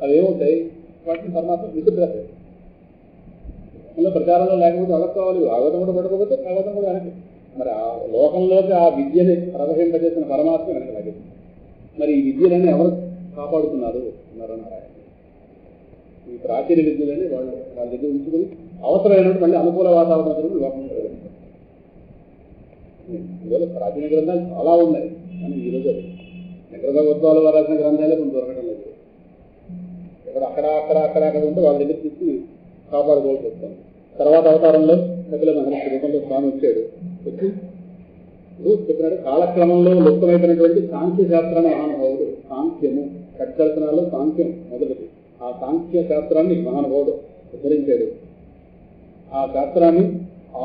అవి ఏమవుతాయి, వాటిని పరమాత్మ విసుగ్రస్తాయి. అందులో ప్రచారంలో లేకపోతే ఎవరికి కావాలి, ఆగతం కూడా పడకపోతే ఆగతం కూడా వెనక్కి. మరి ఆ లోకంలోకి ఆ విద్యని ప్రవహింపజేసిన పరమాత్మ వెనక లాగింది. మరి ఈ విద్యలని ఎవరు కాపాడుతున్నారు నరనారాయణ. ఈ ప్రాచీన విద్యలని వాళ్ళు వాళ్ళ దగ్గర ఉంచుకుని అవసరమైనటువంటి మళ్ళీ అనుకూల వాతావరణం లోకం ప్రవేశిస్తారు. ఇవాళ ప్రాచీన గ్రంథాలు చాలా ఉన్నాయి, కానీ ఈరోజు నిగ్రహోత్సవాల వారు రాసిన గ్రంథాలే కొంచెం దొరకడం లేదు. ఎక్కడ అక్కడ ఉంటే వాళ్ళ దగ్గర తీసుకుని కాపాడుకోవాల్సి వస్తుంది. తర్వాత అవతారంలో కపిల మహర్షి రూపంలో స్వామి వచ్చాడు. వచ్చి చెప్పినాడు కాలక్రమంలో లుప్తమైపోయినటువంటి సాంఖ్య శాస్త్రాన్ని మహానుభావుడు, సాంఖ్యము షట్కర్తనాల్లో సాంఖ్యం మొదటిది, ఆ సాంఖ్య శాస్త్రాన్ని మహానుభావుడు ఉద్ధరించాడు. ఆ శాస్త్రాన్ని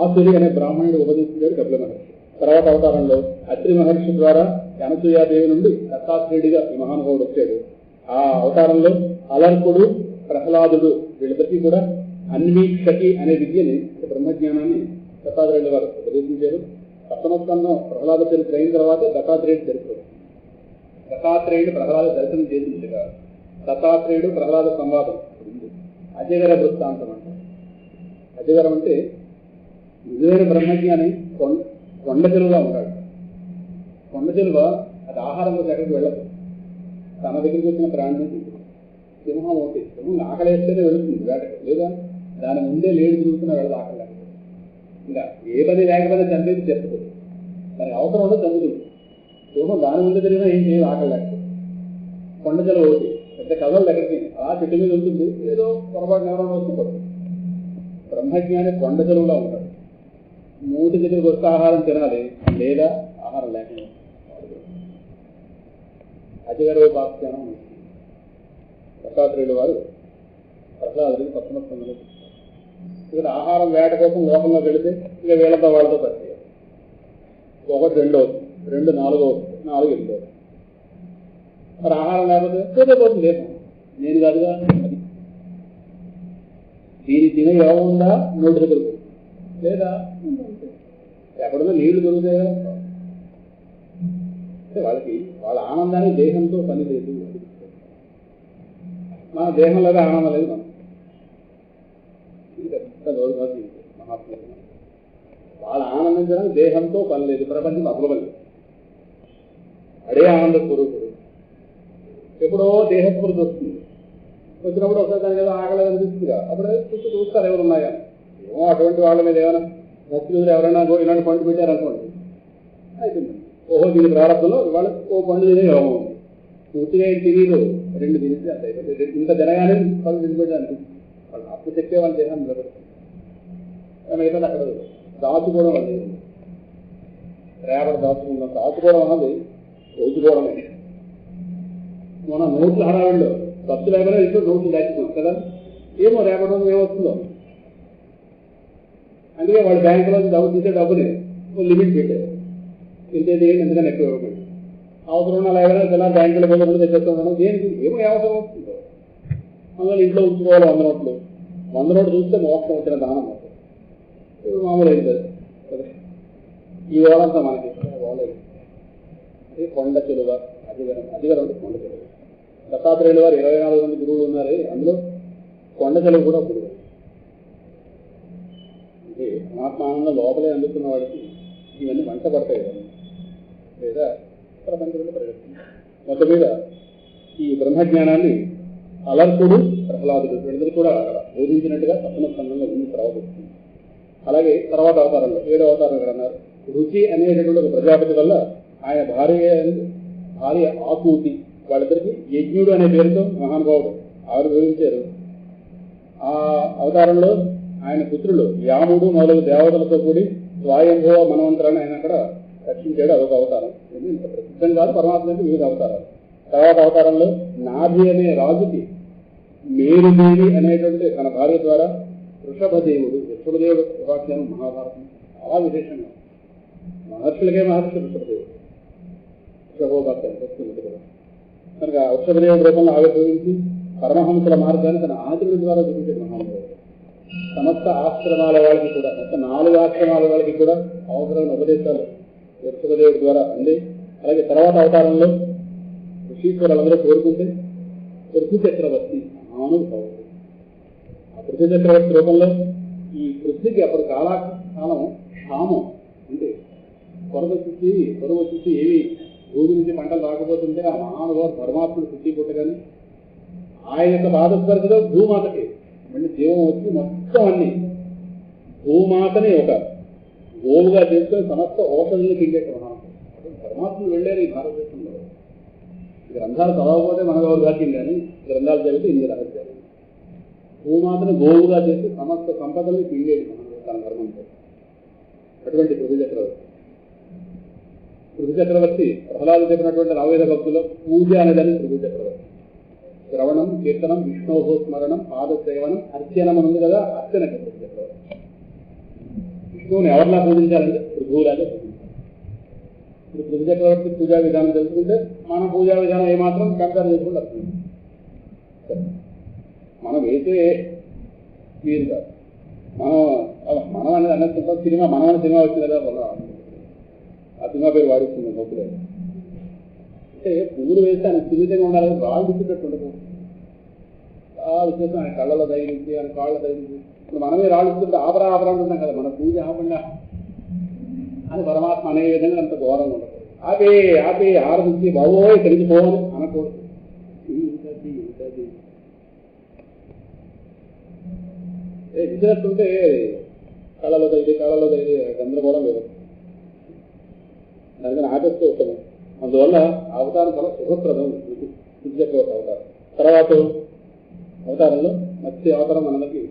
ఆసురి అనే బ్రాహ్మణుడు ఉపదేశించాడు కపిల మహర్షి. తర్వాత అవతారంలో అత్రి మహర్షి ద్వారా అనసూయాదేవి నుండి దత్తాత్రేయుడిగా ఈ మహానుభావుడు వచ్చాడు. ఆ అవతారంలో అలర్కుడు, ప్రహ్లాదుడు వీళ్ళిద్దరికీ కూడా అన్వీక్షకి అనే విద్యని, బ్రహ్మజ్ఞానాన్ని దత్తాత్రేయుడు వారు ఉపదేశించారు. సప్తమస్కంధం ప్రహ్లాద చరిత్ర అయిన తర్వాత దత్తాత్రేయుడు చరిత్ర. దత్తాత్రేయుడు ప్రహ్లాద దర్శనం చేసింది కాదు, దత్తాత్రేయుడు ప్రహ్లాద సంవాదం అజగర వృత్తాంతం అంటే. అజగరం అంటే నిజమైన బ్రహ్మజ్ఞాని కొండ చెలువగా ఉంటాడు. కొండ చెలువ అది ఆహారం కోసం ఎక్కడికి వెళ్ళదు, తన దగ్గరికి వచ్చిన ప్రాణిని తింటుంది. సింహం ఒకటి, సింహం ఆకలేస్తేనే వెళుతుంది వేటకి, లేదా దాని ముందే లేడు తిరుగుతున్నా వెళ్ళదు ఆకలి లేకపోతే. ఇంకా ఏ పని లేకపోతే చంపేది చెప్పుకోదు, దాని అవసరం ఉంటే చంపుతుంది. సింహం దాని ముందే తిరిగినా ఏం చేయదు ఆకలి లేకపోతే. కొండ చెలువ ఒకటి పెద్ద కథలు ఎక్కడికి అలా చెట్టు మీద ఉంటుంది, ఏదో పొరపాటు ఎవరైనా వస్తూ పడుతుంది. బ్రహ్మజ్ఞాని కొండ చెలువలా ఉంటాడు. మూటి దగ్గరికి వస్తే ఆహారం తినాలి, లేదా ఆహారం లేకుండా. అజగరోపాఖ్యానం దత్తాత్రేయుడు వారు ప్రహ్లాదుడికి సప్తమస్కంధంలో ఇక్కడ ఆహారం వేట కోసం లోకంలో వెళితే ఇక వీళ్ళతో వాళ్ళతో పరిచయం. ఒకటి రెండో వస్తుంది, రెండు నాలుగో వస్తుంది, 4 8 మరి ఆహారం లేకపోతే పోతే లేదు, నేను కాదుగా. అది దీని తినే యోగం ఉందా నోటి దగ్గరకు, లేదా ఎక్కడున్నా నీళ్లు దొరుకుతాయో. అంటే వాళ్ళకి వాళ్ళ ఆనందానికి దేహంతో పని లేదు. మన దేహంలోనే ఆనందం లేదు. మనం పెద్ద దౌర్భాగ్యం మహాత్ములు. వాళ్ళ ఆనందించడానికి దేహంతో పని లేదు, ప్రపంచం అప్రబలి. అడే ఆనంద స్వరూపుడు. ఎప్పుడో దేహస్ఫూర్తి వస్తుంది, వచ్చినప్పుడు ఒకసారి దాని ఏదో ఆకలి అనిపిస్తుందిగా, అప్పుడే చుట్టూ చూస్తారు ఎవరు ఉన్నాయా. ఏమో అటువంటి వాళ్ళ మీద ఏమైనా భక్తులు ఎవరైనా ఇలాంటి పండు పెట్టారనుకోండి, అయిపోయింది. ఓహో దీని ప్రారంభంలో వాళ్ళు ఓ పండు తినే యోగం ఉంది. పూర్తిగా ఏం తెలియదు, 2 తిరిగి అంత అయిపోయింది. ఇంత తినగానే వాళ్ళు తినిపెట్టారు. వాళ్ళు అప్పు చెక్కే వాళ్ళు దేహాన్ని నిలబెడతారు. మిగతా అక్కడ దాచుకోవడం అది రేపటి దాచుకుందాం. దాచుకోవడం అన్నది రోజుకోవడమే. మన నోట్లు హడావిడిలో ఖర్చు లేకుండా ఇంట్లో నోట్లు దాచుకున్నాం కదా, ఏమో రేపటి రోజు ఏమొస్తుందో. అందుకే వాళ్ళు బ్యాంకులో డబ్బు తీసే డబ్బుని లిమిట్ పెట్టారు. ఇంతేది ఎందుకని ఎక్కువ ఇవ్వకండి. అవసరం ఉన్న అలాగే ఇలా బ్యాంకులో పోయి తెచ్చేస్తున్నాను, దేనికి ఏమో అవసరం వస్తుందో అందులో ఇంట్లో ఉంచుకోవాలి. 100 నోట్లు 100 నోట్లు చూస్తే మోక్షం వచ్చిన దానం అవుతుంది. మామూలు అయింది ఈ ఓడంతా మనకి బాగలేదు. అది కొండ చెలువ అధికారం అంటే కొండ చెలువ. దత్తాత్రేయులు వారు 24 మంది గురువులు ఉన్నారు, అందులో కొండ చెలువ కూడా గురువు. అంటే ఆత్మానందం లోపలే అందుతున్న వాడికి ఇవన్నీ వంట పడతాయి కదా, లేదా ప్రపంచంలో ప్రగతి. మొత్తం మీద ఈ బ్రహ్మజ్ఞానాన్ని అలర్కుడు ప్రహ్లాదుడు వీళ్ళందరూ కూడా బోధించినట్టుగా సప్తమ స్కంధంలో ఉంది తర్వాత. అలాగే తర్వాత అవతారంలో 7వ అవతారం ఇక్కడ అన్నారు. రుచి అనేటటువంటి ఒక ప్రజాపతి వల్ల ఆయన భార్య ఆకూతి వాళ్ళిద్దరికి యజ్ఞుడు అనే పేరుతో మహానుభావుడు ఆవిర్భవించారు. ఆ అవతారంలో ఆయన పుత్రులు యాముడు మొదలగు దేవతలతో కూడి స్వయంభవ మనవంతరాన్ని ఆయన అక్కడ రక్షించాడు. అదొక అవతారం. ఇంత ప్రసిద్ధం కాదు, పరమాత్మకి వివిధ అవతారాలు. తర్వాత అవతారంలో నాభి అనే రాజుకి మేరుదేవి అనేటువంటి తన భార్య ద్వారా వృషభదేవుడు ఉపాఖ్యానం మహాభారతం చాలా విశేషంగా. మహర్షులకే మహర్షి వృషభదేవుడు వృషభోపాఖ్యానం వస్తుంది కదా. కనుక వృషభదేవుడి రూపంలో ఆవిర్భవించి పరమహంసుల మార్గాన్ని తన ఆచరణ ద్వారా చూపించాడు మహానుభావుడు. సమస్త ఆశ్రమాల వాళ్ళకి కూడా, మొత్తం 4 ఆశ్రమాల వాళ్ళకి కూడా అవసరమైన ఉపదేశాలు వృషభదేవుడి ద్వారా అంది. అలాగే తర్వాత అవతారంలో ఋషీశ్వరులందరూ కోరుకుంటే పృథ్వీ చక్రవర్తి మహానుభావుడు. ఆ పృథ్వీ చక్రవర్తి రూపంలో ఈ పృథ్వీకి అప్పుడు కాలం క్షామం అంటే కొరవ చూసి ఏమి భూమి నుంచి పంటలు రాకపోతుంటే ఆ మహానుభావుడు పరమాత్ముడు పృథ్వీ పుట్టగానే ఆయన యొక్క పాదస్పర్శలో భూమాతకి మళ్ళీ జీవం వచ్చి మొత్తం అన్ని భూమాతని ఒక గోవుగా చేసుకుని సమస్త ఔషధులు తిండేట మహానుభావుడు. పరమాత్ముడు వెళ్ళారు ఈ భారతదేశంలో. గ్రంథాలు చదవకపోతే మన దౌర్భాగ్యం, కానీ గ్రంథాలు చదివితే ఇన్ని రహస్యాలు. భూమాతను గోవుగా చేసి సమస్త సంపదల్ని తిండేది తన ధర్మంతో. అటువంటి పృథు చక్రవర్తి ప్రహ్లాదు చెప్పినటువంటి 40 భక్తుల్లో పూజ అనేదాన్ని పృథు చక్రవర్తి. శ్రవణం, కీర్తనం, విష్ణోహో స్మరణం, పాదసేవనం, అర్చనం అని ఉంది కదా, అర్చన పృథు చక్రవర్తి. విష్ణువుని ఎవరిలా పూజించాలంటే పృథువులాగే పూజించాలి. ఇప్పుడు పృథు చక్రవర్తి పూజా విధానం తెలుసుకుంటే మన పూజా విధానం ఏమాత్రం కంపేర్ చేసుకుంటే అర్థం. మనం వేసే వీరు కాదు. మనం అనేది అన్నట్టు సినిమా, మనం అనే సినిమా వచ్చింది కదా, ఆ సినిమా పేరు వాడిస్తుంది నొప్పులే. అంటే పువ్వులు వేస్తే ఆయన సున్నితంగా ఉండాలి, రాళ్ళు విసిపెట్టు ఉండకూడదు. ఆ విశేషం ఆయన కళ్ళలో తగిలించి, ఆయన కాళ్ళలో తగిలించి. ఇప్పుడు మనమే రాళ్ళు ఇస్తుంటే ఆపరా అంటున్నాం కదా, మన పూజ ఆపంగా అని పరమాత్మ అనే విధంగా అంత ఘోరంగా ఉండకూడదు. ఆపి ఆరంభించి బాబోయ్ ఇక్కడికి పోవని అనకూడదు. ఇచ్చినట్టుంటే కళలో తగిలి గందరగోళం లేదు. దానికని ఆపేస్తూ ఉత్తమం. అందువల్ల అవతారం చాలా శుభప్రదం చక్రవర్తి అవతారం. తర్వాత అవతారంలో మత్స్య అవతారం మనకి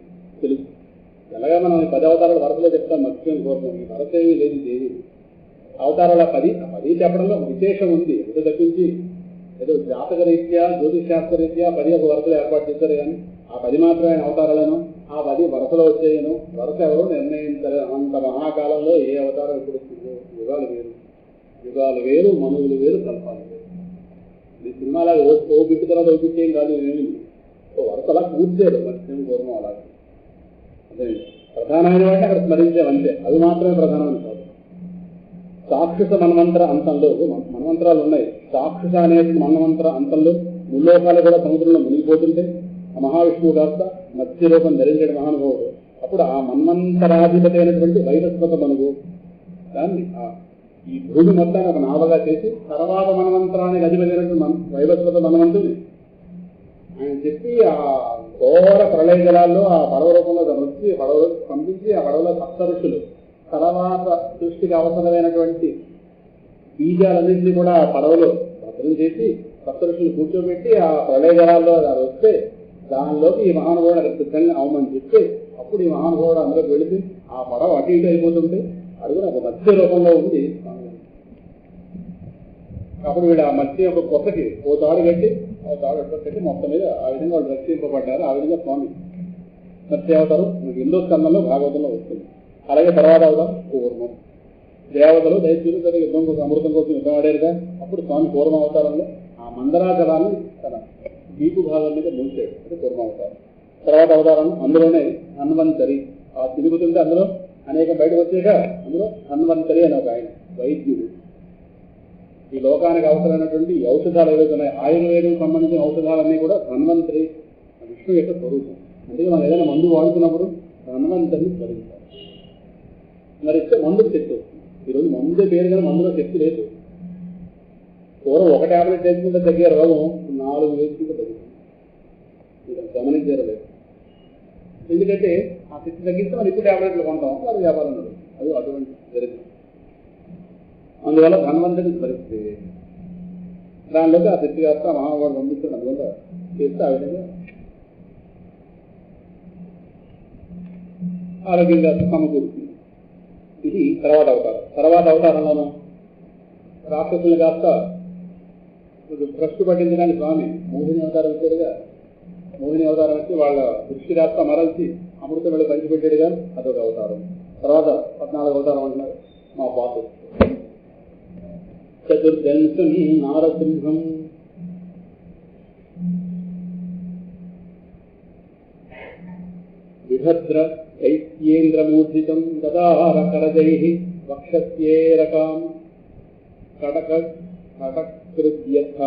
తెలుసు. ఎలాగా మనం 10 అవతారాలు వరసలో చెప్తాం. మత్స్యం కోసం ఈ వరస ఏమీ లేదు. దేవి అవతారాల 10 చెప్పడంలో విశేషం ఉంది. ఏదో తప్పించి ఏదో జాతక రీత్యా జ్యోతిశాస్త్ర రీత్యా 10 ఒక వరసలో ఏర్పాటు చేశారు. కానీ ఆ 10 మాత్రమే అవతారాలను, ఆ 10 వరసలో వచ్చేయను. వరస ఎవరు నిర్ణయించారు? అంత మహాకాలంలో ఏ అవతారం ఎప్పుడు వచ్చిందో. యుగాలు వేరు, మనువులు వేరు, కల్పాలు వేరు. ఈ సినిమాలాగా ఓ బిట్టు తర్వాత ఓ బిట్టు ఏం కాదు. ఏమి వరసలా కూర్చారు మత్స్యం పూర్వం అలాగే. అదే ప్రధానమైన వాటిని అక్కడ స్మరించేవంతే, అవి మాత్రమే ప్రధానమైన కాదు. సాక్షుష మన్వంతర అంతంలో మన్వంతరాలు ఉన్నాయి. సాక్షుష అనే మన్వంతర అంతంలో ముల్లోకాలు కూడా సముద్రంలో మునిగిపోతుంటే ఆ మహావిష్ణువు కాస్త మత్స్య రూపం ధరించాడు మహానుభావుడు. అప్పుడు ఆ మన్వంతరాధిపతి అయినటువంటి వైవస్వత మనువు దాన్ని ఈ భూమి మొత్తాన్ని ఒక నావగా చేసి తర్వాత మన్వంతరానికి అధిపతి అయినటువంటి వైవస్వత మన్వంతుని ఆయన చెప్పి ఆ ఘోర ప్రళయ జలాల్లో ఆ పడవ రూపంలో వచ్చి పడవలో పంపించి ఆ పడవలో సప్త ఋషులు తర్వాత సృష్టికి అవసరమైనటువంటి బీజాలన్నింటినీ కూడా ఆ పడవలో భద్రం చేసి సప్త ఋషులు కూర్చోబెట్టి ఆ ప్రళయ జలాల్లో అది వస్తే దానిలోకి ఈ మహానుభావుడు అక్కడ సిద్ధంగా అవమని చెప్తే అప్పుడు ఈ మహానుభావుడు అందులోకి వెళితే ఆ పడవ అటు ఇటు అయిపోతుంటే అడుగున ఒక మత్స్య రూపంలో ఉంది. అప్పుడు వీడు ఆ మత్స్య ఒక కొత్తకి ఓ తాడు కట్టి మొత్తం మీద ఆ విధంగా వాళ్ళు రక్షింపబడ్డారు. ఆ విధంగా స్వామి మత్స్యావతారం మనకి 8వ స్కంధంలో భాగవతంలో వస్తుంది. అలాగే తర్వాత అవతారం కూర్మం. దేవతలు దైత్యులు సరే యుద్ధం కోసం అమృతం కోసం యుద్ధం ఆడారుగా. అప్పుడు స్వామి కూర్మావతారంలో ఆ మందరాజలాన్ని తన వీపు భాగం మీద ముంచాడు. అది కూర్మావతారం. తర్వాత అవతారం అందులోనే హన్వంతరి. ఆ తిరుగుతుంటే అందులో అనేక బయటకు వచ్చాక అందులో హన్వంతరి అని ఒక ఆయన వైద్యుడు. ఈ లోకానికి అవసరమైనటువంటి ఔషధాలు ఏవైతున్నాయి, ఆయుర్వేదం సంబంధించిన ఔషధాలన్నీ కూడా ధన్వంతరి విష్ణు యొక్క స్వరూపం. అందుకే మనం ఏదైనా మందు వాడుతున్నప్పుడు ధన్వంతరిని స్మరించాలి. స్మరిస్తే మందుకు శక్తి వస్తుంది. ఈరోజు మందు పేరు కానీ మందులో శక్తి లేదు. పూర్వం ఒక ట్యాబ్లెట్ వేసుకుంటే తగ్గే రోగం 4 వేసుకుంటే తగ్గుతుంది. మీరు గమనించారు లేదు. ఎందుకంటే ఆ శక్తి తగ్గిస్తే మనం ఎక్కువ ట్యాబ్లెట్లు కొంటాం, అది వ్యాపారం నడుస్తుంది. అది అటువంటి జరిగింది. అందువల్ల ధన్వంతరిని స్మరిస్తే దానిలోకి ఆ శక్తి కాస్త మహావాడు పంపిస్తుంది. అందువల్ల చేస్తే ఆ విధంగా ఆరోగ్యంగా సమకూరుతుంది. ఇది తర్వాత అవతారం. తర్వాత అవతారంలోనూ రాక్షసులు కాస్త భ్రష్టు పట్టించడానికి స్వామి మోహిని అవతారం వచ్చాడుగా. మోహిని అవతారం వచ్చి వాళ్ళ దృష్టి కాస్త మరల్చి అమృతం వెళ్ళి పంచిపెట్టాడుగా. అదొక అవతారం. తర్వాత 14వ అవతారం అంటున్నారు మా పాత చతుర్దశం నారసింహం. విభద్ర చైత్యేంద్రమూర్జితం దదార కరజై వక్షస్యేరకాం కటక కటకృత్యథ.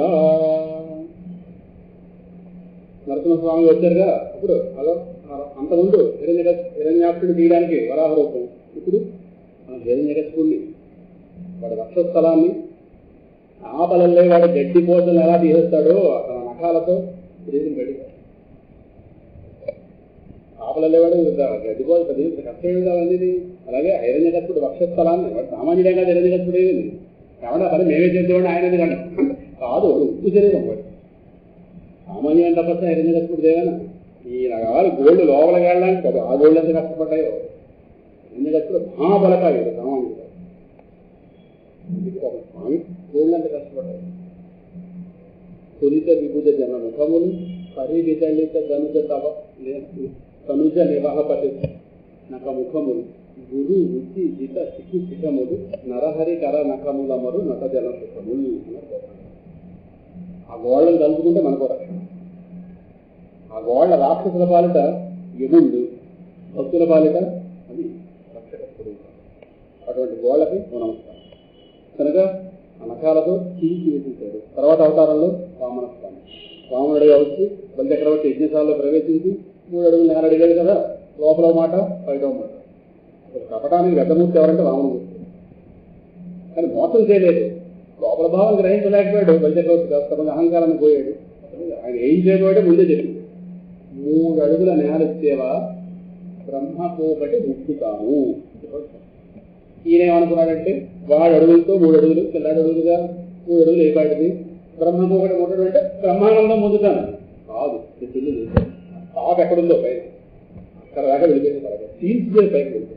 నరసింహస్వామి వచ్చారుగా. అప్పుడు అలా అంతకుముందు హిరణ్యాక్షుడు తీయడానికి వరాహ రూపం. ఇప్పుడు మన హిరణ్యకశిపుణ్ణి వాడి వక్షస్థలాన్ని ఆపలల్లే వాడు గడ్డి పోతలు ఎలా తీసేస్తాడో తన నఖాలతో శరీరం గడిపాడు. ఆపలల్లేవాడు గడ్డి పోత కష్టం కావాలి. అలాగే హిరణ్యకశిపుడు వక్షస్థలాన్ని వాడు సామాన్యంగా హిరణ్యకశిపుడు ఏమింది కాబట్టి ఆ పని మేమే చేసేవాడు ఆయన కాదు. ఉప్పు శరీరం వాడు సామాన్యం తప్ప హిరణ్యకశిపుడు దేవనా ఈ రకాలు గోళ్ళు లోపలికి వెళ్ళడానికి కదా. ఆ గోళ్ళు ఎంత కష్టపడ్డాయో. హిరణ్యకశిపుడు మహాబలకాయ సామాన్యుడు. స్వామి గోళ్ళంత కష్టపడ్డాయి. పురిత విభుజ జన ముఖములు పరివిదళిత ధనుజ తవ తనుజ నివాహపతి నక ముఖములు గురు రుచి జిత సిక్కు శిఖములు నరహరి కర నఖములమరు నట జన సుఖములు. ఆ గోళ్ళను కలుపుకుంటే మనకు రక్షణ. ఆ గోళ్ళ రాక్షసుల పాలిట యముడు, భక్తుల పాలిట అది రక్షక స్వరూపం. అటువంటి గోళ్ళకి నమస్కారం. కనుక ఆ నఖాలతో చీల్చి వేసించాడు. తర్వాత అవతారంలో వామన స్వామి. వామనుడిగా వచ్చి బలిచక్రవర్తి యజ్ఞశాలలో ప్రవేశించి 3 అడుగులు నేల అడిగాడు కదా. లోపల మాట బయట మాట. కపటానికి పెద్దమూర్తి ఎవరంటే వామనమూర్తి. కానీ మోసం చేయలేదు. లోపల భావం గ్రహించలేకపోయాడు బలిచక్రవర్తి. కాస్త కొంచెం అహంకారాన్ని పోయాడు. ఆయన ఏం చేయబోయాడో ముందే చెప్పింది. 3 అడుగుల నేల ఇచ్చేవా బ్రహ్మకోపటి ముక్తుతాము. ఈయనేమనుకున్నాడంటే వాడు అడుగులతో 3 అడుగులు పిల్లాడు అడుగులుగా 3 అడుగులు ఏ పాటిది బ్రహ్మకోపటి ముట్టడం అంటే బ్రహ్మానందం పొందుతాను కాదు. తాపు ఎక్కడుందో పైన అక్కడ దాకా వెళ్ళిపోయింది. తర్వాత తీర్చిపోయి పైకి వెళ్తుంది.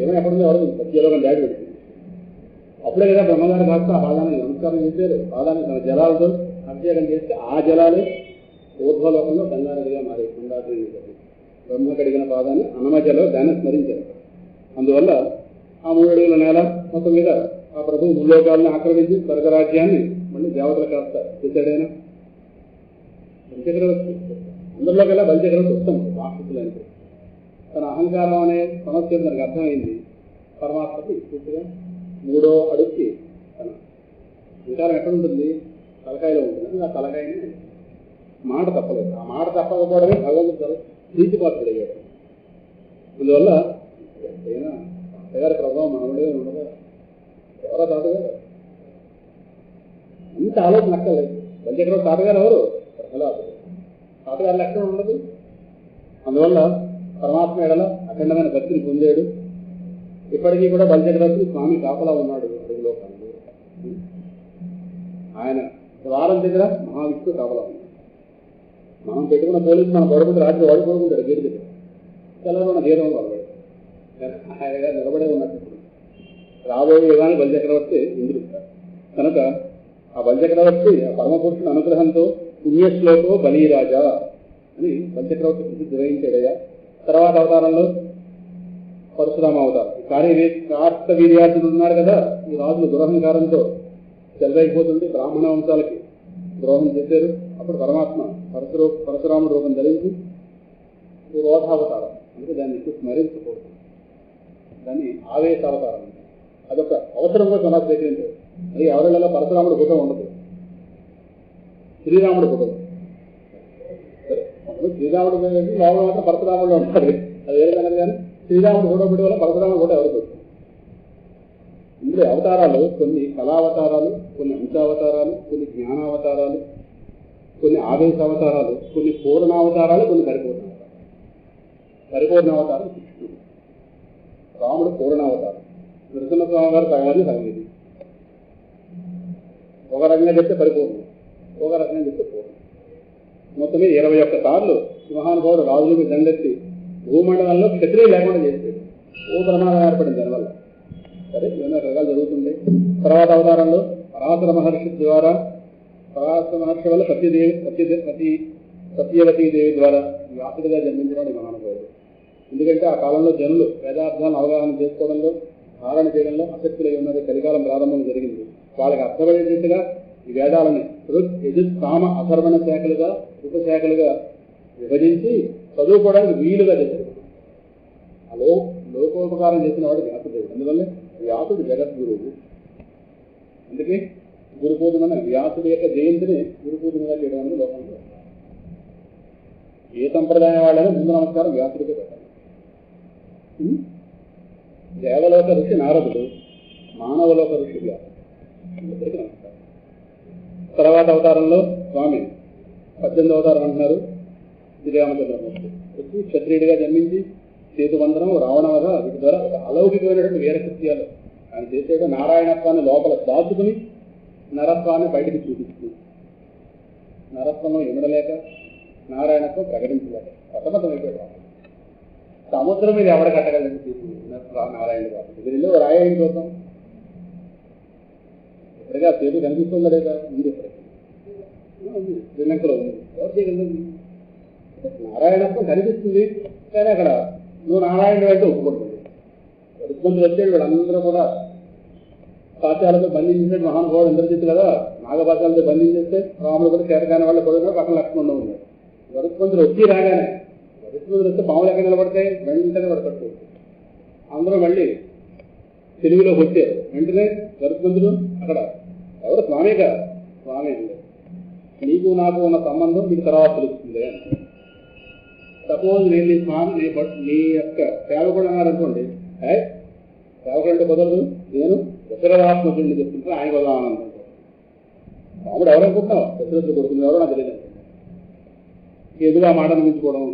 ఏమో ఎక్కడుందో ఎవరు సత్యలోకం దాడి పెడుతుంది. అప్పుడే కదా బ్రహ్మగారు కాస్త ఆ పాదాన్ని నమస్కారం చేశారు. పాదాన్ని తన జలాలతో అభిషేకం చేస్తే ఆ జలాలే ఊర్ధ్వలోకంలో గంగానదిగా మారే గంగాది బ్రహ్మ కడిగిన పాదాన్ని అన్నమధ్యలో దాన్ని స్మరించారు. అందువల్ల ఆ 3 అడుగుల నేల మొత్తం మీద ఆ ప్రభువు ముల్లోకాలను ఆక్రమించి స్వర్గరాజ్యాన్ని మళ్ళీ దేవతలు కాస్త చేశాడైనా. బలిచక్రవర్తి అందరిలోకెల్లా బలిచక్రవర్తి ఉత్తమం రాక్షసులంటే. తన అహంకారం అనే సమస్య తనకు అర్థమైంది. పరమాత్మకి పూర్తిగా 3వ అడుగుకి తన అహంకారం ఎక్కడ ఉంటుంది? తలకాయలో ఉంటుంది. ఆ తలకాయని మాట తప్పలేదు. ఆ మాట తప్పకపోవడమే భగవంతుడు ప్రీతిపాత్రుడయ్యాడు. అందువల్ల ఏదైనా తాతగారి ప్రభావం మనవుడే ఉండదు. ఎవరో తాతగారు ఇంత ఆలోచన అక్కర్లేదు. బలిచక్రవర్తి తాతగారు ఎవరు? ప్రహ్లాదుడు. తాతగారి లక్షణం ఉండదు. అందువల్ల పరమాత్మ ఎడల అఖండమైన భక్తిని పొందాడు. ఇప్పటికీ కూడా బలిచక్రవర్తి స్వామి కాపలా ఉన్నాడు అడుగులో. ఆయన ద్వారం దగ్గర మహావిష్ణువు కాపలా ఉన్నాడు. మనం పెట్టుకున్న పోలీసు మన గొడవకు రాత్రి వాడు కొడుకుంటాడు గేటు దగ్గర. తెల్లవారు జీతం వాడు ఆయన నిలబడే ఉన్నట్టు. రాబోయే యుగాన్ని బలిచక్రవర్తి ఇంద్రుడు. కనుక ఆ బలిచక్రవర్తి ఆ పరమపురుషుని అనుగ్రహంతో పుణ్యశ్లోకో బలిరాజా అని బలిచక్రవర్తి ప్రసిద్ధి గ్రహించాడయ్యా. తర్వాత అవతారంలో పరశురామ అవతారం. కానీ కార్తవీర్యార్జునుడు ఉన్నాడు కదా, ఈ రాజులు దురహంకారంతో చెలరైపోతుంది, బ్రాహ్మణ వంశాలకి ద్రోహం చేశారు. అప్పుడు పరమాత్మ పరశురాముడు రూపం ధరించి రోధావతారం, అంటే దాన్ని ఎక్కువ స్మరించకూడదు, దాన్ని ఆవేశావతారం, అదొక అవసరంగా కొనా స్వీకరించారు. అది ఎవరిలో పరశురాముడు ఫోటో ఉండదు, శ్రీరాముడు ఫోటో. శ్రీరాముడు లోపల మాత్రం పరశురాముడు ఉంటారు, అది వేరే కనుక. కానీ శ్రీరాముడు ఫోటో పెట్టే వల్ల పరశురాముడు ఫోటో ఎవరు పెట్టారు? ఇందులో అవతారాలు కొన్ని కళావతారాలు, కొన్ని అంశావతారాలు, కొన్ని జ్ఞానావతారాలు, కొన్ని ఆవేశావతారాలు, కొన్ని పూర్ణావతారాలు, కొన్ని పరిపూర్ణావతారాలు. పరిపూర్ణావతారం కృష్ణుడు, రాముడు పూర్ణావతారం. నరసింహస్వామి గారు సగమని సగం ఇది. ఒక రకంగా చెప్తే పరిపూర్ణం, ఒక రకంగా చెప్తే పూర్ణం. మొత్తమే 21 సార్లు మహానుభావుడు రాజులకి దండెత్తి భూమండలంలో క్షత్రియ లేకుండా చేసేది. ఓ ప్రమాదం ఏర్పడింది దానివల్ల. సరే, ఏమైనా రకాలు జరుగుతుండే. తర్వాత అవతారంలో పరాశర మహర్షి ద్వారా, పరాశర మహర్షి వల్ల సత్యవతీ దేవి ద్వారా వ్యాసుడిగా జన్మించడానికి మహానుభావుడు. ఎందుకంటే ఆ కాలంలో జనులు వేదార్థాలను అవగాహన చేసుకోవడంలో, ధారణ చేయడంలో ఆసక్తులై ఉన్నది. కలికాలం ప్రారంభం జరిగింది. వాళ్ళకి అర్థమయ్యేట్టుగా ఈ వేదాలని ఋగ్, యజుర్, సామ, అథర్వణ శాఖలుగా, ఉపశాఖలుగా విభజించి చదువుకోవడానికి వీలుగా చేశారు. ఆ లోకోపకారం చేసిన వాడు వ్యాసుదేవుడు. అందువల్ల వ్యాసుడు జగద్గురువు. అందుకే గురు పూజన, వ్యాసుడి యొక్క జయంతిని గురు పూజనగా చేయడం అనేది లోకంలో. ఏ సంప్రదాయం వాళ్ళైనా ముందు నమస్కారం వ్యాసుడికే పెట్టాలి. దేవలోక ఋషి నారదుడు, మానవలోక ఋషి వ్యాసుడు. ఇద్దరికి నమస్కారం. తర్వాత అవతారంలో స్వామి 18వ అవతారం అంటున్నారు శ్రీరామచంద్రమూర్తి. వచ్చి క్షత్రియుడిగా జన్మించి సేతుబంధనం, రావణవధ, వీటి ద్వారా ఒక అలౌకికమైనటువంటి వీరకృత్యాలు ఆయన చేసేట. నారాయణత్వాన్ని లోపల దాచుకుని నరత్వాన్ని బయటికి చూపిస్తుంది. నరత్వంలో ఇమడలేక, నారాయణత్వం ప్రకటించలేక అసమతమైపోయాడు. సముద్రం మీద ఎవడ కట్టగలని నారాయణ గారు దీనిలో రాయడం కోసం ఎప్పటిగా సేతు కనిపిస్తుందా లేదా? ఉంది. ఎప్పటికీ శ్రీలంకలో ఉంది. ఎవరు చేయగలదు? నారాయణత్వం కనిపిస్తుంది, కానీ అక్కడ నువ్వు నారాయణుడు అంటే ఒప్పుకుంటుంది. రుక్మంతులు వచ్చేది వీళ్ళందరూ కూడా పాఠశాలతో బంధించినట్టు మహానుభావుడు ఇంద్రజిత్తు కదా, నాగపాఠశాలతో బంధించేస్తే రాముడు కూడా చేరగానే వాళ్ళు కూడా పక్కన లక్ష్మణుడు ఉన్నాడు. రుక్మంతులు వచ్చి రాగానే, రుక్మంతులు వస్తే పాములు ఎక్కడ నిలబడితే వెంటనే పడతాడు. అందరూ మళ్ళీ తెలుగులోకి వచ్చారు. వెంటనే రుక్మంతుడు అక్కడ ఎవరు? స్వామి కదా. స్వామి అంటే నీకు నాకు ఉన్న సంబంధం మీకు తర్వాత తెలుస్తుంది అంటే. సపోజ్ నేను నీ స్వామి, నీ యొక్క సేవకుడు అన్నారనుకోండి, సేవకుడు అంటే కుదరదు, నేను దశరథాత్మకుడిని చెప్తుంటే ఆయన వదలని అనుకుంటాను. రాముడు ఎవరనుకుంటున్నావు? దశరథుడు కొడుకుని ఎవరో నాకు తెలియదు. ఎదుగా మాట నిమించుకోవడం,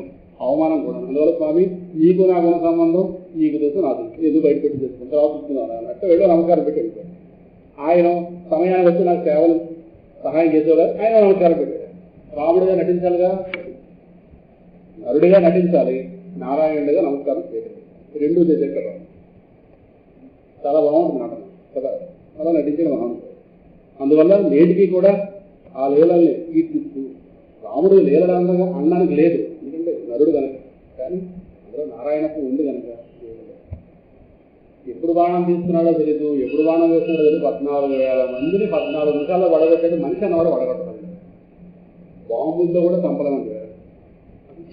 అవమానం కూడా. అందువల్ల స్వామి నీకు నాకున్న సంబంధం నీకు తెలుసు, నాకు తెలుసు, ఎదుగు బయట పెట్టి తెలుసుకుంటే తర్వాత చూస్తున్నాను అన్నట్టు వెళ్ళి నమస్కారం పెట్టి వెళ్ళిపోయాడు. ఆయన సమయానికి వచ్చి నాకు సేవలు సహాయం చేసేవారు, ఆయన నమస్కారం పెట్టాడు. రాముడిగా నటించాలిగా, నరుడిగా నటించాలి, నారాయణుడిగా నమస్కారం చేయడం, రెండూ చేసే కదా. చాలా బాగుంటుంది నటన కదా, అలా నటించడం బాగుంటుంది. అందువల్ల నేటికి కూడా ఆ లీలల్ని కీర్తిస్తూ, రాముడు లీలలు అనడానికి లేదు, ఎందుకంటే నరుడు కనుక. కానీ అందులో నారాయణత్వం ఉంది కనుక. ఎప్పుడు బాణం తీసుకున్నాడో తెలియదు, ఎప్పుడు బాణం వేస్తున్నాడో తెలియదు. 14,000 మందిని 14 నిమిషాల్లో వడగొట్టాడు. మనిషి అన్నవాడు వడగొట్టాడు. బాంబులతో కూడా చంపలేమంటే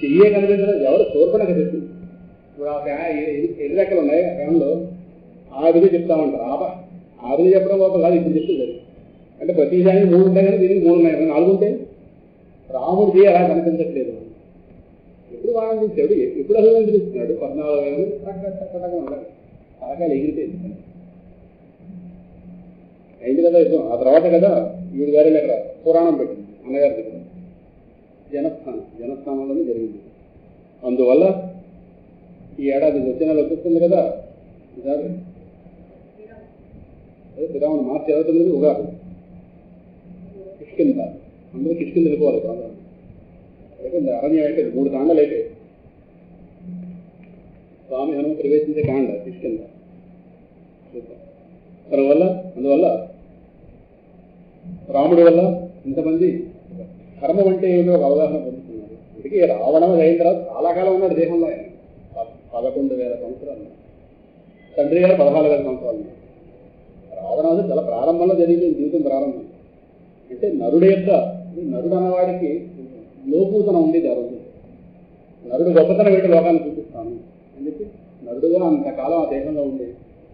చెయ్యే కనిపించడం. ఎవరు తోర్పడక చెప్తుంది. ఇప్పుడు ఆ ఎన్ని రెక్కలు ఉన్నాయి ఆ ఫ్యాన్లో, ఆ విధి చెప్తామంటారు. ఆ విధి చెప్పడం గొప్ప కాదు, ఇప్పుడు చెప్తుంది. అంటే ప్రతిదానికి 3 ఉంటాయి కానీ దీనికి 3 ఉన్నాయి, 4 ఉంటాయి. రాముడిది అలా కనిపించట్లేదు. ఎప్పుడు బాణం తీసాడు, ఎప్పుడు అభినందిస్తున్నాడు. 14,000 ఉండాలి. తలకాయలు ఎగిరిపోయింది అయింది కదా యుద్ధం. ఆ తర్వాత కదా వీడి గారి దగ్గర పురాణం పెట్టింది అన్నగారి దగ్గర, జనస్థానంలోనే జరిగింది. అందువల్ల ఈ ఏడాది వచ్చే నెల వచ్చేస్తుంది కదా, శ్రీరాముడు మార్చి 29 ఉగాది. కిష్కింద, అందరూ కిష్కింద వెళ్ళిపోవాలి. అయిపోయింది, అరణ్యం అయిపోయింది. 3 కాండలు అయిపోయాయి. స్వామి హనుమ ప్రవేశించే కాండ కిష్కింద. అందువల్ల రాముడి వల్ల ఇంతమంది కర్మం అంటే ఏమిటో ఒక అవగాహన పొందుతున్నారు. ఇప్పటికీ రావడం అయిన తర్వాత చాలా కాలం ఉన్నాడు దేహంలో. ఆయన 11,000 సంవత్సరాలు. తండ్రి గారు 14,000 సంవత్సరాలు. రావణాసు చాలా ప్రారంభంలో జరిగింది జీవితం ప్రారంభం. అంటే నరుడు అన్నవాడికి లోపూతనం ఉండేది ఆ రోజు. నరుడు గొప్పతనం పెట్టి లోకాన్ని చూపిస్తాను అని చెప్పి నరుడుగా అంతకాలం ఆ దేశంలో ఉండి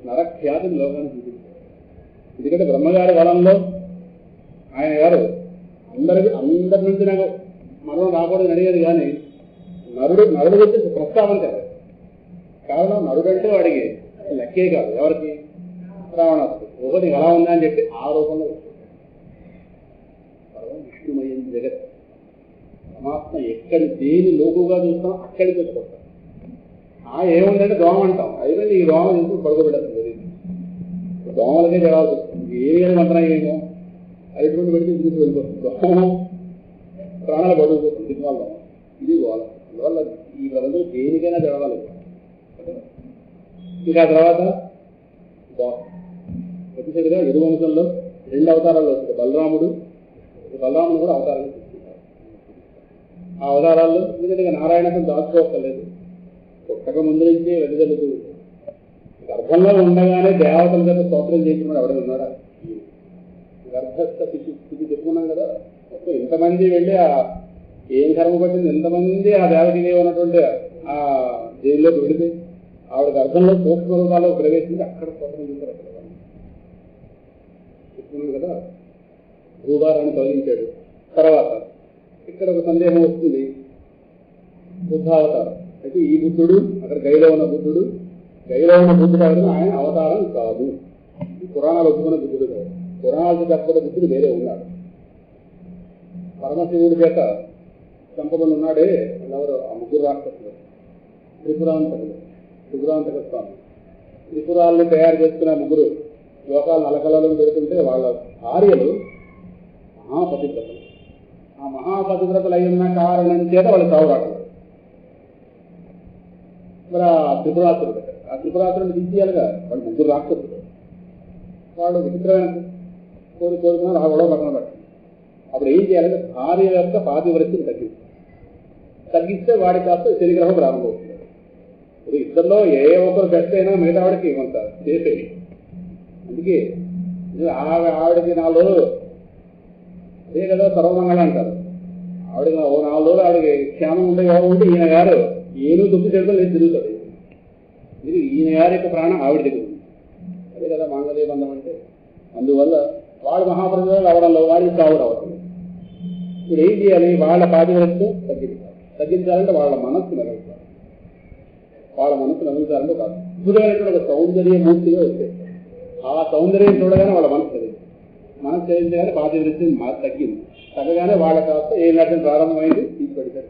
నరఖ్యాతిని లోకాన్ని చూపిస్తాడు. ఎందుకంటే బ్రహ్మగారి వలంలో ఆయన గారు అందరి నుంచి నాకు మరణం రాకూడదు అడిగేది, కానీ నరుడు వచ్చి ప్రస్తావన కాదు. కారణం నరుడంటే వాడికి లెక్కే కాదు. ఎవరికి? రావణాసుడు. ఒకటి ఎలా ఉందా అని చెప్పి ఆ రూపంలో విష్ణుమయం జగత్ పరమాత్మ ఎక్కడి దేని లోకుగా చూస్తాం అక్కడికి వచ్చుకుంటాం. ఏముందంటే దోమ అంటాం, అయిపోయింది. ఈ దోమ చూసి పడుకోబెట్టదు. దోమలకే జవాబు వస్తుంది. ఏమి మంత్రం ఏమో అటువంటి పెడితే చూసి వెళ్ళిపోతుంది. దోమ ప్రాణాలు పడుకుపోతుంది. దీనివల్ల ఇది గోళం. అందువల్ల ఈ ప్రజలు దేనికైనా జరగాలి. ఇంకా తర్వాత ప్రతిసరిగా యదువంశంలో 2 అవతారాలు వస్తుంది. బలరాముడు కూడా అవతారాలు తీసుకుంటారు. ఆ అవతారాల్లో ఎందుకంటే నారాయణకు దాచుకోక్కర్లేదు. పుట్టక ముందు నుంచే వెలుగలుతూ గర్భంలో ఉండగానే దేవతల చేత స్తోత్రం చేసినాడు. ఎవడైనా ఉన్నాడా? గర్భస్థ స్థితి చెప్పుకున్నాం కదా. మొత్తం ఇంతమంది వెళ్ళి ఏం కర్మ పట్టింది, ఎంతమంది ఆ దేవతకి ఉన్నటువంటి ఆ జైల్లోకి వెళితే ఆవిడ గర్భంలో సూక్ష్మ రూపాల్లో ప్రవేశించి అక్కడ స్తోత్రం చేశారు. అక్కడ చెప్పుకున్నాం కదా. భూభారాన్ని తొలగించాడు. తర్వాత ఇక్కడ ఒక సందేహం వస్తుంది. బుద్ధావతారం అయితే ఈ బుద్ధుడు అక్కడ గైలో ఉన్న బుద్ధుడు ఆయన అవతారం కాదు. ఈ పురాణాలు ఒప్పుకున్న బుద్ధుడు కాదు. పురాణాలు చెప్పబడ్డ బుద్ధుడు వేరే ఉన్నాడు. పరమశివుడి చేత చంపబడి ఉన్నాడే ఎవరు? ఆ 3 రాక్షసులు, త్రిపురాంతక స్వామి. త్రిపురాలను తయారు చేసుకున్న 3 లోకాలను అలకలను పెడుతుంటే వాళ్ళ భార్యలు మహాపతివ్రతలు. ఆ మహాపతివ్రతలు అయిన కారణం చేత వాళ్ళు సావురాటలు. మరి ఆ త్రిపురాసురుడు దించేయాలిగా. వాళ్ళు 3 రాక్షసులు. వాళ్ళు విచిత్రమైన కోరుకున్నారు. ఆ గొడవ పక్కన పట్టింది. అప్పుడు ఏం చేయాలంటే భార్య యొక్క పాతివ్రత్యం తగ్గిస్తే వాడి కాస్త శనిగ్రహం ప్రారంభమవుతుంది. ఇప్పుడు ఇద్దరిలో ఏ ఒక్కరు బెస్ట్ అయినా మిగతా వాడికి కొంత చేసేది. అందుకే ఆవిడకి 4 రోజులు అదే కదా సర్వమంగళ అంటారు. ఆవిడకి 4 రోజులు ఆవిడకి క్షేమం ఉంటే కాబట్టి ఈయన గారు ఏదో తొక్కి చేయడం లేదు తిరుగుతుంది. ఇది ఈయన గారి యొక్క ప్రాణం ఆవిడ దగ్గర ఉంది. అదే కదా మాంగళ్య బంధం అంటే. అందువల్ల వాడు మహాప్రభువులు అవడంలో వాడికి సాగుడు అవుతుంది. ఇప్పుడు ఏం చేయాలి? వాళ్ళ పాతివ్రత్యం తగ్గించాలంటే వాళ్ళ మనస్సు మెరుగుతారు. కాదు అద్భుతమైనటువంటి ఒక సౌందర్యమూర్తిగా వచ్చేస్తారు. ఆ సౌందర్యం చూడగానే వాళ్ళ మనసు చదివించగానే పాతివ్రత్యం తగ్గగానే వాళ్ళ కాస్త ఏ నటన ప్రారంభమైంది తీసుకెడితే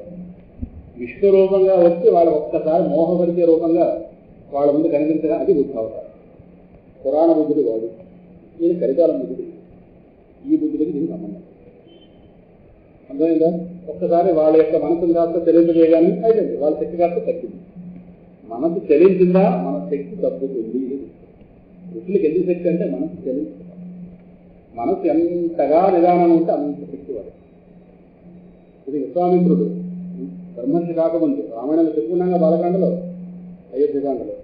విశ్వరూపంగా వచ్చి వాళ్ళ ఒక్కసారి మోహపరిచే రూపంగా వాళ్ళ ముందు కనిపించగా అది బుద్ధవతారం. పురాణ బుద్ధుడు వాడు, ఈయన కలికాలం బుద్ధుడు. ఈ బుద్ధుడికి దీనికి సంబంధం అర్థమైందా? ఒక్కసారి వాళ్ళ యొక్క మనసును కాస్త చెల్లింపజేయగానే అయిపోయింది. వాళ్ళ శక్తి కాస్త తగ్గింది. మనసు చెల్లించిందా మన శక్తి తగ్గుతుంది. ఋషులకు ఎందుకు శక్తి అంటే మనసు చెల్లించుకుంటాం. మనసు ఎంతగా నిదానం ఉంటే అంత శక్తి వాడు. ఇది విశ్వామిత్రుడు బ్రహ్మర్షి కాకముందు రామాయణంలో చెప్పుకున్నాగా బాలకాండలో, అయోధ్యకాండలో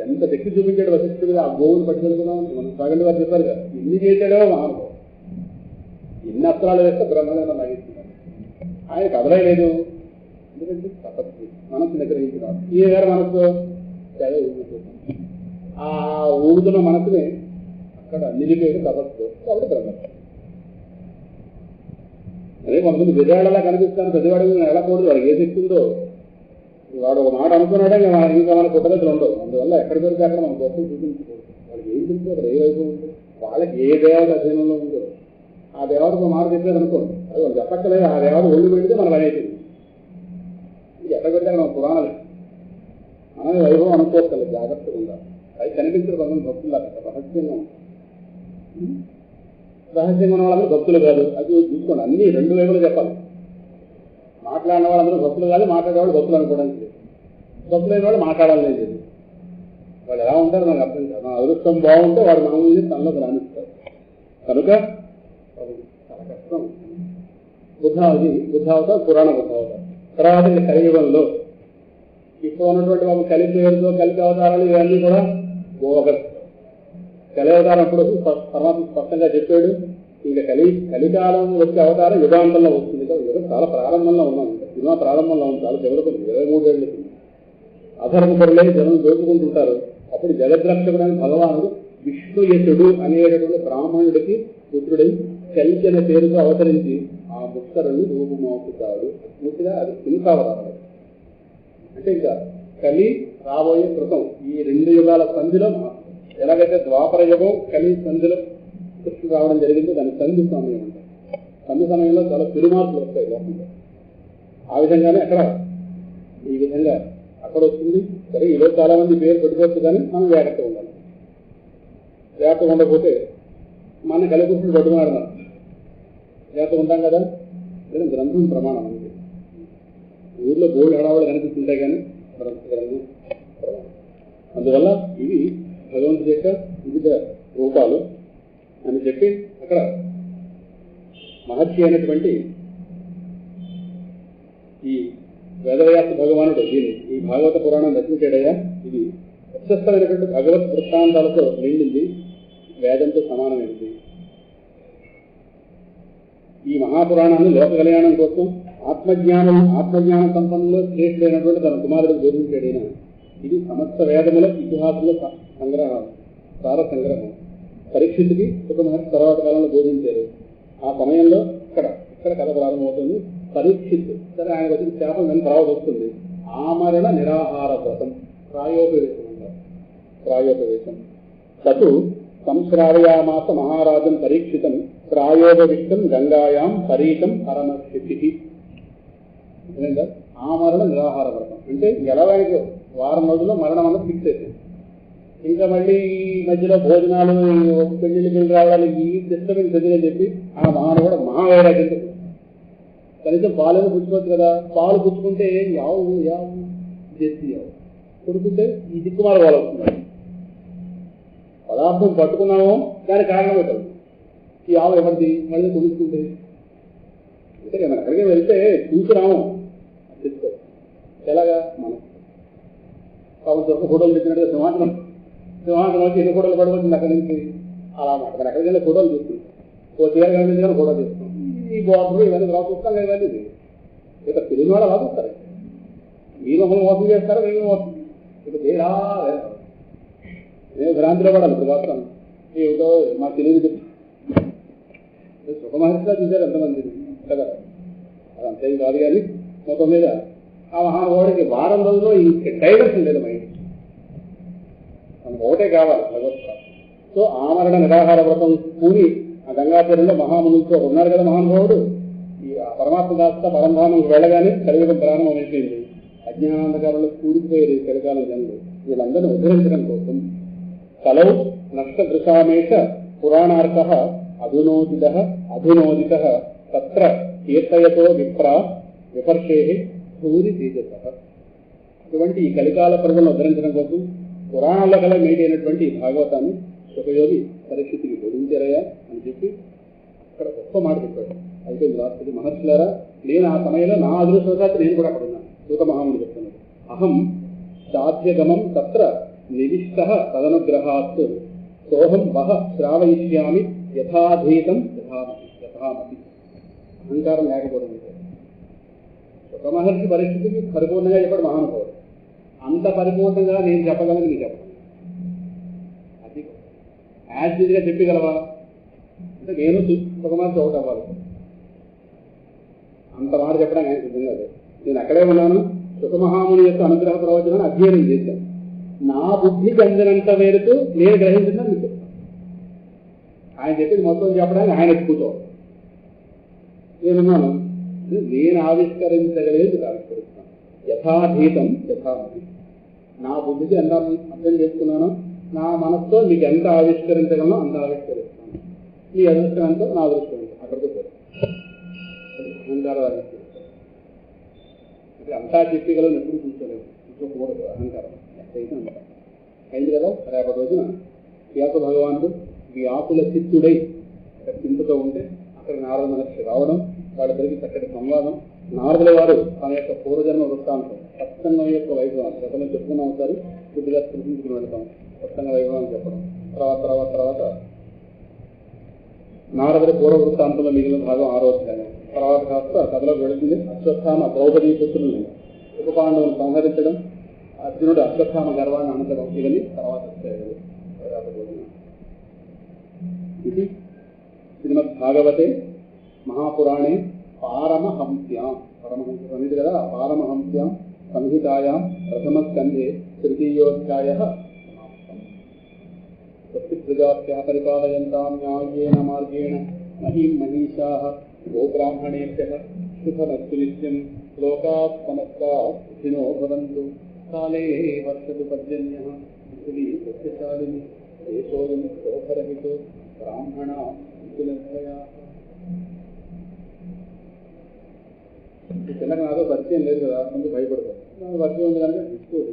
ఎంత శక్తి చూపించాడు వశిష్ఠుడిగా. ఆ గోవులు పట్టుకెళ్తున్నాం మనం సాగండి వారు చెప్పారు కదా. ఎన్ని చేశాడో మహానుభావం. ఎన్ని అస్త్రాలు వేస్తే బ్రహ్మదేవుడు లాగిస్తున్నాడు. ఆయన కదలలేదు. ఎందుకంటే తపస్సు మనసు నిగ్రహించినాడు. ఈ గారు మనసు ఆ ఊగుతున్న మనసుని అక్కడ నిలిపేది తపస్సు. కాబట్టి బ్రహ్మ. అదే కొంతమంది విజయాడలా కనిపిస్తాను. ప్రతివాడికి వెళ్ళకూడదు. వాడికి ఏ శక్తి ఉందో వాడు ఒక మాట అనుకున్నాడే ఇంకా మన పుట్టగతులు ఉండవు. అందువల్ల ఎక్కడ పెడితే అక్కడ మన గొప్పలు చూపించుకోవచ్చు. వాళ్ళకి ఏం తెలుసు అక్కడ ఏ వైపు ఉందో, వాళ్ళకి ఏ దేవత అధీనంలో ఉందో ఆ దేవతకు మాట చెప్పారు అనుకోండి. అది వాళ్ళు చెప్పక్కలేదు. ఆ దేవత ఒళ్ళు పెడితే మనం అనేది ఇది ఎక్కడ పెడితే మన పురాణాలు మన వైభవం అనుకోక్కర్లేదు. జాగ్రత్తగా ఉండాలి. అది కనిపించరు కొంతమంది భక్తులు అక్కడ రహస్యంగా ఉన్న వాళ్ళందరూ భక్తులు కాదు. అది చూసుకోండి. అన్ని 2 వైపులు చెప్పాలి. మాట్లాడిన వాళ్ళందరూ భక్తులు కాదు, మాట్లాడేవాళ్ళు భక్తులు అనుకోవడానికి లేదు. భక్తులైన వాళ్ళు మాట్లాడాలి. వాళ్ళు ఎలా ఉంటారు నాకు అర్థం కాదు. నా అదృష్టం బాగుంటే వాడు మన ముందు తనలోకి రాణిస్తారు. కనుక చాలా కష్టం. బుద్ధావతారం పురాణ బుద్ధావతారం. తర్వాత కలియుగంలో ఇప్పుడు ఉన్నటువంటి వాళ్ళు కలిపి అవతారాలు ఇవన్నీ కూడా ఒక కలివతారం అప్పుడు పరమాత్మ స్పష్టంగా చెప్పాడు. ఇంకా కలికాలం వచ్చే అవతారం యుగాంతంలో వస్తుంది. యుగం చాలా ప్రారంభంలో ఉన్నాం. యుగ ప్రారంభంలో ఉంది, చాలా చివరకు 23 ఏళ్ళు. అధర్మ పరులే జనం దోచుకుంటుంటారు. అప్పుడు జగద్రక్షకుడైన భగవానుడు విష్ణుయసుడు అనేటటువంటి బ్రాహ్మణుడికి పుత్రుడై కలికి అనే పేరుతో అవతరించి ఆ ముక్తరుని రూపుమోపుతాడు. పూర్తిగా అది హింసావతారం. అంటే ఇంకా కలి రాబోయే కృతం ఈ 2 యుగాల సంధిలో ఎలాగైతే ద్వాపర యుగం కలి సంధిలో కృష్ణుడు రావడం జరిగిందో దాన్ని సంధి సమయం అంటారు. సంధి సమయంలో చాలా తిరుమార్పులు వస్తాయి లోకంలో. ఆ విధంగానే అక్కడ ఈ విధంగా అక్కడ వస్తుంది. సరే ఈరోజు చాలా మంది పేరు పెట్టుకోవచ్చు, కానీ మనం జాగ్రత్తగా ఉండాలి. జాగ్రత్తగా ఉండకపోతే మన కలికృష్ణుడు పట్టుకున్నాడు. జాగ్రత్తగా ఉంటాం కదా, లేదా గ్రంథం ప్రమాణం అంతే. ఊర్లో బోర్డు హడావులు కనిపిస్తుంటాయి కానీ గ్రంథం ప్రమాణం. అందువల్ల ఇవి భగవంతుడి యొక్క వివిధ రూపాలు అని చెప్పి అక్కడ మహర్షి అయినటువంటి ఈ వేదవ్యాస భగవానుడు దీన్ని ఈ భాగవత పురాణం రచించాడయ్యా. ఇది ప్రశస్తమైనటువంటి భగవత్ వృత్తాంతాలతో నిండింది, వేదంతో సమానమైనది. ఈ మహాపురాణాన్ని లోక కళ్యాణం కోసం ఆత్మజ్ఞాన సంపన్నంలో శ్రేష్ఠుడైనటువంటి తన కుమారుడికి బోధించాడైనా ఇది సమస్త వేదముల ఇతిహాసంలో సంగ్రహం, సార సంగ్రహం. పరీక్షితుడికి ఒక మహర్షి తర్వాత కాలంలో బోధించారు. ఆ సమయంలో ఇక్కడ కథ ప్రారంభమవుతుంది. పరీక్షిత్ సరే ఆయన వచ్చిన శాపం దాని తర్వాత వస్తుంది. ఆమరణ నిరాహార వ్రతం ప్రాయోపవేశం అంటారు. ప్రాయోపవేశం తటు సంశ్రావయామాస మహారాజం పరీక్షితం ప్రాయోపవిష్టం గంగాయాం పరీతం పరమస్థితి. ఆమరణ నిరాహార వ్రతం అంటే ఎలాగైనా వారం రోజుల్లో మరణం అన్నది ఫిక్స్ అయిపోయింది. ఇంకా మళ్ళీ ఈ మధ్యలో భోజనాలు పెళ్లిళ్ళు రావడాలు ఈ డిస్టర్బెన్స్ ఎందుకని చెప్పి ఆ మహానుభావుడు మహావైరాగ్యంతో కనీసం పాలను పుచ్చుకోవచ్చు కదా. పాలు పుచ్చుకుంటే యావు చేసి కొడుకుంటే ఈ దిక్కుమాల వాళ్ళు వస్తున్నారు. పదార్థం పట్టుకున్నామో దాని కారణం పెట్టదు. ఈ ఆవు ఎవరిది మళ్ళీ కొనుక్కుంటే అంటే మనం అక్కడికి వెళ్తే చూసురాము తెచ్చుకో. ఎలాగా మనం కాబట్టి ఫోటోలు తెచ్చినట్టుగా సింహాసనం వచ్చి ఎన్ని ఫోటోలు పడవచ్చు అక్కడి నుంచి అలా మాట. మనం ఎక్కడికి వెళ్ళి ఫోటోలు తీసుకుంటాం. ఓ చీర కనిపించగానే ఫోటో తీస్తాం. ఈ బోర్డర్ ఇవన్నీ రావు చూస్తాం కదా. ఇవన్నీ ఇక తెలియని వాళ్ళు అలా చూస్తారు. మీరు ఒకరు మోసం చేస్తారా, మేము మోసం ఇక దేరా మేము భ్రాంతిలో పడాలి. ఇప్పుడు వాస్తాను ఏమిటో మాకు తెలియదు చెప్పి సుఖమహర్షిగా చూశారు ఎంతమంది కదా. అదంతేం కాదు. కానీ మొత్తం మీద ఆ మహానుభావుడికి వారం రోజుల్లో ఈ డైవర్షన్ లేదు మైండ్. మనకు ఒకటే కావాలి భగవత్త. సో ఆమరణ నిరాహార వ్రతం కూని ఆ గంగాతీరంలో మహామునులతో ఉన్నారు కదా మహానుభావుడు. ఈ పరమాత్మ దాస్త పరంధామంకి వెళ్ళగానే కలియుగం ప్రారంభం అయిపోయింది. అజ్ఞానాంధకారంలో కూడిపోయేది కలికాలం జనులు. వీళ్ళందరినీ ఉద్ధరించడం కోసం కలౌ నష్టదృశామేష పురాణార్థ అధునోదిత తత్ర కీర్తయతో విపర్షే భూరి తేజస. అటువంటి ఈ కలికాల ప్రజలను ఉద్ధరించడం కోసం పురాణాల్లో కల మేటి అయినటువంటి భాగవతాన్ని సుఖయోగి పరిస్థితికి బోధించారయ్యా అని చెప్పి అక్కడ గొప్ప మాట చెప్పాడు. అయితే రాష్ట్రపతి మహర్షులారా, నేను ఆ సమయంలో నా అదృష్టవశాత్తు నేను కూడా అక్కడ ఉన్నాను. సూత మహాముని చెప్తున్నాడు. అహం సాధ్యగమం తత్ర నివిష్ట తదనుగ్రహాత్ సోహం వహ శ్రావయిష్యామి యథాధీతం యథామతి. అహంకారం లేకపోవడం. ఒక మహర్షి పరిస్థితికి పరిపూర్ణంగా చెప్పాడు మహానుభావుడు. అంత పరిపూర్ణంగా నేను చెప్పగలను, నీకు చెప్పను. అది యాజ్గా చెప్పగలవా అంటే నేను ఒక మహర్షి ఒకటి అవ్వాలి. అంత మాట చెప్పడానికి ఆయన సిద్ధంగా లేదు. నేను అక్కడే ఉన్నాను. సుఖమహాముని యొక్క అనుగ్రహ ప్రవచనాన్ని అధ్యయనం చేశాను. నా బుద్ధికి అందినంత మేరకు నేను గ్రహించిందని మీకు చెప్తాను. ఆయన చెప్పింది మొత్తం చెప్పడానికి ఆయన కూర్చోవాలి. నేనున్నాను, నేను ఆవిష్కరించగలేదు ఆవిష్కరిస్తాను. యథాధీతం యథామతి. నా బుద్ధికి ఎంత అర్థం చేసుకున్నానో నా మనస్సుతో మీకు ఎంత ఆవిష్కరించగలనో అంత ఆవిష్కరిస్తాను. మీ అదృష్టం ఎంతో నా అదృష్టం ఎంతో అక్కడితో పోయి అహంకారం ఆవిష్కరిస్తాను. అంటే అంతా చెప్పగలను ఎప్పుడు చూసుకోలేదు, చూసుకోకూడదు. అహంకారం అయితే అంటారు అయింది కదా. రేపటి రోజున వ్యాస భగవానుడు వ్యాకుల చిత్తుడై చింతతో ఉంటే అక్కడ నారద మహర్షి రావడం, వాళ్ళిద్దరికి చక్కటి సంవాదం, నారదుల వారు తన యొక్క పూర్వజన్మ వృత్తాంతం సత్సంగం యొక్క వైభవం గతంలో చెప్పుకున్నాం, ఒకసారి కొద్దిగా స్పృశించుకుని వెళ్తాం. సత్సంగ వైభవం చెప్పడం తర్వాత నారదుడి పూర్వ వృత్తాంతంలో మిగిలిన భాగం 6వ అధ్యాయం. తర్వాత కాస్త కథలోకి వెళుతుంది. అశ్వత్థామ ద్రౌపదీ పుత్రుల్ని ఉపపాండవులను సంహరించడం, అర్జునుడు అశ్వత్థామ గర్వాన్ని అణచడం, ఇవన్నీ తర్వాత ఇది శ్రీమద్భాగవతే మహాపురాణే పారమహంస్యాం, పరమహంస సమితి కదా, పారమహంస్యాం సంహితాయాం ప్రథమ స్కంధే తృతీయోధ్యాయః ప్రజాభ్యః పరిపాలయంతాం న్యాయేన మార్గేణ మహీం మహిషాః గోబ్రాహ్మణేభ్యః శుభమస్తు నిత్యం లోకాః సమస్తాః సుఖినో భవంతు కాలే వర్షతు పర్జన్యః కులీ సస్యశాలినీ దేశోऽयं శోభరహితో బ్రాహ్మణాః కులద్వయాః. పిల్లకి నాతో పరిచయం లేదు కదా, ముందు భయపడతారు. పరిచయం ఉంది కనుక తీసుకోదు.